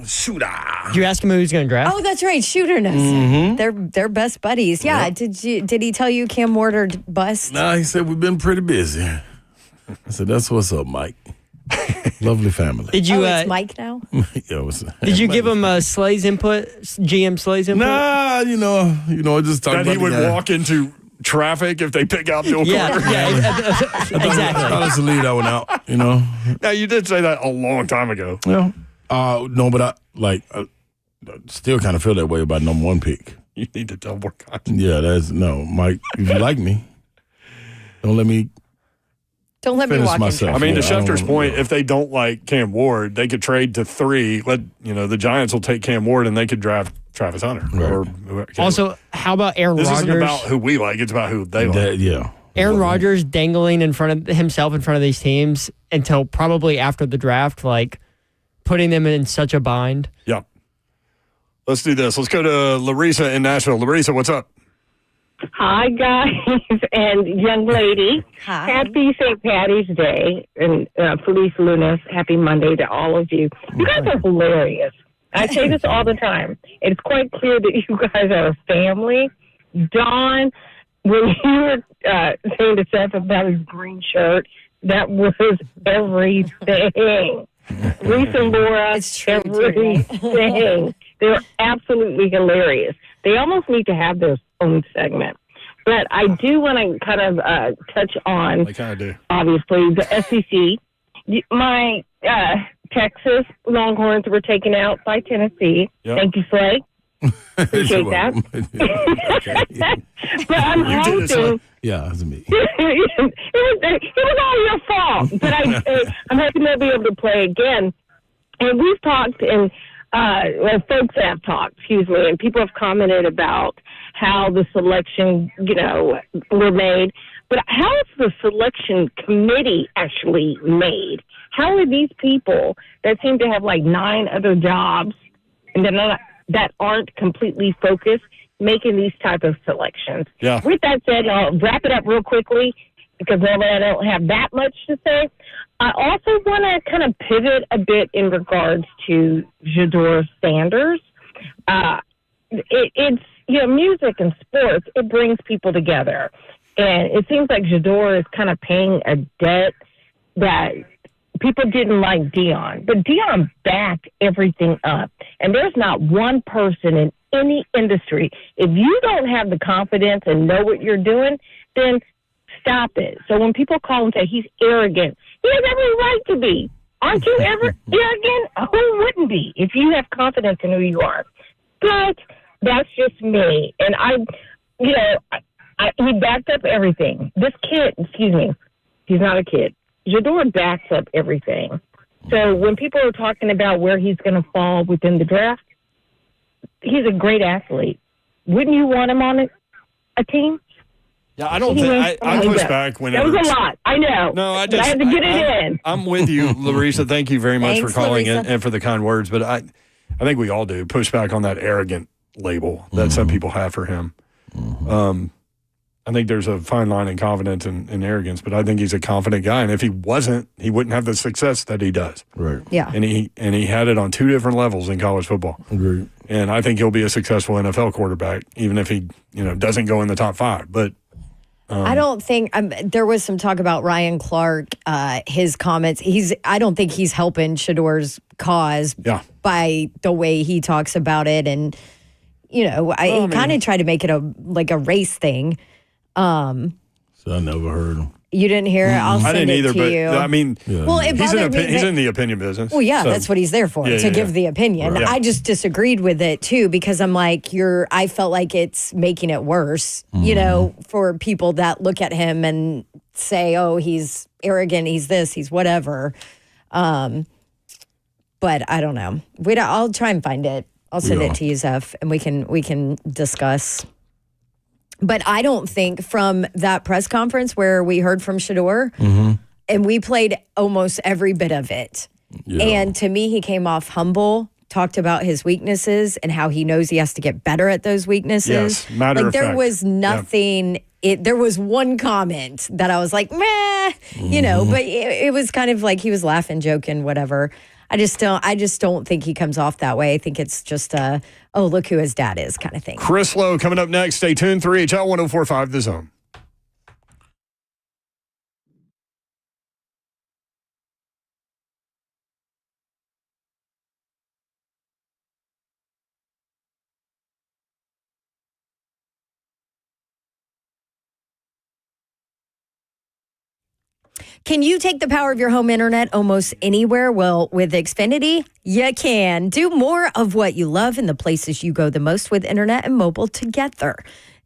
Shooter. Did you ask him who he was going to draft? Oh, that's right. Shooter knows. Mm-hmm. They're best buddies. Yeah. Yep. Did he tell you Cam Ward or bust? Nah, he said we've been pretty busy. I said, that's what's up, Mike. Lovely family. Did you? It's Mike now. Yeah, did you give him Slay's input? GM Slay's input? Nah, you know, just talking That about he would the guy. walk into traffic if they pick out Bill Carter. Exactly. I'll just leave that one out, you know. Now, you did say that a long time ago. Yeah. No, but I still kind of feel that way about number 1 pick. You need to tell more content. Yeah, Mike, if you like me, don't let me walk myself. I mean, to Schefter's point, if they don't like Cam Ward, they could trade to 3. The Giants will take Cam Ward and they could draft Travis Hunter. Right. Also, how about Aaron Rodgers? This isn't about who we like; it's about who they like. Yeah. Aaron Rodgers dangling in front of himself in front of these teams until probably after the draft, like putting them in such a bind. Yeah. Let's do this. Let's go to Larissa in Nashville. Larissa, what's up? Hi, guys, and young lady. Hi. Happy St. Patty's Day, and Feliz Lunas. Happy Monday to all of you. You guys are hilarious. I say this all the time. It's quite clear that you guys are a family. Don, when you were saying to Seth about his green shirt, that was everything. Reese and Laura, everything. They're absolutely hilarious. They almost need to have their own segment. But I do want to kind of touch on, obviously, the SEC. My Texas Longhorns were taken out by Tennessee. Yep. Thank you, Slay. Appreciate that. But I'm hoping. Yeah, it was me. it was all your fault. But I'm hoping they'll be able to play again. And we've talked, and folks have talked, and people have commented about how the selection, were made. But how is the selection committee actually made? How are these people that seem to have like 9 other jobs and that aren't completely focused making these type of selections? Yeah. With that said, I'll wrap it up real quickly because normally I don't have that much to say. I also want to kind of pivot a bit in regards to Jador Sanders. It's music and sports, it brings people together. And it seems like Jador is kind of paying a debt that people didn't like Deion. But Deion backed everything up. And there's not one person in any industry, if you don't have the confidence and know what you're doing, then stop it. So when people call him and say he's arrogant, he has every right to be. Aren't you ever arrogant? Who wouldn't be if you have confidence in who you are? But that's just me. And he backed up everything. This kid, he's not a kid. Shedeur backs up everything. So when people are talking about where he's going to fall within the draft, he's a great athlete. Wouldn't you want him on a team? Yeah, I don't think I push back whenever. That was a lot. I know. No, I had to get it in. I'm with you, Larissa. Thank you very much Thanks, for calling Larissa. and for the kind words. But I think we all do push back on that arrogant label that some people have for him. I think there's a fine line in confidence and arrogance, but I think he's a confident guy. And if he wasn't, he wouldn't have the success that he does. Right. Yeah. And he had it on two different levels in college football. Agreed. And I think he'll be a successful NFL quarterback, even if he doesn't go in the top 5. But I don't think there was some talk about Ryan Clark, his comments. I don't think he's helping Shedeur's cause by the way he talks about it. And, he kind of tried to make it a race thing. So I never heard him. You didn't hear it? I'll I send didn't it either, to but you. I mean, Well, it he's bothered me in the opinion business. Well, yeah, so- that's what he's there for, to give the opinion. Right. I just disagreed with it, too, because I'm like, I felt like it's making it worse, for people that look at him and say, oh, he's arrogant, he's this, he's whatever. But I don't know. I'll try and find it. I'll send it to you, Zeph, and we can discuss. But I don't think from that press conference where we heard from Shedeur, and we played almost every bit of it. Yeah. And to me, he came off humble, talked about his weaknesses and how he knows he has to get better at those weaknesses. Yes, matter of there fact. was nothing. There was one comment that I was like, meh, but it was kind of like he was laughing, joking, whatever. I just don't think he comes off that way. I think it's just oh, look who his dad is kind of thing. Chris Lowe coming up next. Stay tuned. 3HL 1045 The Zone. Can you take the power of your home internet almost anywhere? Well, with Xfinity, you can. Do more of what you love in the places you go the most with internet and mobile together.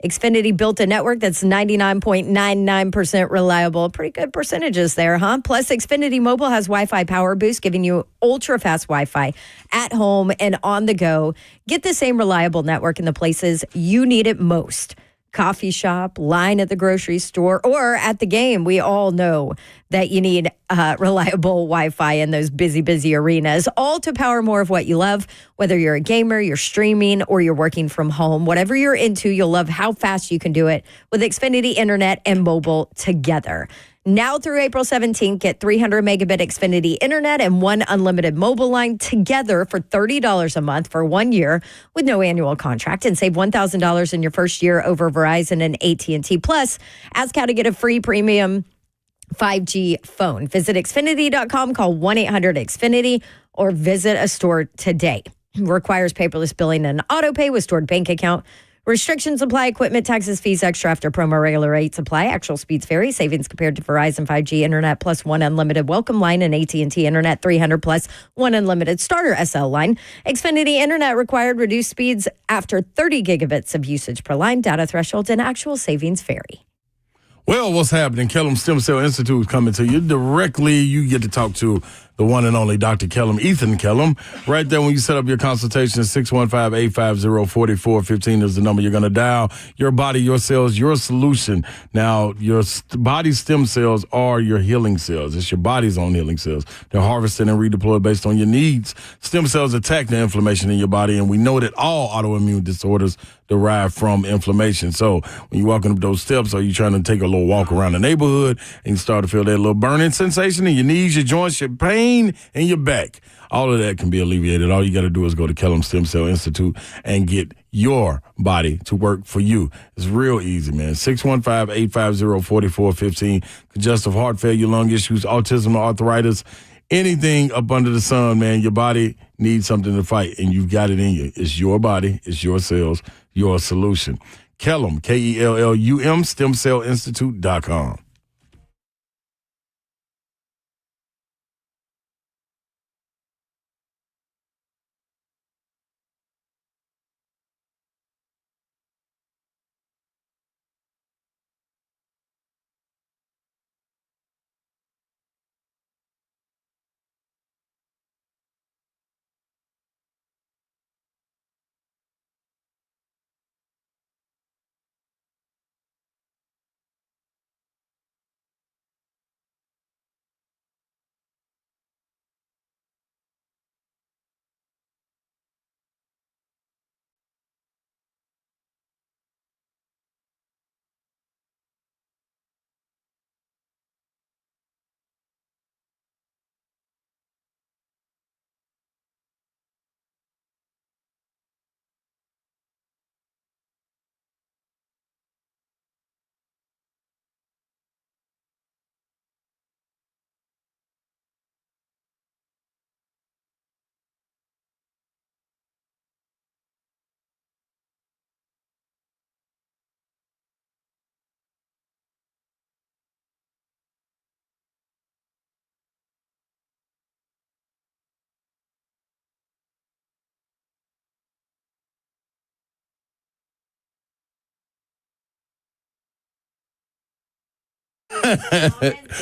Xfinity built a network that's 99.99% reliable. Pretty good percentages there, huh? Plus, Xfinity Mobile has Wi-Fi Power Boost, giving you ultra-fast Wi-Fi at home and on the go. Get the same reliable network in the places you need it most. Coffee shop, line at the grocery store, or at the game. We all know that you need reliable Wi-Fi in those busy arenas, all to power more of what you love. Whether you're a gamer, you're streaming, or you're working from home, whatever you're into, you'll love how fast you can do it with Xfinity Internet and mobile together. Now through April 17th, get 300 megabit Xfinity Internet and one unlimited mobile line together for $30 a month for 1 year with no annual contract, and save $1,000 in your first year over Verizon and AT&T. Plus, ask how to get a free premium 5G phone. Visit Xfinity.com, call 1-800-XFINITY, or visit a store today. Requires paperless billing and auto pay with stored bank account. Restrictions apply. Equipment, taxes, fees extra after promo. Regular rates apply. Actual speeds vary. Savings compared to Verizon 5G Internet plus one unlimited welcome line and AT&T Internet 300 plus one unlimited starter SL line. Xfinity Internet required. Reduced speeds after 30 gigabits of usage per line. Data thresholds and actual savings vary. Well, what's happening? Kellum Stem Cell Institute is coming to you directly. You get to talk to the one and only Dr. Kellum, Ethan Kellum. Right there when you set up your consultation, 615-850-4415 is the number you're going to dial. Your body, your cells, your solution. Now, your body stem cells are your healing cells. It's your body's own healing cells. They're harvested and redeployed based on your needs. Stem cells attack the inflammation in your body, and we know that all autoimmune disorders derive from inflammation. So when you're walking up those steps or you're trying to take a little walk around the neighborhood and you start to feel that little burning sensation in your knees, your joints, your pain, and your back, all of that can be alleviated. All you got to do is go to Kellum Stem Cell Institute and get your body to work for you. It's real easy, man. 615-850-4415. Congestive heart failure, lung issues, autism, arthritis, anything up under the sun, man. Your body needs something to fight, and you've got it in you. It's your body. It's your cells. Your solution. Kellum, Kellum, stemcellinstitute.com.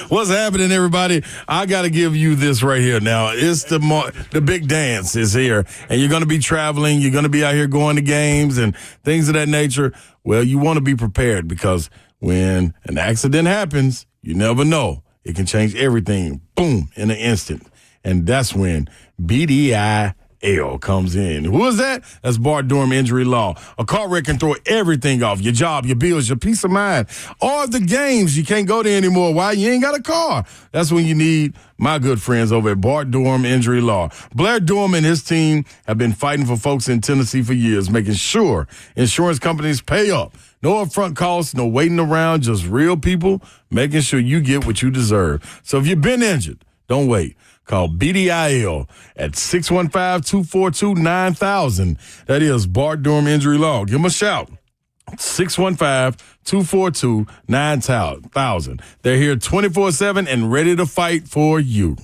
What's happening, everybody? I got to give you this right here now. It's the big dance is here, and you're going to be traveling. You're going to be out here going to games and things of that nature. Well, you want to be prepared because when an accident happens, you never know. It can change everything, boom, in an instant. And that's when BDIL comes in. Who is that? That's Bart Durham Injury Law. A car wreck can throw everything off, your job, your bills, your peace of mind, or the games. You can't go there anymore. Why? You ain't got a car. That's when you need my good friends over at Bart Durham Injury Law. Blair Durham and his team have been fighting for folks in Tennessee for years, making sure insurance companies pay up. No upfront costs, no waiting around, just real people making sure you get what you deserve. So if you've been injured, don't wait. Call BDIL at 615-242-9000. That is Bart Durham Injury Law. Give them a shout. 615-242-9000. They're here 24/7 and ready to fight for you.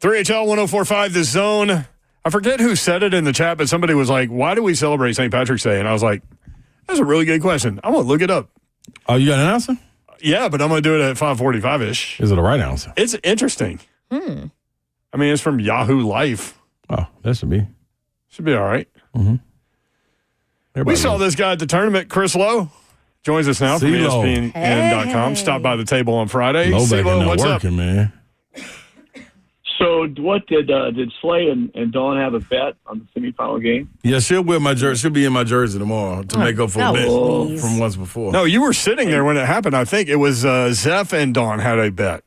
HL 104.5 The Zone. I forget who said it in the chat, but somebody was like, why do we celebrate St. Patrick's Day? And I was like, that's a really good question. I'm going to look it up. Oh, you got an answer? Yeah, but I'm going to do it at 5:45-ish. Is it the right answer? It's interesting. I mean, it's from Yahoo Life. Oh, that should be. Should be all right. Mm-hmm. We saw this guy at the tournament, Chris Lowe. Joins us now from CeeLo. ESPN.com. Stopped by the table on Friday. Low back CeeLo, not what's working, up? Man. So, what did Slay and Dawn have a bet on the semifinal game? Yeah, she'll wear my jersey. She'll be in my jersey tomorrow to make up for a bet from once before. No, you were sitting there when it happened. I think it was Zeph and Dawn had a bet.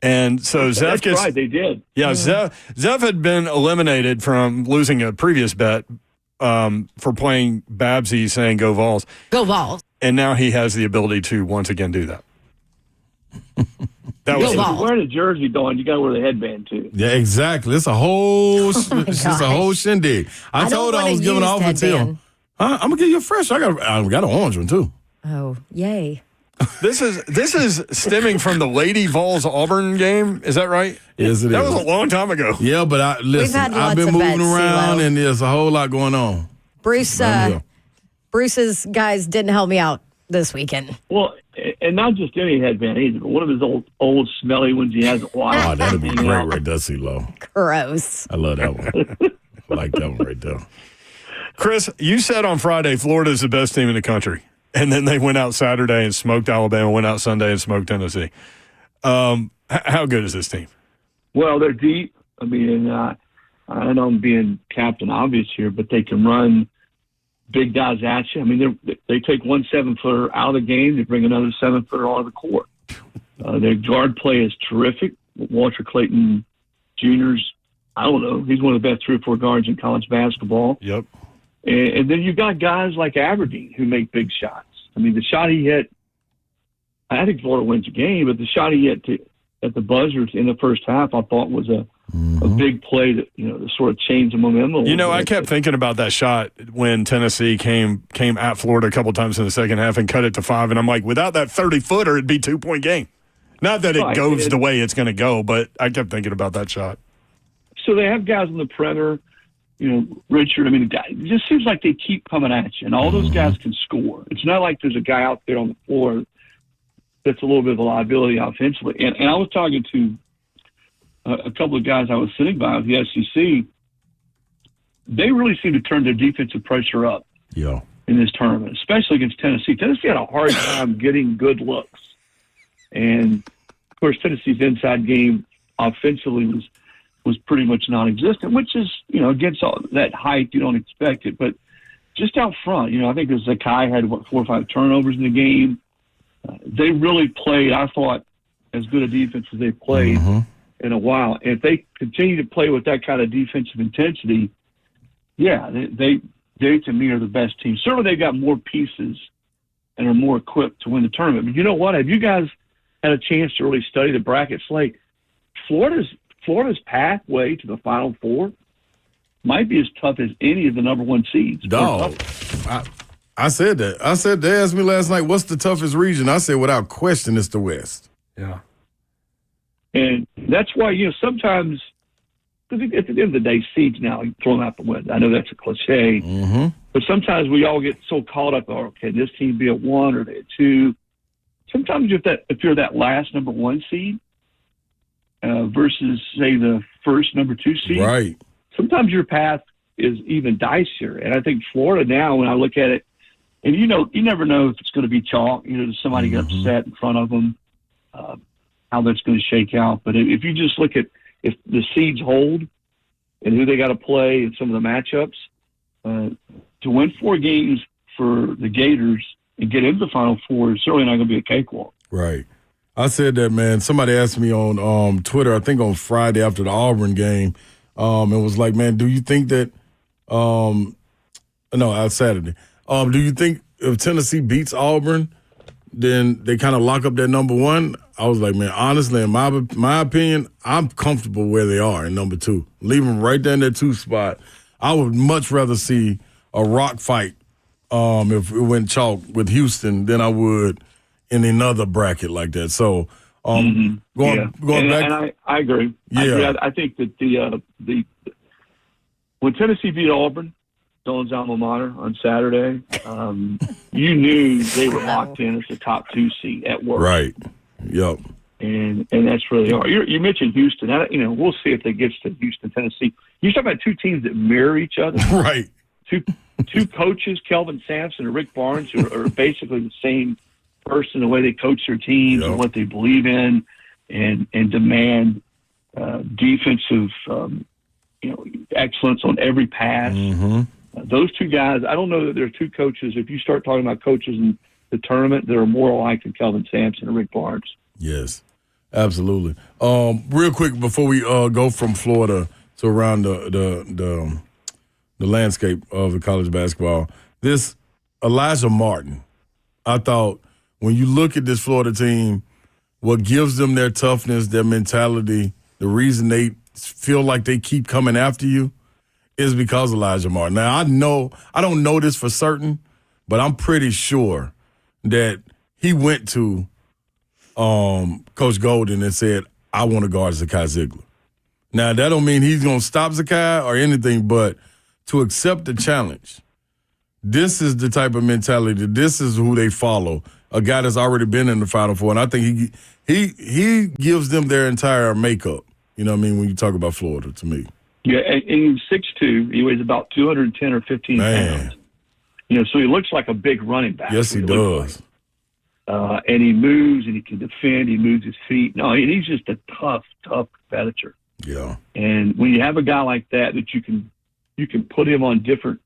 And so Zeph That's gets. right, they did. Yeah, Zeph had been eliminated from losing a previous bet for playing Babsy saying go Vols. Go Vols. And now he has the ability to once again do that. That was if you're wearing a jersey, Dawn, you got to wear the headband too. Yeah, exactly. It's a whole, it's just a whole shindig. I told her I was giving off until. I'm gonna give you a fresh. I got an orange one too. Oh, yay! This is stemming from the Lady Vols Auburn game. Is that right? Yes, it that is. was a long time ago. Yeah, but listen, had I've lots been of moving bets, around, CeeLo. and there's a whole lot going on. Bruce's guys didn't help me out this weekend. Well, and not just any headband either, but one of his old smelly ones he hasn't washed. Oh, that'd be great right there, CeeLo. Gross. I love that one. I like that one right there. Chris, you said on Friday Florida's the best team in the country. And then they went out Saturday and smoked Alabama, went out Sunday and smoked Tennessee. How good is this team? Well, they're deep. I mean, I know I'm being Captain Obvious here, but they can run big guys at you. I mean, they take one 7-footer out of the game, they bring another 7-footer onto the court. Their guard play is terrific. Walter Clayton Jr.'s, I don't know, he's one of the best 3 or 4 guards in college basketball. Yep. And then you've got guys like Aberdeen who make big shots. I mean, the shot he hit, I think Florida wins the game, but the shot he hit at the buzzer in the first half, I thought was a big play that, to sort of change the momentum. I kept thinking about that shot when Tennessee came at Florida a couple times in the second half and cut it to 5, and I'm like, without that 30-footer, it'd be 2-point game. Not that it goes the way it's going to go, but I kept thinking about that shot. So they have guys on the perimeter, Richard. I mean, it just seems like they keep coming at you, and all those guys can score. It's not like there's a guy out there on the floor that's a little bit of a liability offensively. And I was talking to a couple of guys I was sitting by with the SEC. They really seem to turn their defensive pressure up in this tournament, especially against Tennessee. Tennessee had a hard time getting good looks. And, of course, Tennessee's inside game offensively was pretty much non-existent, which is, against all that height, you don't expect it. But just out front, I think Zakai had, 4 or 5 turnovers in the game. They really played, I thought, as good a defense as they've played in a while. And if they continue to play with that kind of defensive intensity, they to me are the best team. Certainly they've got more pieces and are more equipped to win the tournament. But you know what? Have you guys had a chance to really study the bracket slate? Florida's pathway to the Final Four might be as tough as any of the number 1 seeds. Dog, I said that. They asked me last night, what's the toughest region? I said, without question, it's the West. Yeah. And that's why, sometimes, because at the end of the day, seeds now, you throw them out the window. I know that's a cliche, but sometimes we all get so caught up, can this team be a 1 or a 2? Sometimes if you're that last number 1 seed versus, say, the first number 2 seed, right? Sometimes your path is even dicier. And I think Florida now, when I look at it, and you never know if it's going to be chalk. Does somebody get upset in front of them? How that's going to shake out. But if you just look at if the seeds hold and who they got to play and some of the matchups, to win 4 games for the Gators and get into the Final Four is certainly not going to be a cakewalk. Right. I said that, man. Somebody asked me on Twitter, I think on Friday after the Auburn game, it was like, man, do you think that Saturday. Do you think if Tennessee beats Auburn, then they kind of lock up that number 1? I was like, man, honestly, in my opinion, I'm comfortable where they are in number 2. Leave them right there in that 2 spot. I would much rather see a rock fight if it went chalk with Houston than I would in another bracket like that. So going back. And I agree. Yeah. I think that the when Tennessee beat Auburn, Dylan's alma mater, on Saturday, you knew they were locked in as the top 2 seed at worst. Right. Yep. And that's really hard. You mentioned Houston. We'll see if they get to Houston, Tennessee. You're talking about 2 teams that mirror each other. Right. Two coaches, Kelvin Sampson and Rick Barnes, who are basically the same person, the way they coach their teams and what they believe in and demand defensive excellence on every pass. Those 2 guys, I don't know that there are 2 coaches. If you start talking about coaches in the tournament, that are more alike than Kelvin Sampson and Rick Barnes. Yes, absolutely. Real quick before we go from Florida to around the landscape of the college basketball, this Elijah Martin, I thought when you look at this Florida team, what gives them their toughness, their mentality, the reason they feel like they keep coming after you is because of Elijah Martin. Now, I don't know this for certain, but I'm pretty sure that he went to Coach Golden and said, I want to guard Zakai Ziegler. Now, that don't mean he's going to stop Zakai or anything, but to accept the challenge, this is the type of mentality, this is who they follow, a guy that's already been in the Final Four. And I think he gives them their entire makeup, you know what I mean, when you talk about Florida, to me. Yeah, and he's 6'2". He weighs about 210 or 15 pounds. So he looks like a big running back. Yes, he does. And he moves and he can defend. He moves his feet. No, and he's just a tough competitor. Yeah. And when you have a guy like that you can put him on different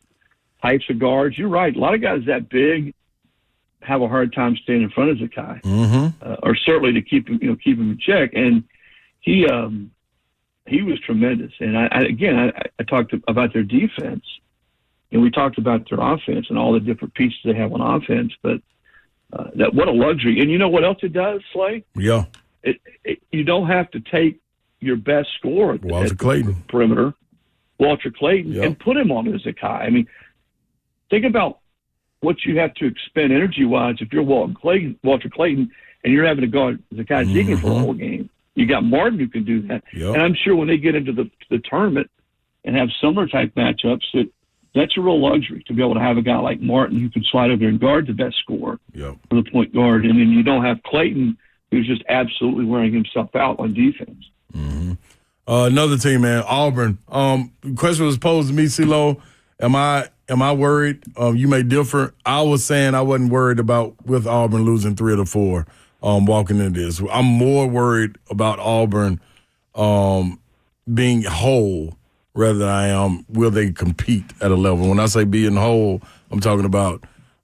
types of guards, you're right. A lot of guys that big have a hard time staying in front of Zakai, or certainly to keep him in check. And he was tremendous. And I talked about their defense, and we talked about their offense and all the different pieces they have on offense. But that what a luxury. And you know what else it does, Slay? Yeah. You don't have to take your best scorer at Walter Clayton perimeter, Walter Clayton, Yep. and put him on as Zakai. I mean, think about what you have to expend energy-wise if you're Walter Clayton, and you're having to guard Zakai Ziegler for the whole game. You got Martin who can do that. Yep. And I'm sure when they get into the tournament and have similar type matchups, that's a real luxury to be able to have a guy like Martin who can slide over there and guard the best scorer for the point guard. And then you don't have Clayton who's just absolutely wearing himself out on defense. Another team, man, Auburn. The question was posed to me, CeeLo. Am I worried? You may differ. I was saying I wasn't worried with Auburn losing 3 of the 4 walking into this. I'm more worried about Auburn being whole rather than I am will they compete at a level. When I say being whole, I'm talking about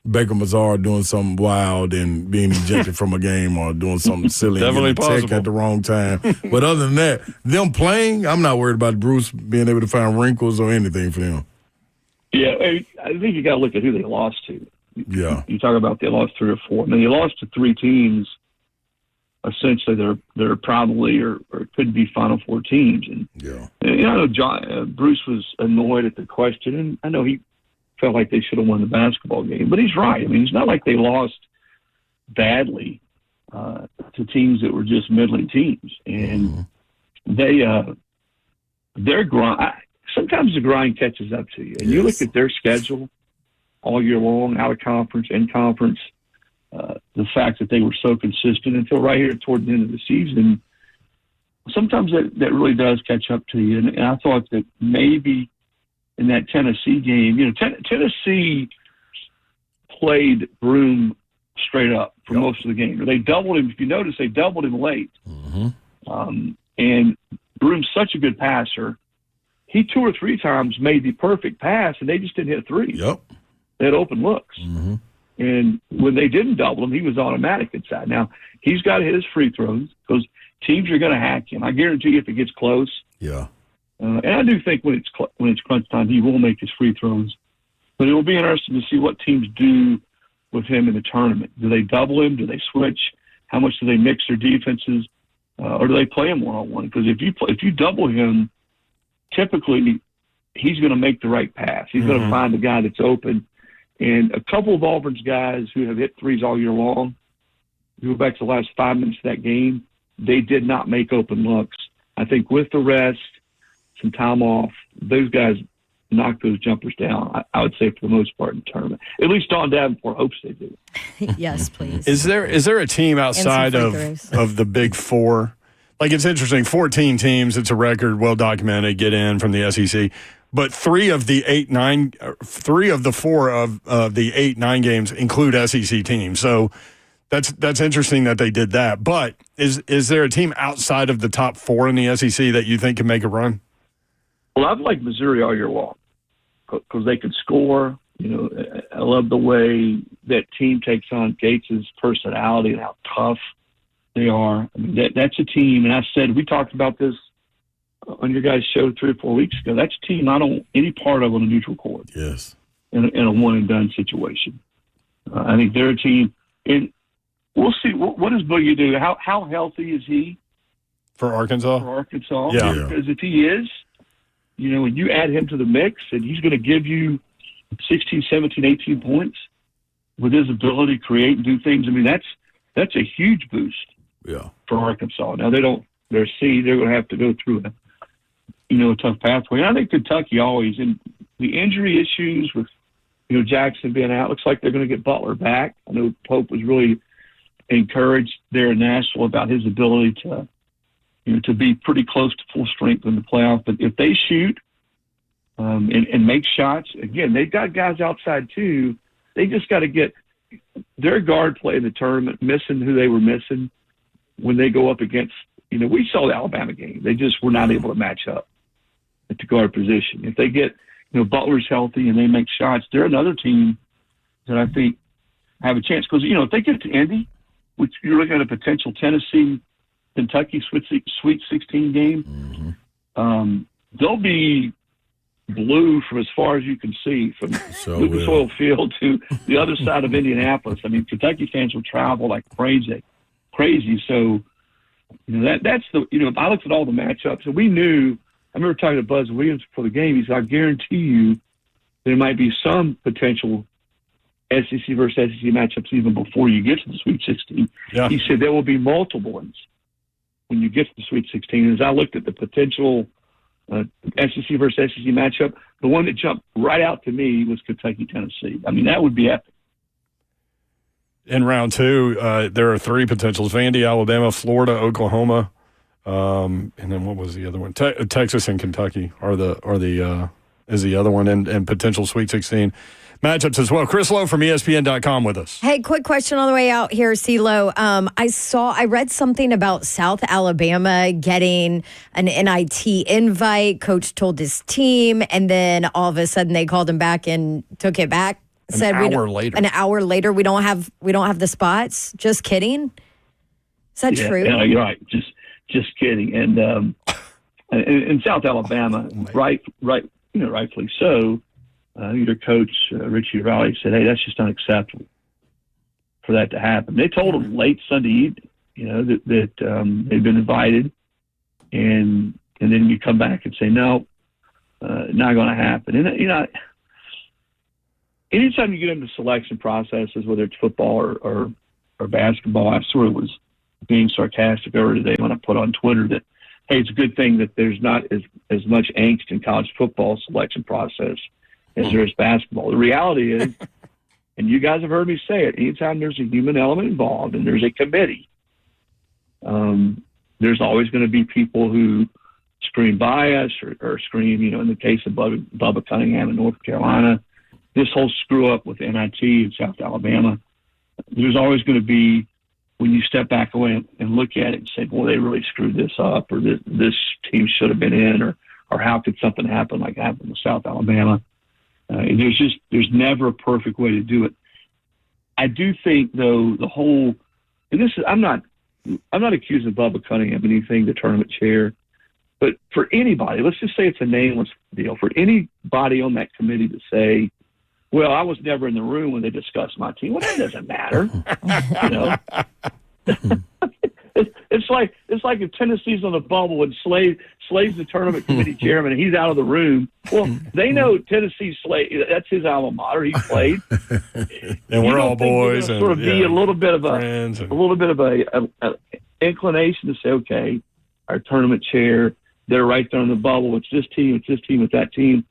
Baker Mazar doing something wild and being ejected from a game or doing something silly and Definitely getting a tech at the wrong time. But other than that, them playing, I'm not worried about Bruce being able to find wrinkles or anything for them. Yeah, I think you got to look at who they lost to. Yeah. You talk about they lost 3 or 4. I mean, they lost to 3 teams. Essentially, they're probably or could be Final Four teams. And I know Bruce was annoyed at the question, and I know he felt like they should have won the basketball game. But he's right. I mean, it's not like they lost badly to teams that were just middling teams, and their grind. Sometimes the grind catches up to you, and you look at their schedule all year long, out of conference, in conference. The fact that they were so consistent until right here toward the end of the season, sometimes that really does catch up to you. And I thought that maybe in that Tennessee game, Tennessee played Broome straight up for most of the game. They doubled him. If you notice, they doubled him late. And Broome's such a good passer. He 2 or 3 times made the perfect pass, and they just didn't hit 3. They had open looks. And when they didn't double him, he was automatic inside. Now, he's got to hit his free throws because teams are going to hack him. I guarantee you if it gets close. And I do think when it's crunch time, he will make his free throws. But it will be interesting to see what teams do with him in the tournament. Do they double him? Do they switch? How much do they mix their defenses? Or do they play him one-on-one? Because if you double him, typically he's going to make the right pass. He's going to find the guy that's open. And a couple of Auburn's guys who have hit threes all year long, you go back to the last 5 minutes of that game, they did not make open looks. I think with the rest, some time off, those guys knocked those jumpers down, I would say, for the most part in the tournament. At least Don Davenport hopes they do. Yes, please. Is there a team outside of the Big Four? Like, it's interesting, 14 teams, it's a record, well documented, get in from the SEC. But 3 of the 4 of the 8-9 games include SEC teams. So that's interesting that they did that. But is there a team outside of the top 4 in the SEC that you think can make a run? Well, I've liked Missouri all year long because they can score. I love the way that team takes on Gates' personality and how tough they are. I mean, that's a team, and we talked about this on your guys' show 3 or 4 weeks ago. That's a team I don't want any part of on a neutral court. Yes. In a one-and-done situation. I think they're a team. And we'll see. What does Boogie do? How healthy is he? For Arkansas? Yeah. Because if he is, when you add him to the mix, and he's going to give you 16, 17, 18 points with his ability to create and do things. I mean, that's a huge boost for Arkansas. Now, they're going to have to go through a tough pathway. And I think Kentucky always, and the injury issues with, Jackson being out, looks like they're going to get Butler back. I know Pope was really encouraged there in Nashville about his ability to be pretty close to full strength in the playoff. But if they shoot and make shots, again, they've got guys outside too. They just got to get their guard play in the tournament, missing who they were missing when they go up against we saw the Alabama game. They just were not able to match up at the guard position. If they get, Butler's healthy and they make shots, they're another team that I think have a chance. Because, if they get to Indy, which you're looking at a potential Tennessee-Kentucky Sweet 16 game, they'll be blue from as far as you can see, from Lucas Oil Field to the other side of Indianapolis. I mean, Kentucky fans will travel like crazy. So, that's the, I looked at all the matchups, and we knew, I remember talking to Buzz Williams before the game. He said, I guarantee you there might be some potential SEC versus SEC matchups even before you get to the Sweet 16. Yeah. He said there will be multiple ones when you get to the Sweet 16. As I looked at the potential SEC versus SEC matchup, the one that jumped right out to me was Kentucky-Tennessee. I mean, that would be epic. In round 2, there are 3 potentials: Vandy, Alabama, Florida, Oklahoma, and then what was the other one? Texas and Kentucky is the other one, and potential Sweet 16 matchups as well. Chris Lowe from ESPN.com with us. Hey, quick question on the way out here, CeeLo. I read something about South Alabama getting an NIT invite. Coach told his team, and then all of a sudden they called him back and took it back. An hour later, we don't have the spots. Just kidding. Is that true? Yeah, you're right. Just kidding. And in South Alabama, rightfully so. Your coach, Richie Riley, said, hey, that's just unacceptable for that to happen. They told him late Sunday evening, that they've been invited, and then you come back and say, no, not going to happen. And, anytime you get into selection processes, whether it's football or basketball, I sort of was being sarcastic earlier today when I put on Twitter that, hey, it's a good thing that there's not as much angst in college football selection process as there is basketball. The reality is, and you guys have heard me say it, anytime there's a human element involved and there's a committee, there's always going to be people who scream bias or scream, in the case of Bubba Cunningham in North Carolina, this whole screw up with NIT in South Alabama, there's always going to be, when you step back away and look at it and say, boy, they really screwed this up, or this team should have been in, or how could something happen like happened with South Alabama? And there's never a perfect way to do it. I do think, though, I'm not accusing Bubba Cunningham of anything, the tournament chair, but for anybody, let's just say it's a nameless deal, for anybody on that committee to say, well, I was never in the room when they discussed my team. Well, that doesn't matter. It's like if Tennessee's on the bubble and Slade's the tournament committee chairman and he's out of the room. Well, they know Tennessee Slade, that's his alma mater. He played, and we're all boys. And sort of be a little bit of a inclination to say, okay, our tournament chair, they're right there on the bubble. It's this team, it's that team.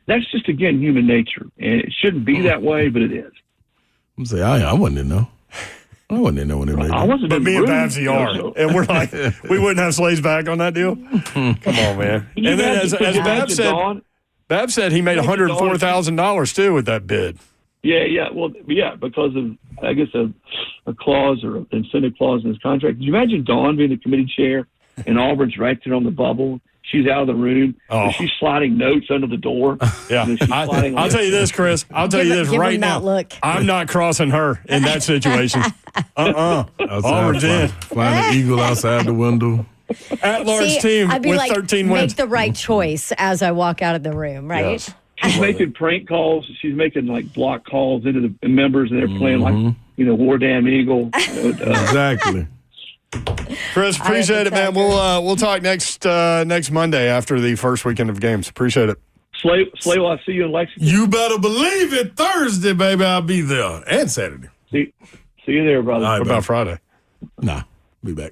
That's just, again, human nature. And it shouldn't be that way, but it is. I'm saying, I wasn't in there. I wasn't in there when they made it. But me and Babsy are. And we're like, we wouldn't have Slade's back on that deal? Come on, man. And then as Bab said, he made $104,000 too with that bid. Yeah. Well, yeah, because of, I guess, a clause or an incentive clause in his contract. Did you imagine Dawn being the committee chair and Auburn's right there on the bubble? She's out of the room. Oh. She's sliding notes under the door. Yeah. I'll tell you this, Chris. I'll tell you this right now. Look. I'm not crossing her in that situation. Auburn's in. Flying an eagle outside the window. At-large team I'd be with like, 13 wins. Make the right choice as I walk out of the room, right? Yes. She's making prank calls. She's making, block calls into the members, and they're playing War Damn Eagle. Exactly. Chris, appreciate it, man. We'll talk next Monday after the first weekend of games. Appreciate it. Slay, I'll see you in Lexington. You better believe it. Thursday, baby, I'll be there. And Saturday. See you there, brother. What about Friday? Nah, be back.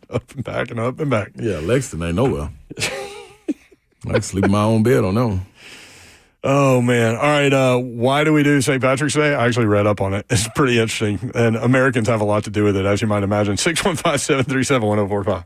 Up and back and up and back. Yeah, Lexington ain't nowhere. I can sleep in my own bed on that one. Oh, man. All right. Why do we do St. Patrick's Day? I actually read up on it. It's pretty interesting. And Americans have a lot to do with it, as you might imagine. 615-737-1045.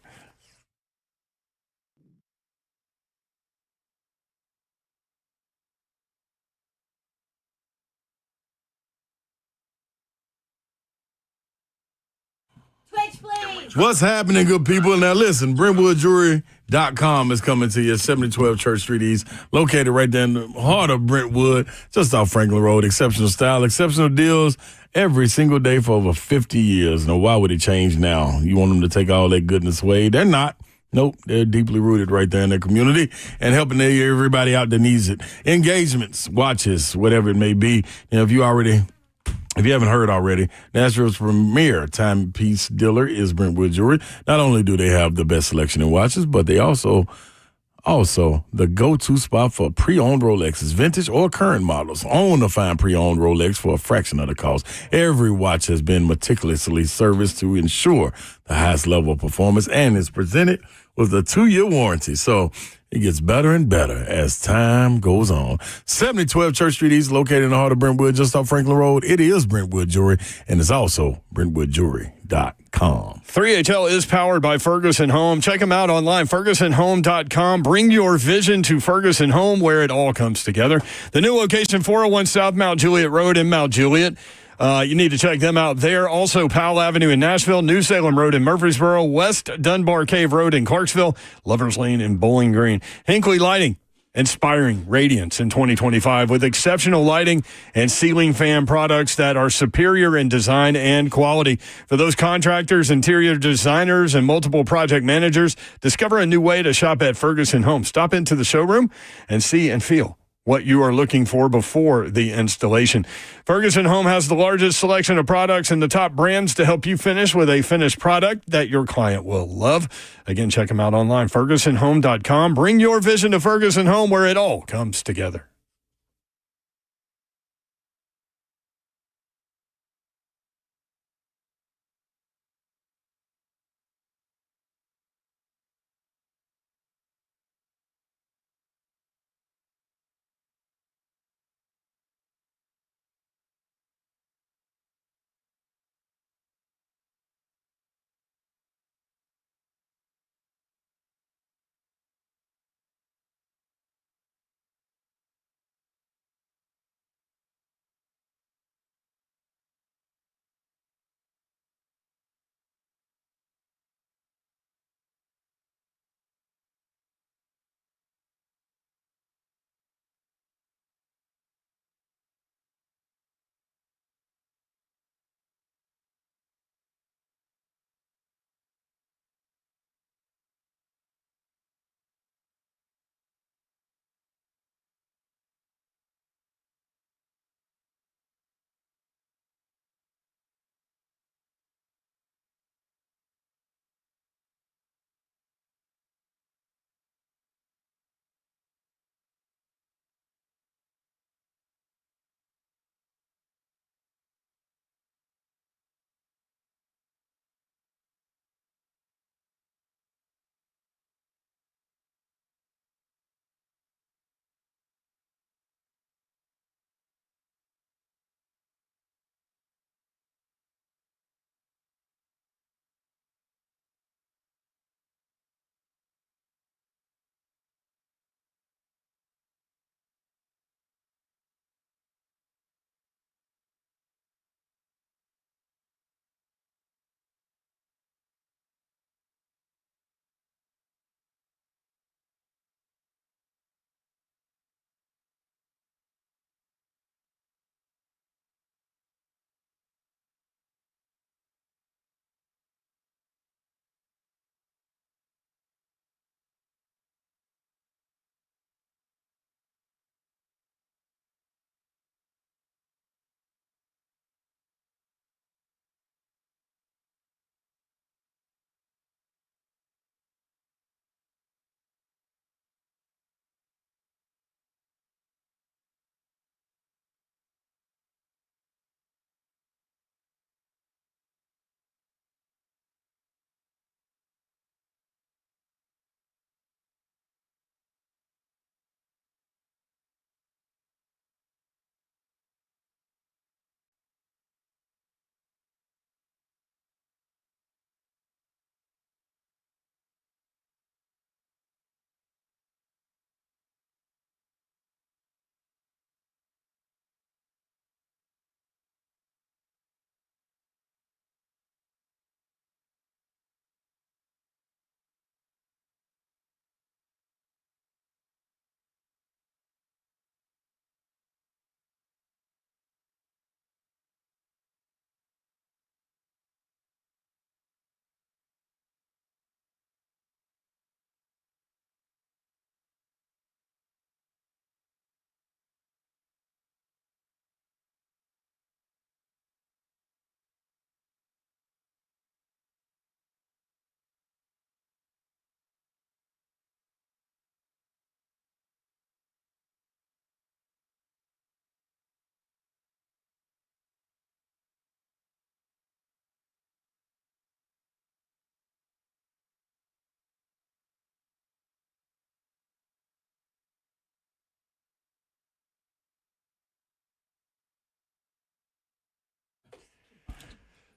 Twitch, please. What's happening, good people? Now, listen, BrentwoodJewelry.com is coming to you at 7012 Church Street East, located right there in the heart of Brentwood, just off Franklin Road. Exceptional style, exceptional deals every single day for over 50 years. Now, why would it change now? You want them to take all that goodness away? They're not. Nope, they're deeply rooted right there in their community and helping everybody out that needs it. Engagements, watches, whatever it may be. If you haven't heard already, Nashville's premier timepiece dealer is Brentwood Jewelry. Not only do they have the best selection in watches, but they also the go-to spot for pre-owned Rolexes, vintage or current models. Own a fine pre-owned Rolex for a fraction of the cost. Every watch has been meticulously serviced to ensure the highest level of performance and is presented with a 2-year warranty. So it gets better and better as time goes on. 7012 Church Street East, located in the heart of Brentwood, just off Franklin Road. It is Brentwood Jewelry, and it's also BrentwoodJewelry.com. 3HL is powered by Ferguson Home. Check them out online, FergusonHome.com. Bring your vision to Ferguson Home, where it all comes together. The new location, 401 South Mount Juliet Road in Mount Juliet. You need to check them out there. Also, Powell Avenue in Nashville, New Salem Road in Murfreesboro, West Dunbar Cave Road in Clarksville, Lovers Lane in Bowling Green. Hinkley Lighting, inspiring radiance in 2025 with exceptional lighting and ceiling fan products that are superior in design and quality. For those contractors, interior designers, and multiple project managers, discover a new way to shop at Ferguson Home. Stop into the showroom and see and feel what you are looking for before the installation. Ferguson Home has the largest selection of products and the top brands to help you finish with a finished product that your client will love. Again, check them out online, FergusonHome.com. Bring your vision to Ferguson Home, where it all comes together.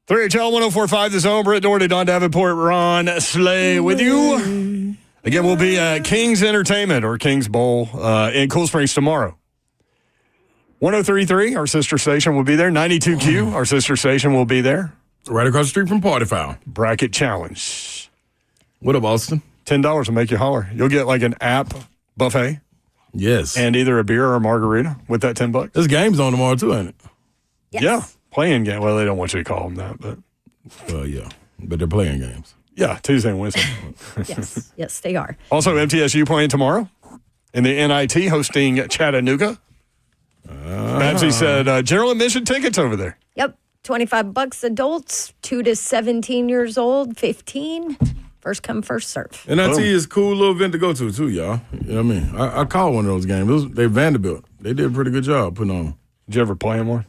3HL 104.5, The Zone. Britt Doherty, Don Davenport, Ron Slay with you. Again, we'll be at King's Entertainment or King's Bowl in Cool Springs tomorrow. 103.3, our sister station, will be there. 92Q, our sister station, will be there. Right across the street from Party Foul. Bracket Challenge. What up, Austin? $10 will make you holler. You'll get like an app buffet. Yes. And either a beer or a margarita with that $10. There's games on tomorrow, too, ain't it? Yes. Yeah. Playing game. Well, they don't want you to call them that, but. Yeah. But they're playing games. Yeah, Tuesday and Wednesday. Yes, they are. Also, MTSU playing tomorrow in the NIT, hosting Chattanooga. Babsy said, general admission tickets over there. Yep. $25 adults, 2 to 17 years old, 15. First come, first serve. NIT is a cool little event to go to, too, y'all. You know what I mean? I called one of those games. They Vanderbilt. They did a pretty good job putting on. Did you ever play in one?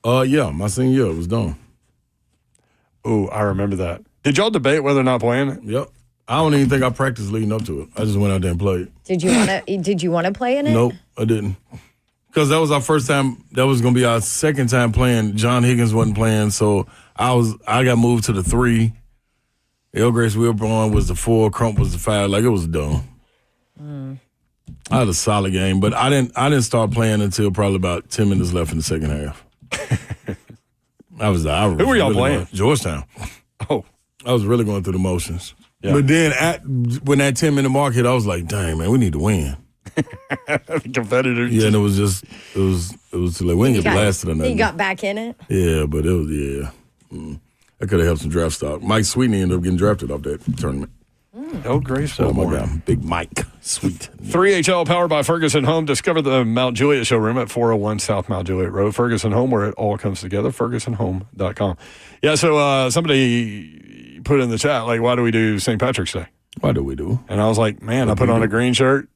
Yeah. My senior year was done. Oh, I remember that. Did y'all debate whether or not playing it? Yep. I don't even think I practiced leading up to it. I just went out there and played. Did you want to play in it? Nope, I didn't. Because that was our first time. That was going to be our second time playing. John Higgins wasn't playing, so I got moved to the 3. L. Grace Wilborn was the 4. Crump was the 5. Like, it was dumb. I had a solid game, but I didn't start playing until probably about 10 minutes left in the second half. Who were y'all playing? Georgetown. Oh. I was really going through the motions. Yeah. But then when that 10-minute mark hit, I was like, dang, man, we need to win. Competitors. Yeah, and it was like, we didn't get blasted or nothing. You got back in it? Yeah, but it was, I could have helped some draft stock. Mike Sweetney ended up getting drafted off that tournament. Oh, Grace. Oh, my God. Big Mike. Sweet. 3HL powered by Ferguson Home. Discover the Mount Juliet showroom at 401 South Mount Juliet Road. Ferguson Home, where it all comes together. FergusonHome.com. Yeah, so somebody put in the chat, like, why do we do St. Patrick's Day? Why do we do? And I was like, man, I put on a green shirt.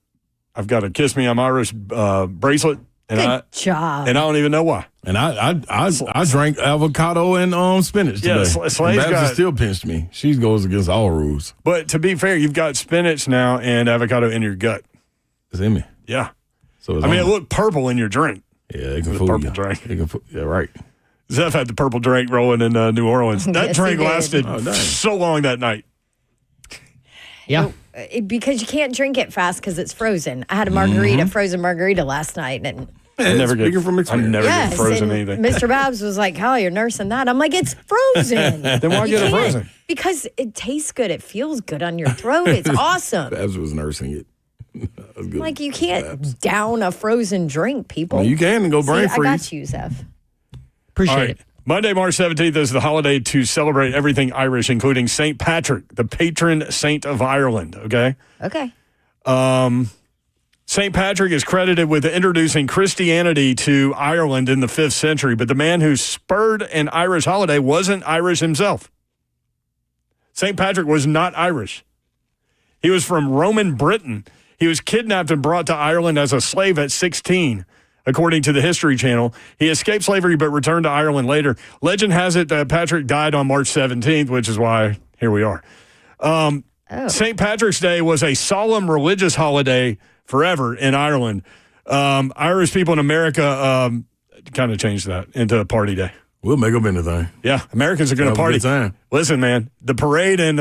I've got a Kiss Me I'm Irish bracelet. And Good job. And I don't even know why. And I drank avocado and spinach today. Yeah, Slay's Babs still pinched me. She goes against all rules. But to be fair, you've got spinach now and avocado in your gut. It's in me. Yeah. So it looked purple in your drink. Yeah, it can was fool purple you. drink. Yeah, right. Zeph had the purple drink rolling in New Orleans. That Yes, drink he did. lasted so long that night. Yeah. Because you can't drink it fast because it's frozen. I had a margarita, frozen margarita last night, and I never get yes, frozen and anything. Mr. Babs was like, "Oh, you're nursing that." I'm like, "It's frozen." Then why get it frozen? Because it tastes good. It feels good on your throat. It's awesome. Babs was nursing it. That was good. Like you can't down a frozen drink, people. Well, you can and go brain See, freeze. I got you, Zeph. Appreciate it. Monday, March 17th is the holiday to celebrate everything Irish, including St. Patrick, the patron saint of Ireland, okay? Okay. St. Patrick is credited with introducing Christianity to Ireland in the 5th century, but the man who spurred an Irish holiday wasn't Irish himself. St. Patrick was not Irish. He was from Roman Britain. He was kidnapped and brought to Ireland as a slave at 16. According to the History Channel, he escaped slavery but returned to Ireland later. Legend has it that Patrick died on March 17th, which is why here we are. St. Patrick's Day was a solemn religious holiday forever in Ireland. Irish people in America kind of changed that into a party day. We'll make them anything. Yeah, Americans are going to party. Time. Listen, man, the parade in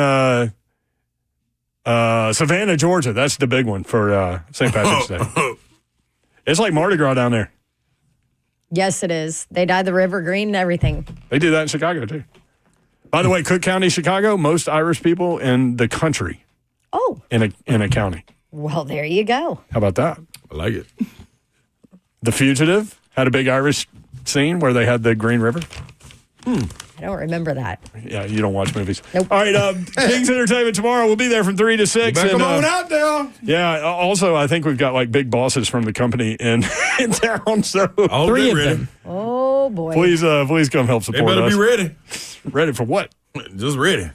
Savannah, Georgia, that's the big one for St. Patrick's Day. It's like Mardi Gras down there. Yes, it is. They dye the river green and everything. They do that in Chicago, too. By the way, Cook County, Chicago, most Irish people in the country. Oh. In a county. Well, there you go. How about that? I like it. The Fugitive had a big Irish scene where they had the Green River. I don't remember that. Yeah, you don't watch movies. Nope. All right, King's Entertainment tomorrow. We'll be there from 3 to 6. Come on out there. Yeah, also, I think we've got like big bosses from the company in town. So Three of them. Oh, boy. Please come help support us. They better be ready. Ready for what? Just ready.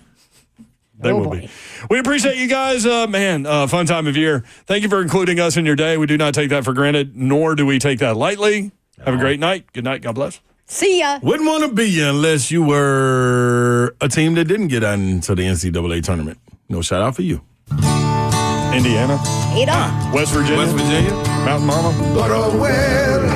They will be. We appreciate you guys. Fun time of year. Thank you for including us in your day. We do not take that for granted, nor do we take that lightly. Have a great night. Good night. God bless. See ya. Wouldn't want to be you unless you were a team that didn't get into the NCAA tournament. No shout out for you. Indiana. Ada. West Virginia. West Virginia. Mountain Mama. But oh well.